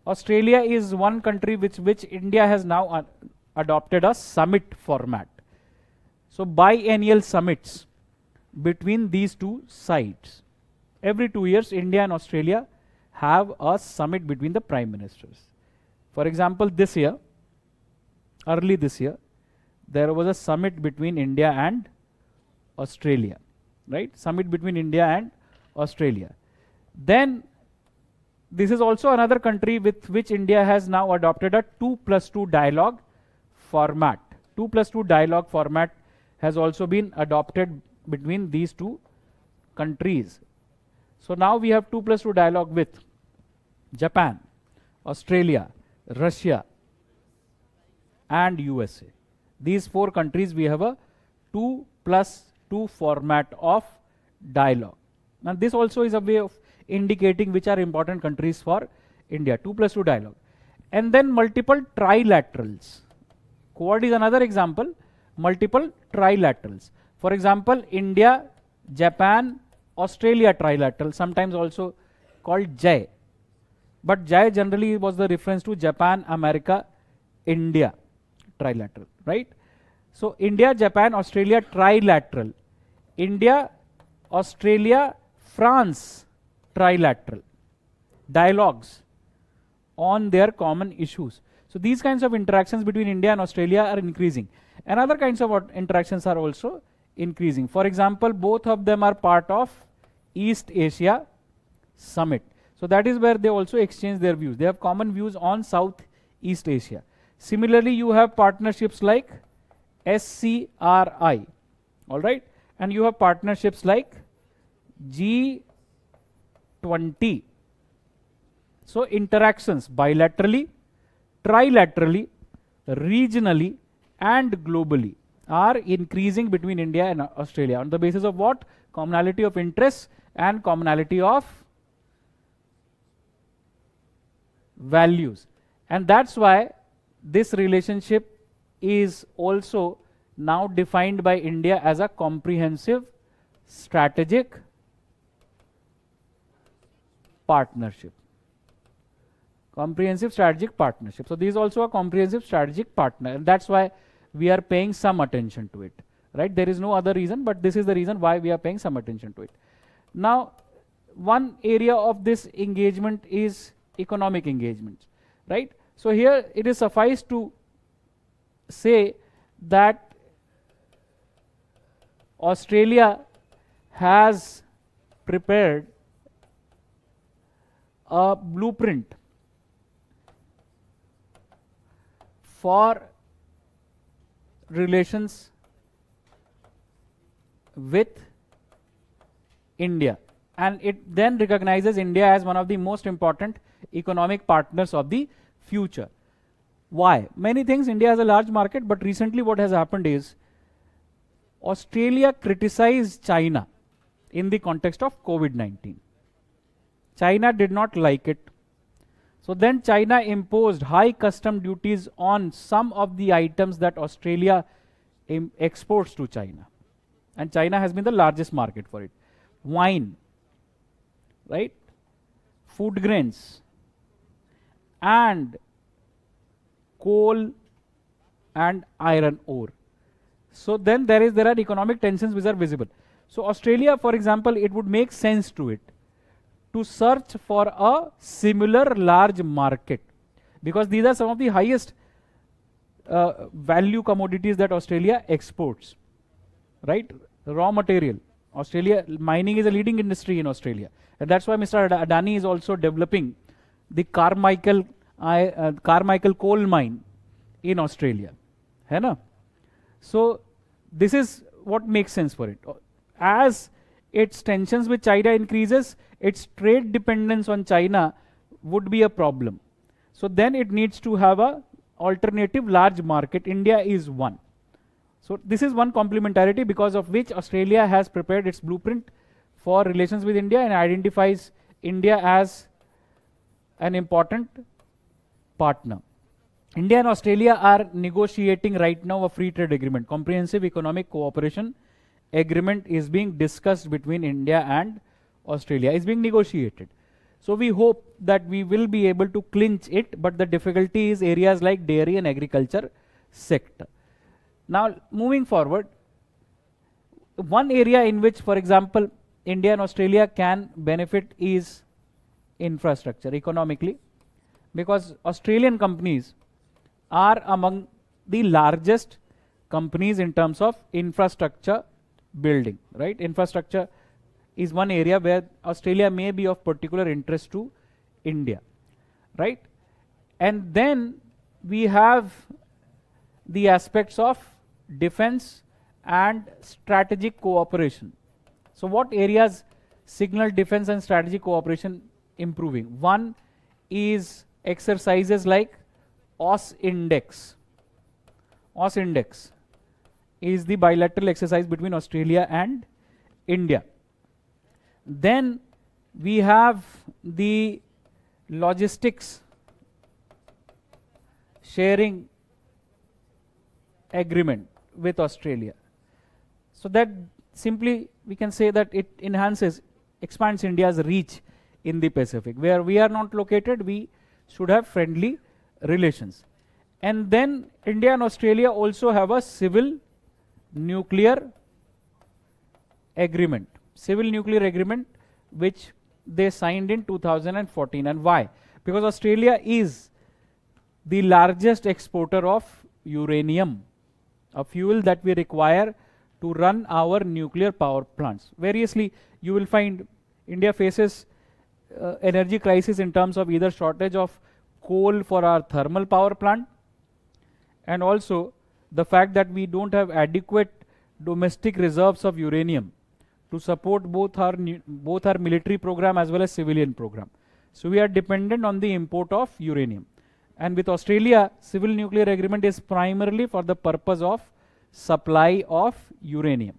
Australia is one country which India has now adopted a summit format. So biennial summits between these two sides. Every 2 years, India and Australia have a summit between the prime ministers. For example, this year, early this year, there was a summit between India and Australia, right? Summit between India and Australia. Then, this is also another country with which India has now adopted a 2+2 dialogue format. 2+2 dialogue format has also been adopted between these two countries. So now we have 2+2 dialogue with Japan, Australia, Russia, and USA. These 4 countries we have a 2+2 format of dialogue. Now this also is a way of indicating which are important countries for India, 2+2 dialogue. And then multiple trilaterals. Quad is another example, multiple trilaterals. For example, India, Japan, Australia trilateral, sometimes also called JAI. But JAI generally was the reference to Japan, America, India trilateral, right? So India, Japan, Australia trilateral. India, Australia, France trilateral. Dialogues on their common issues. So these kinds of interactions between India and Australia are increasing. And other kinds of interactions are also increasing. For example, both of them are part of East Asia Summit. So that is where they also exchange their views. They have common views on Southeast Asia. Similarly, you have partnerships like SCRI, all right? And you have partnerships like G20. So interactions bilaterally, trilaterally, regionally, and globally are increasing between India and Australia on the basis of what? Commonality of interests and commonality of values. And that's why this relationship is also now defined by India as a comprehensive strategic partnership. Comprehensive strategic partnership. So, this is also a comprehensive strategic partner, and that's why we are paying some attention to it, right? There is no other reason, but this is the reason why we are paying some attention to it. Now, one area of this engagement is economic engagement, right? So, here it is suffice to say that Australia has prepared a blueprint for relations with India, and it then recognizes India as one of the most important economic partners of the future. Why? Many things. India has a large market, but recently what has happened is Australia criticized China in the context of COVID-19. China did not like it. So then China imposed high custom duties on some of the items that Australia exports to China. And China has been the largest market for it. Wine, right? Food grains, and coal and iron ore. So then there are economic tensions which are visible. So Australia, for example, it would make sense to it to search for a similar large market, because these are some of the highest value commodities that Australia exports, right? Raw material. Australia, mining is a leading industry in Australia. And that's why Mr. Adani is also developing the Carmichael coal mine in Australia. Hai na? So this is what makes sense for it. As its tensions with China increases, its trade dependence on China would be a problem. So then it needs to have a alternative large market. India is one. So this is one complementarity because of which Australia has prepared its blueprint for relations with India and identifies India as an important partner. India and Australia are negotiating right now a free trade agreement. Comprehensive economic cooperation agreement is being discussed between India and Australia. It's being negotiated. So we hope that we will be able to clinch it, but the difficulty is areas like dairy and agriculture sector. Now, moving forward, one area in which, for example, India and Australia can benefit is infrastructure economically, because Australian companies are among the largest companies in terms of infrastructure building, right? Infrastructure is one area where Australia may be of particular interest to India, right? And then we have the aspects of defense and strategic cooperation. So what areas signal defense and strategic cooperation improving? One is exercises like AUS Index. AUS Index is the bilateral exercise between Australia and India. Then we have the logistics sharing agreement with Australia. So that simply we can say that it expands India's reach in the Pacific. Where we are not located, we should have friendly relations. And then India and Australia also have a civil nuclear agreement. Civil nuclear agreement which they signed in 2014. And why? Because Australia is the largest exporter of uranium, a fuel that we require to run our nuclear power plants. Variously, you will find India faces energy crisis in terms of either shortage of coal for our thermal power plant, and also the fact that we don't have adequate domestic reserves of uranium to support both our military program as well as civilian program. So we are dependent on the import of uranium. And with Australia, civil nuclear agreement is primarily for the purpose of supply of uranium,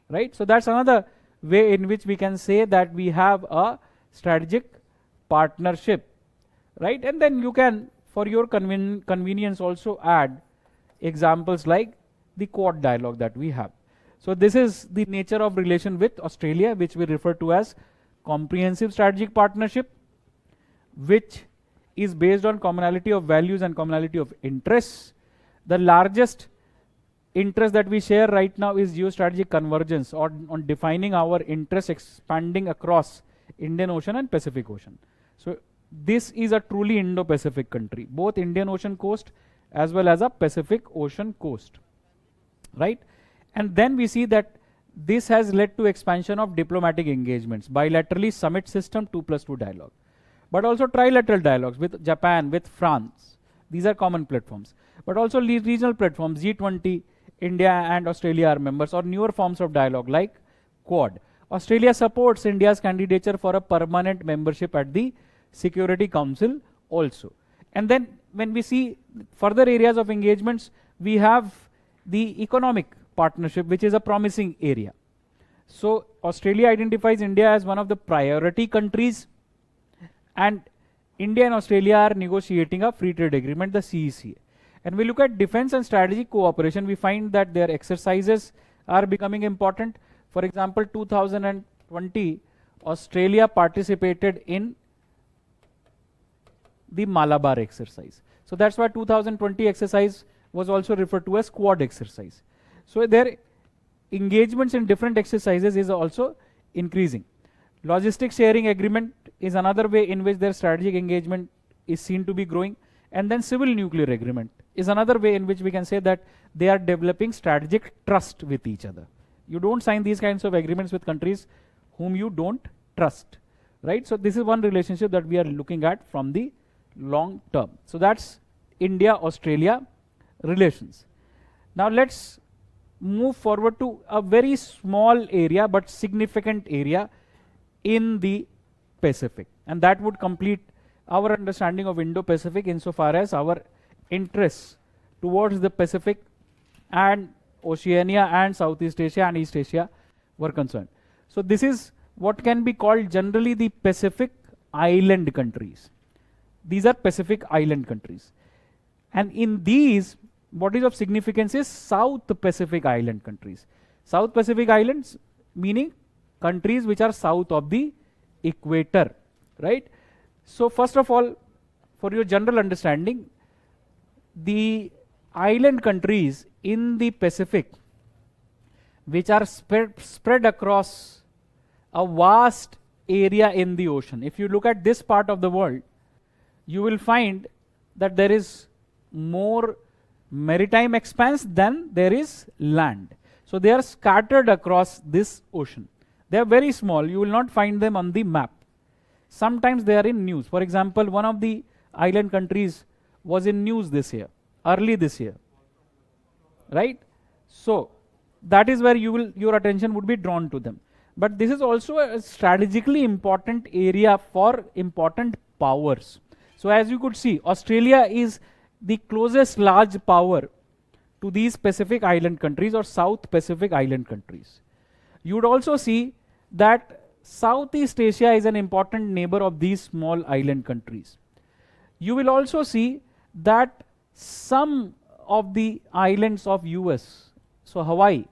right? So that's another way in which we can say that we have a strategic partnership, right? And then you can, for your convenience, also add examples like the Quad dialogue that we have. So this is the nature of relation with Australia, which we refer to as comprehensive strategic partnership, which is based on commonality of values and commonality of interests. The largest interest that we share right now is geostrategic convergence, or on defining our interests expanding across Indian Ocean and Pacific Ocean. So this is a truly Indo-Pacific country, both Indian Ocean coast as well as a Pacific Ocean coast, right? And then we see that this has led to expansion of diplomatic engagements, bilaterally summit system 2+2 dialogue, but also trilateral dialogues with Japan, with France. These are common platforms, but also regional platforms. G20, India and Australia are members, or newer forms of dialogue like Quad. Australia supports India's candidature for a permanent membership at the Security Council also. And then when we see further areas of engagements, we have the economic partnership, which is a promising area. So Australia identifies India as one of the priority countries, and India and Australia are negotiating a free trade agreement, the CECA. And we look at defense and strategic cooperation, we find that their exercises are becoming important. For example, 2020, Australia participated in the Malabar exercise. So that's why 2020 exercise was also referred to as Quad exercise. So there engagements in different exercises is also increasing. Logistics sharing agreement is another way in which their strategic engagement is seen to be growing. And then civil nuclear agreement is another way in which we can say that they are developing strategic trust with each other. You don't sign these kinds of agreements with countries whom you don't trust, right? So this is one relationship that we are looking at from the long term. So that's India-Australia relations. Now let's move forward to a very small area but significant area in the Pacific, and that would complete our understanding of Indo-Pacific insofar as our interests towards the Pacific and Oceania and Southeast Asia and East Asia were concerned. So this is what can be called generally the Pacific island countries. These are Pacific island countries. And in these, what is of significance is South Pacific island countries. South Pacific islands meaning countries which are south of the equator, right? So first of all, for your general understanding, the island countries in the Pacific which are spread across a vast area in the ocean. If you look at this part of the world, you will find that there is more maritime expanse than there is land. So they are scattered across this ocean. They are very small. You will not find them on the map. Sometimes they are in news. For example, one of the island countries was in news this year, early this year, right? So that is where your attention would be drawn to them. But this is also a strategically important area for important powers. So as you could see, Australia is the closest large power to these Pacific island countries or South Pacific island countries. You would also see that Southeast Asia is an important neighbor of these small island countries. You will also see that some of the islands of US, so Hawaii,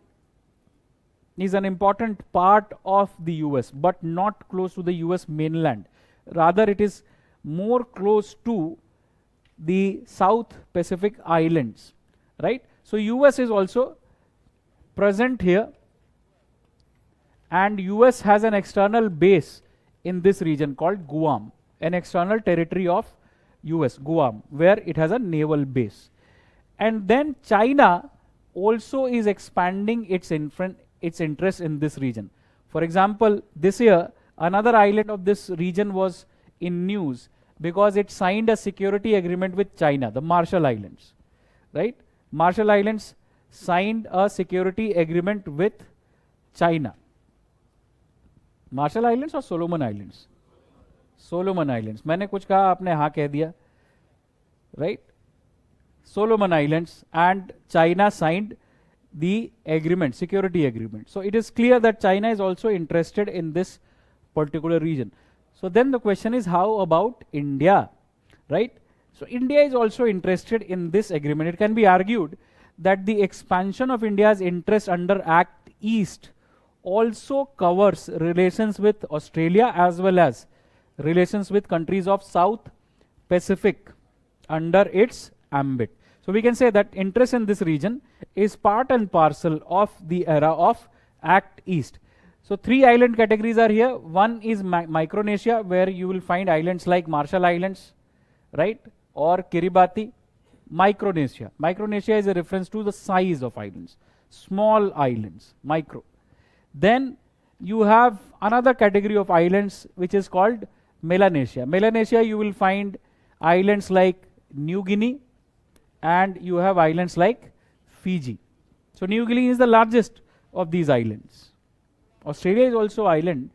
is an important part of the US, but not close to the US mainland. Rather, it is more close to the South Pacific islands, right? So US is also present here, and US has an external base in this region called Guam, an external territory of US, Guam, where it has a naval base. And then China also is expanding its interest in this region. For example, this year, another island of this region was in news because it signed a security agreement with China, the Marshall Islands, right? Marshall Islands signed a security agreement with China. Marshall Islands or Solomon Islands? Solomon Islands. मैंने कुछ कहा आपने हाँ कह दिया, right? Solomon Islands, and China signed the agreement, security agreement. So it is clear that China is also interested in this particular region. So then the question is, how about India, right? So India is also interested in this agreement. It can be argued that the expansion of India's interest under Act East also covers relations with Australia as well as relations with countries of South Pacific under its ambit. So we can say that interest in this region is part and parcel of the era of Act East. So three island categories are here. One is Micronesia, where you will find islands like Marshall Islands, right, or Kiribati. Micronesia. Micronesia is a reference to the size of islands. Small islands, micro. Then you have another category of islands which is called Melanesia. Melanesia, you will find islands like New Guinea, and you have islands like Fiji. So New Guinea is the largest of these islands. Australia is also island,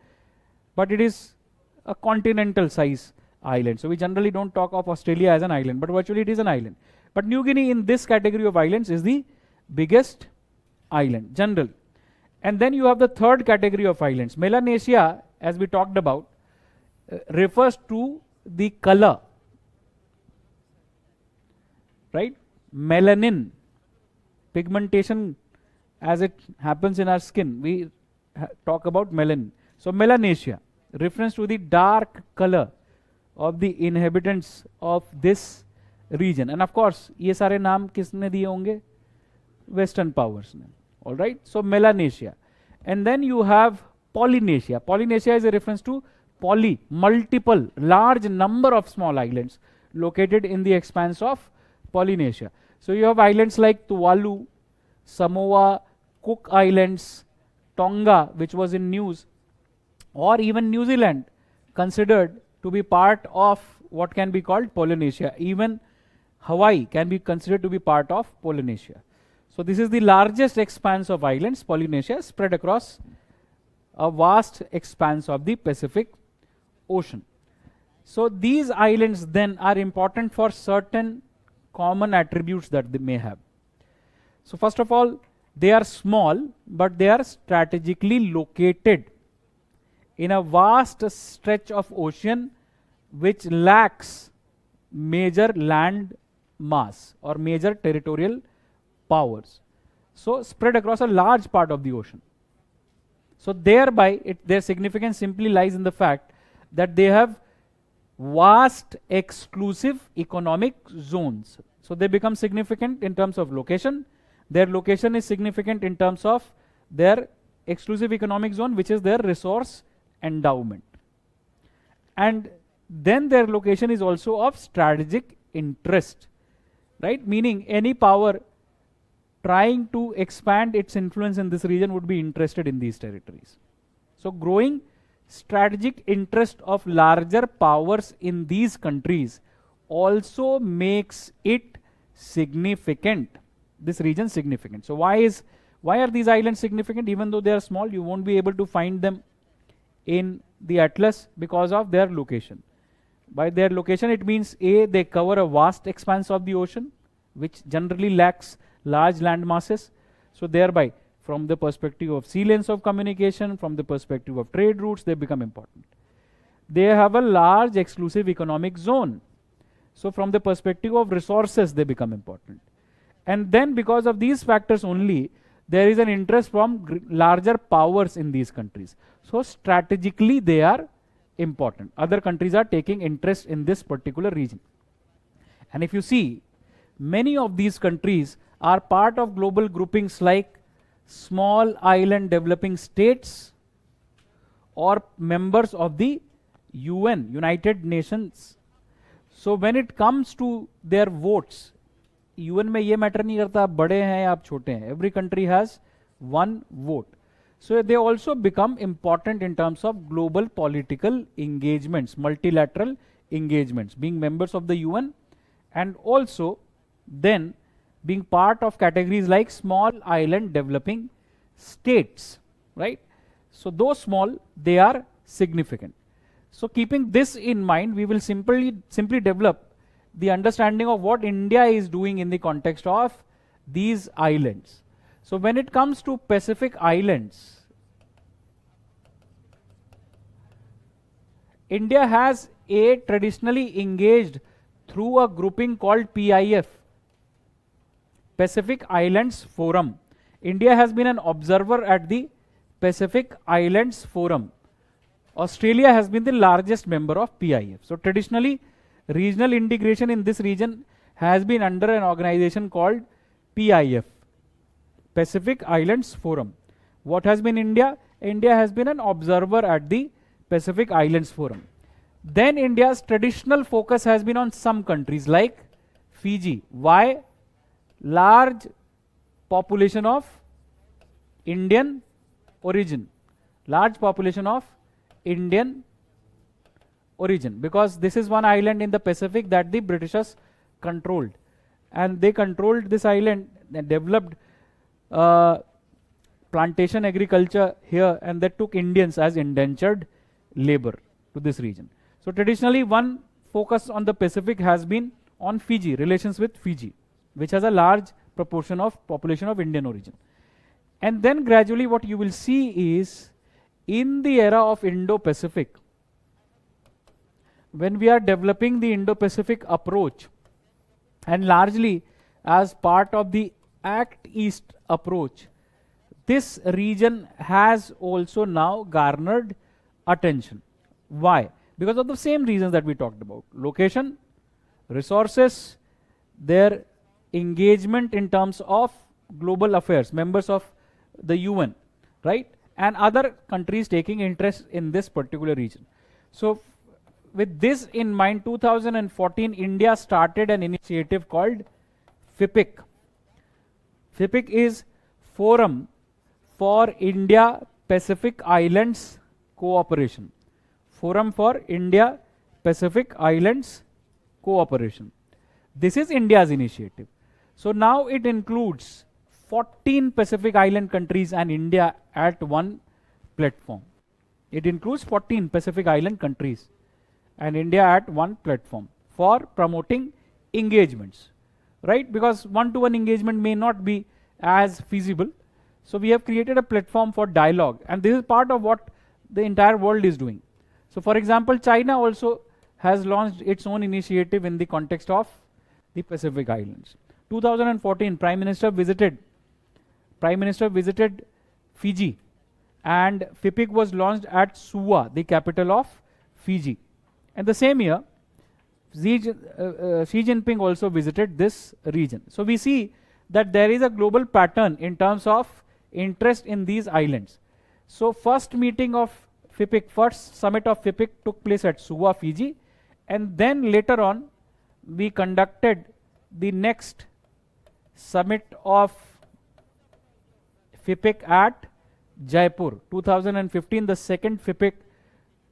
but it is a continental size island. So we generally don't talk of Australia as an island, but virtually it is an island. But New Guinea in this category of islands is the biggest island, general. And then you have the third category of islands. Melanesia, as we talked about, refers to the color, right? Melanin, pigmentation as it happens in our skin. We talk about melanin. So Melanesia, reference to the dark color of the inhabitants of this region. And of course, ये सारे नाम किसने दिए होंगे? Western powers ने. All right, so Melanesia. And then you have Polynesia. Polynesia is a reference to poly, multiple, large number of small islands located in the expanse of Polynesia. So you have islands like Tuvalu, Samoa, Cook Islands, Tonga, which was in news, or even New Zealand, considered to be part of what can be called Polynesia. Even Hawaii can be considered to be part of Polynesia. So this is the largest expanse of islands, Polynesia, spread across a vast expanse of the Pacific Ocean. So these islands then are important for certain common attributes that they may have. So first of all, they are small, but they are strategically located in a vast stretch of ocean which lacks major land mass or major territorial powers. So spread across a large part of the ocean. So thereby, their significance simply lies in the fact that they have vast exclusive economic zones. So they become significant in terms of location. Their location is significant in terms of their exclusive economic zone, which is their resource endowment. And then their location is also of strategic interest, right? Meaning any power trying to expand its influence in this region would be interested in these territories. So growing strategic interest of larger powers in these countries also makes it significant, this region significant. So why are these islands significant? Even though they are small, you won't be able to find them in the atlas because of their location. By their location, it means A, they cover a vast expanse of the ocean, which generally lacks large land masses. So thereby, from the perspective of sea lanes of communication, from the perspective of trade routes, they become important. They have a large exclusive economic zone. So from the perspective of resources, they become important. And then because of these factors only, there is an interest from larger powers in these countries. So strategically, they are important. Other countries are taking interest in this particular region. And if you see, many of these countries are part of global groupings like small island developing states or members of the UN, United Nations. So when it comes to their votes, UN में ये matter नहीं करता आप बड़े हैं या आप छोटे हैं. Every country has one vote. So they also become important in terms of global political engagements, multilateral engagements, being members of the UN and also then being part of categories like small island developing states, right? So those small, they are significant. So keeping this in mind, we will simply develop the understanding of what India is doing in the context of these islands. So when it comes to Pacific Islands, India has traditionally engaged through a grouping called PIF, Pacific Islands Forum. India has been an observer at the Pacific Islands Forum. Australia has been the largest member of PIF. So traditionally, regional integration in this region has been under an organization called PIF, Pacific Islands Forum. What has been India? India has been an observer at the Pacific Islands Forum. Then India's traditional focus has been on some countries like Fiji. Why? Large population of Indian origin. Large population of Indian origin, because this is one island in the Pacific that the Britishers controlled, and they controlled this island and developed plantation agriculture here, and they took Indians as indentured labor to this region. So traditionally one focus on the Pacific has been on Fiji, relations with Fiji, which has a large proportion of population of Indian origin. And then gradually what you will see is, in the era of Indo-Pacific, when we are developing the Indo-Pacific approach, and largely as part of the Act East approach, this region has also now garnered attention. Why? Because of the same reasons that we talked about. Location, resources, their engagement in terms of global affairs, members of the UN, right? And other countries taking interest in this particular region. So with this in mind, 2014, India started an initiative called FIPIC. FIPIC is Forum for India Pacific Islands Cooperation. Forum for India Pacific Islands Cooperation. This is India's initiative. So now it includes 14 Pacific Island countries and India at one platform. It includes 14 Pacific Island countries and India at one platform for promoting engagements, right? Because one-to-one engagement may not be as feasible. So we have created a platform for dialogue, and this is part of what the entire world is doing. So for example, China also has launched its own initiative in the context of the Pacific Islands. 2014, Prime Minister visited Fiji, and FIPIC was launched at Suva, the capital of Fiji. And the same year, Xi Jinping also visited this region. So we see that there is a global pattern in terms of interest in these islands. So first meeting of FIPIC, first summit of FIPIC took place at Suva, Fiji, and then later on we conducted the next summit of FIPIC at Jaipur. 2015, the second FIPIC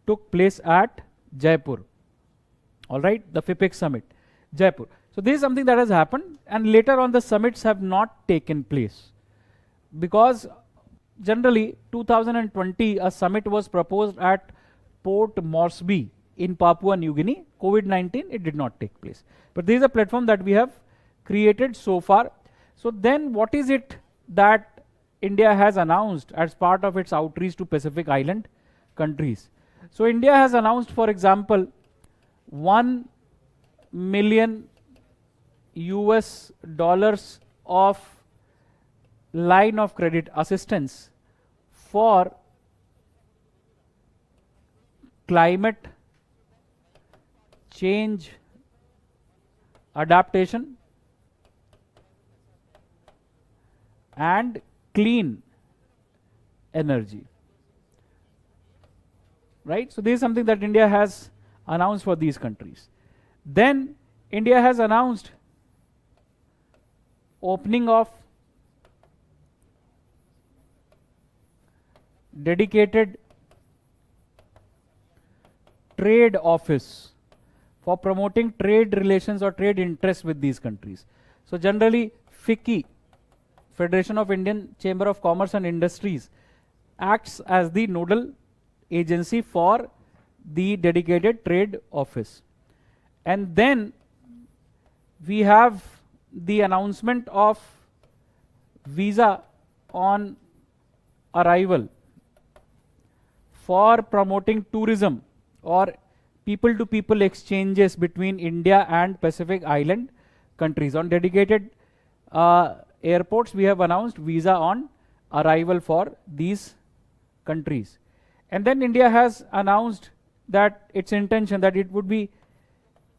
took place at Jaipur. All right, the FIPIC summit, Jaipur. So this is something that has happened, and later on the summits have not taken place because generally 2020 a summit was proposed at Port Moresby in Papua New Guinea. COVID-19, it did not take place. But this is a platform that we have created so far. So then what is it that India has announced as part of its outreach to Pacific Island countries? So India has announced, for example, $1 million of line of credit assistance for climate change adaptation and clean energy. Right? So this is something that India has announced for these countries. Then India has announced opening of dedicated trade office for promoting trade relations or trade interests with these countries. So generally FICCI, Federation of Indian Chamber of Commerce and Industries, acts as the nodal agency for the dedicated trade office. And then we have the announcement of visa on arrival for promoting tourism or people-to-people exchanges between India and Pacific Island countries. On dedicated airports, we have announced visa on arrival for these countries. And then India has announced that its intention that it would be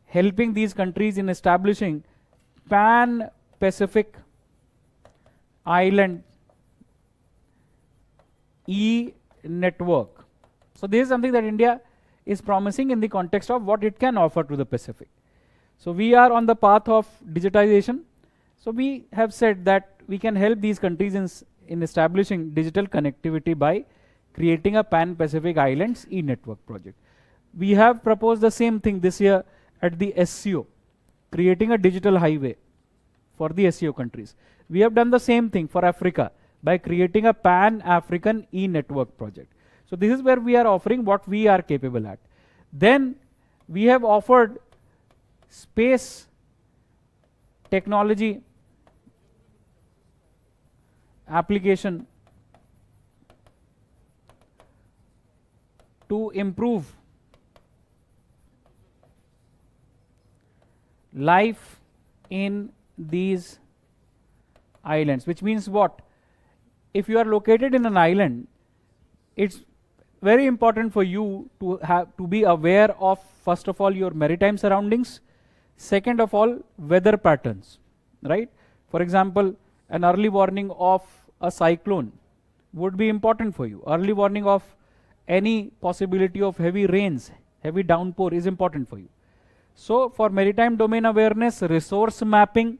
helping these countries in establishing Pan-Pacific Island e-network. So this is something that India is promising in the context of what it can offer to the Pacific. So we are on the path of digitization. So we have said that we can help these countries in establishing digital connectivity by creating a Pan-Pacific Islands e-network project. We have proposed the same thing this year at the SCO, creating a digital highway for the SCO countries. We have done the same thing for Africa by creating a Pan-African e-network project. So this is where we are offering what we are capable at. Then we have offered space technology application to improve life in these islands, which means what? If you are located in an island, it's very important for you to be aware of, first of all, your maritime surroundings, second of all, weather patterns, right? For example, an early warning of a cyclone would be important for you. Early warning of any possibility of heavy rains, heavy downpour is important for you. So for maritime domain awareness, resource mapping,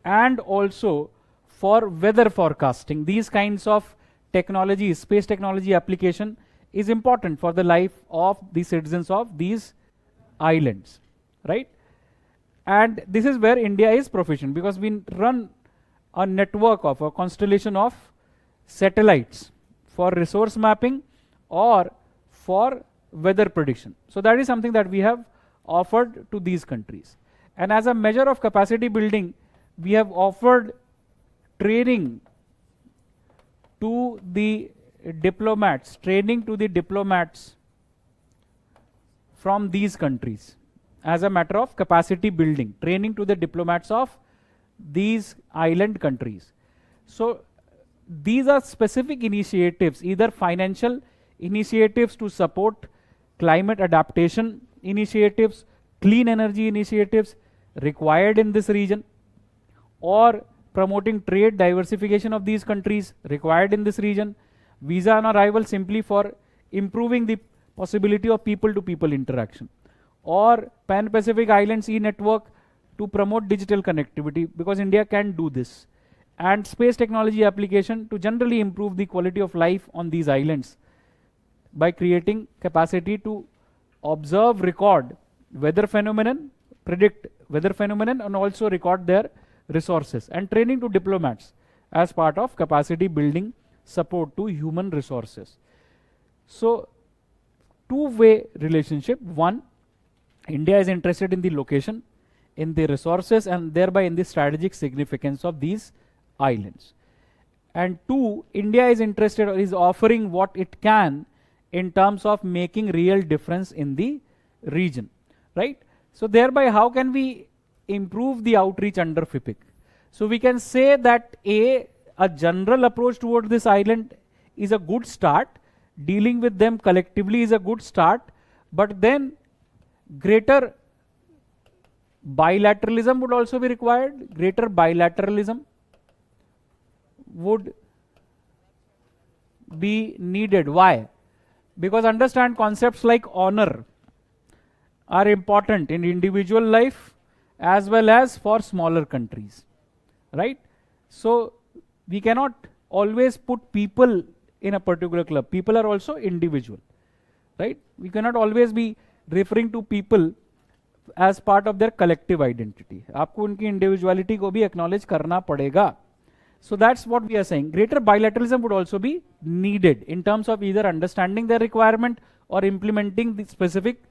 and also for weather forecasting, these kinds of technology, space technology application is important for the life of the citizens of these islands, right? And this is where India is proficient, because we run a network of a constellation of satellites for resource mapping or for weather prediction. So that is something that we have offered to these countries. And as a measure of capacity building, we have offered training to the diplomats, from these countries. As a matter of capacity building, training to the diplomats of these island countries. So these are specific initiatives, either financial initiatives to support climate adaptation initiatives, clean energy initiatives required in this region, or promoting trade diversification of these countries required in this region, visa on arrival simply for improving the possibility of people-to-people interaction, or Pan-Pacific Island Sea Network to promote digital connectivity, because India can do this, and space technology application to generally improve the quality of life on these islands by creating capacity to observe, record weather phenomenon, predict weather phenomenon, and also record their resources, and training to diplomats as part of capacity building support to human resources. So two-way relationship. One, India is interested in the location, in the resources, and thereby in the strategic significance of these islands. And two, India is interested, or is offering what it can in terms of making real difference in the region, right? So thereby, how can we improve the outreach under FIPIC? So we can say that a general approach towards this island is a good start, dealing with them collectively is a good start, but then greater bilateralism would also be required. Greater bilateralism would be needed. Why? Because understand, concepts like honor are important in individual life as well as for smaller countries, right? So we cannot always put people in a particular club. People are also individual, right? We cannot always be referring to people as part of their collective identity. आपको उनकी individuality को भी acknowledge करना पड़ेगा. So that's what we are saying. Greater bilateralism would also be needed in terms of either understanding their requirement or implementing the specific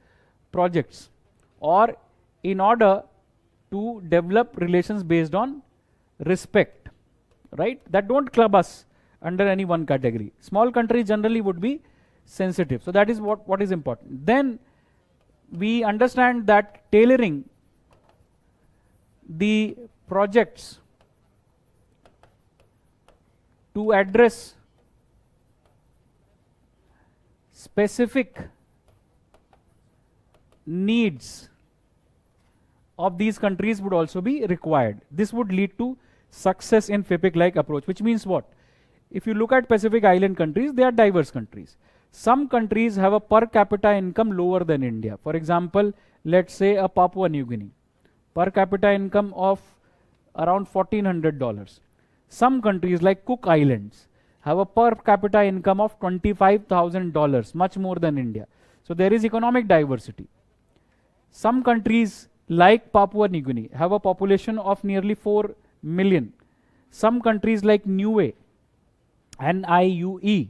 projects, or in order to develop relations based on respect, right? That don't club us under any one category. Small countries generally would be sensitive. So that is what is important. Then we understand that tailoring the projects to address specific needs of these countries would also be required. This would lead to success in FIPIC-like approach, which means what? If you look at Pacific Island countries, they are diverse countries. Some countries have a per capita income lower than India. For example, let's say a Papua New Guinea. Per capita income of around $1,400. Some countries like Cook Islands have a per capita income of $25,000, much more than India. So there is economic diversity. Some countries like Papua New Guinea have a population of nearly 4 million. Some countries like Niue, NIUE,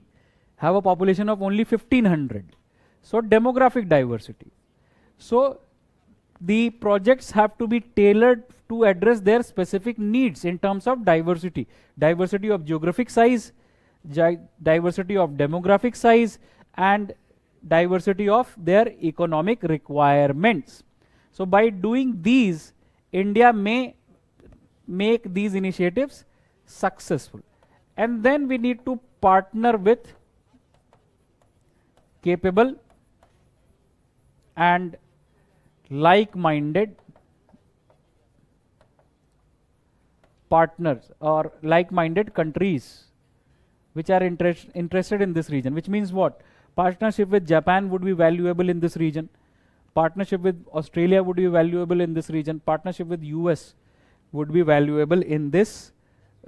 have a population of only 1,500. So demographic diversity. So the projects have to be tailored to address their specific needs in terms of diversity. Diversity of geographic size, diversity of demographic size, and diversity of their economic requirements. So by doing these, India may make these initiatives successful. And then we need to partner with capable and like-minded partners or like-minded countries which are interested in this region, which means what? Partnership with Japan would be valuable in this region. Partnership with Australia would be valuable in this region. Partnership with US would be valuable in this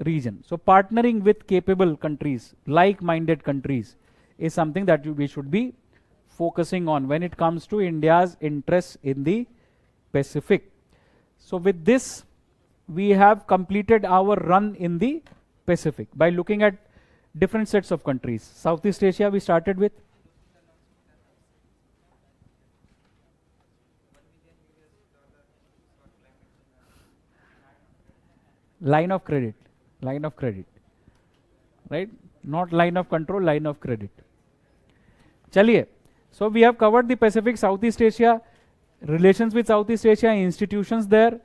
region. So partnering with capable countries, like-minded countries, is something that we should be focusing on when it comes to India's interests in the Pacific. So with this, we have completed our run in the Pacific by looking at different sets of countries. Southeast Asia we started with. Line of credit, right? Not line of control, line of credit. Chaliye. So we have covered the Pacific, Southeast Asia, relations with Southeast Asia, institutions there,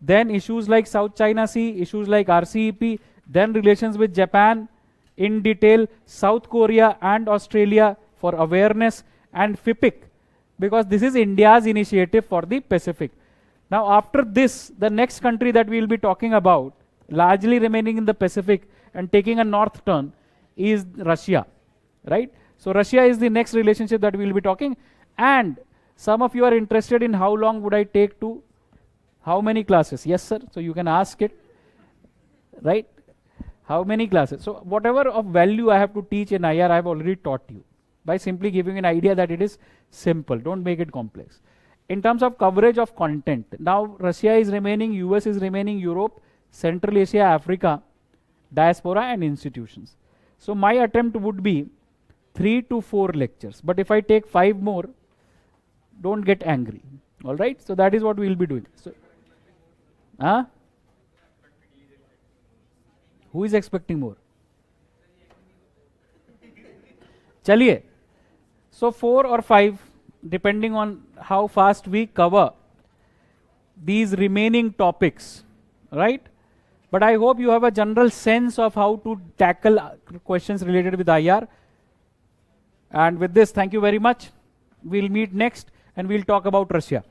then issues like South China Sea, issues like RCEP, then relations with Japan in detail, South Korea and Australia for awareness, and FIPIC, because this is India's initiative for the Pacific. Now after this, the next country that we will be talking about, largely remaining in the Pacific and taking a north turn, is Russia, right? So Russia is the next relationship that we will be talking, and some of you are interested in how long would I take to, how many classes? Yes sir, so you can ask it, right? How many classes? So whatever of value I have to teach in IR, I have already taught you by simply giving an idea that it is simple, don't make it complex. In terms of coverage of content, now Russia is remaining, US is remaining, Europe, Central Asia, Africa, diaspora and institutions. So my attempt would be 3 to 4 lectures, but if I take 5 more, don't get angry, all right? So that is what we will be doing. So, who is expecting more? Chaliye. So 4 or 5, depending on how fast we cover these remaining topics, right? But I hope you have a general sense of how to tackle questions related with IR. And with this, thank you very much. We'll meet next and we'll talk about Russia.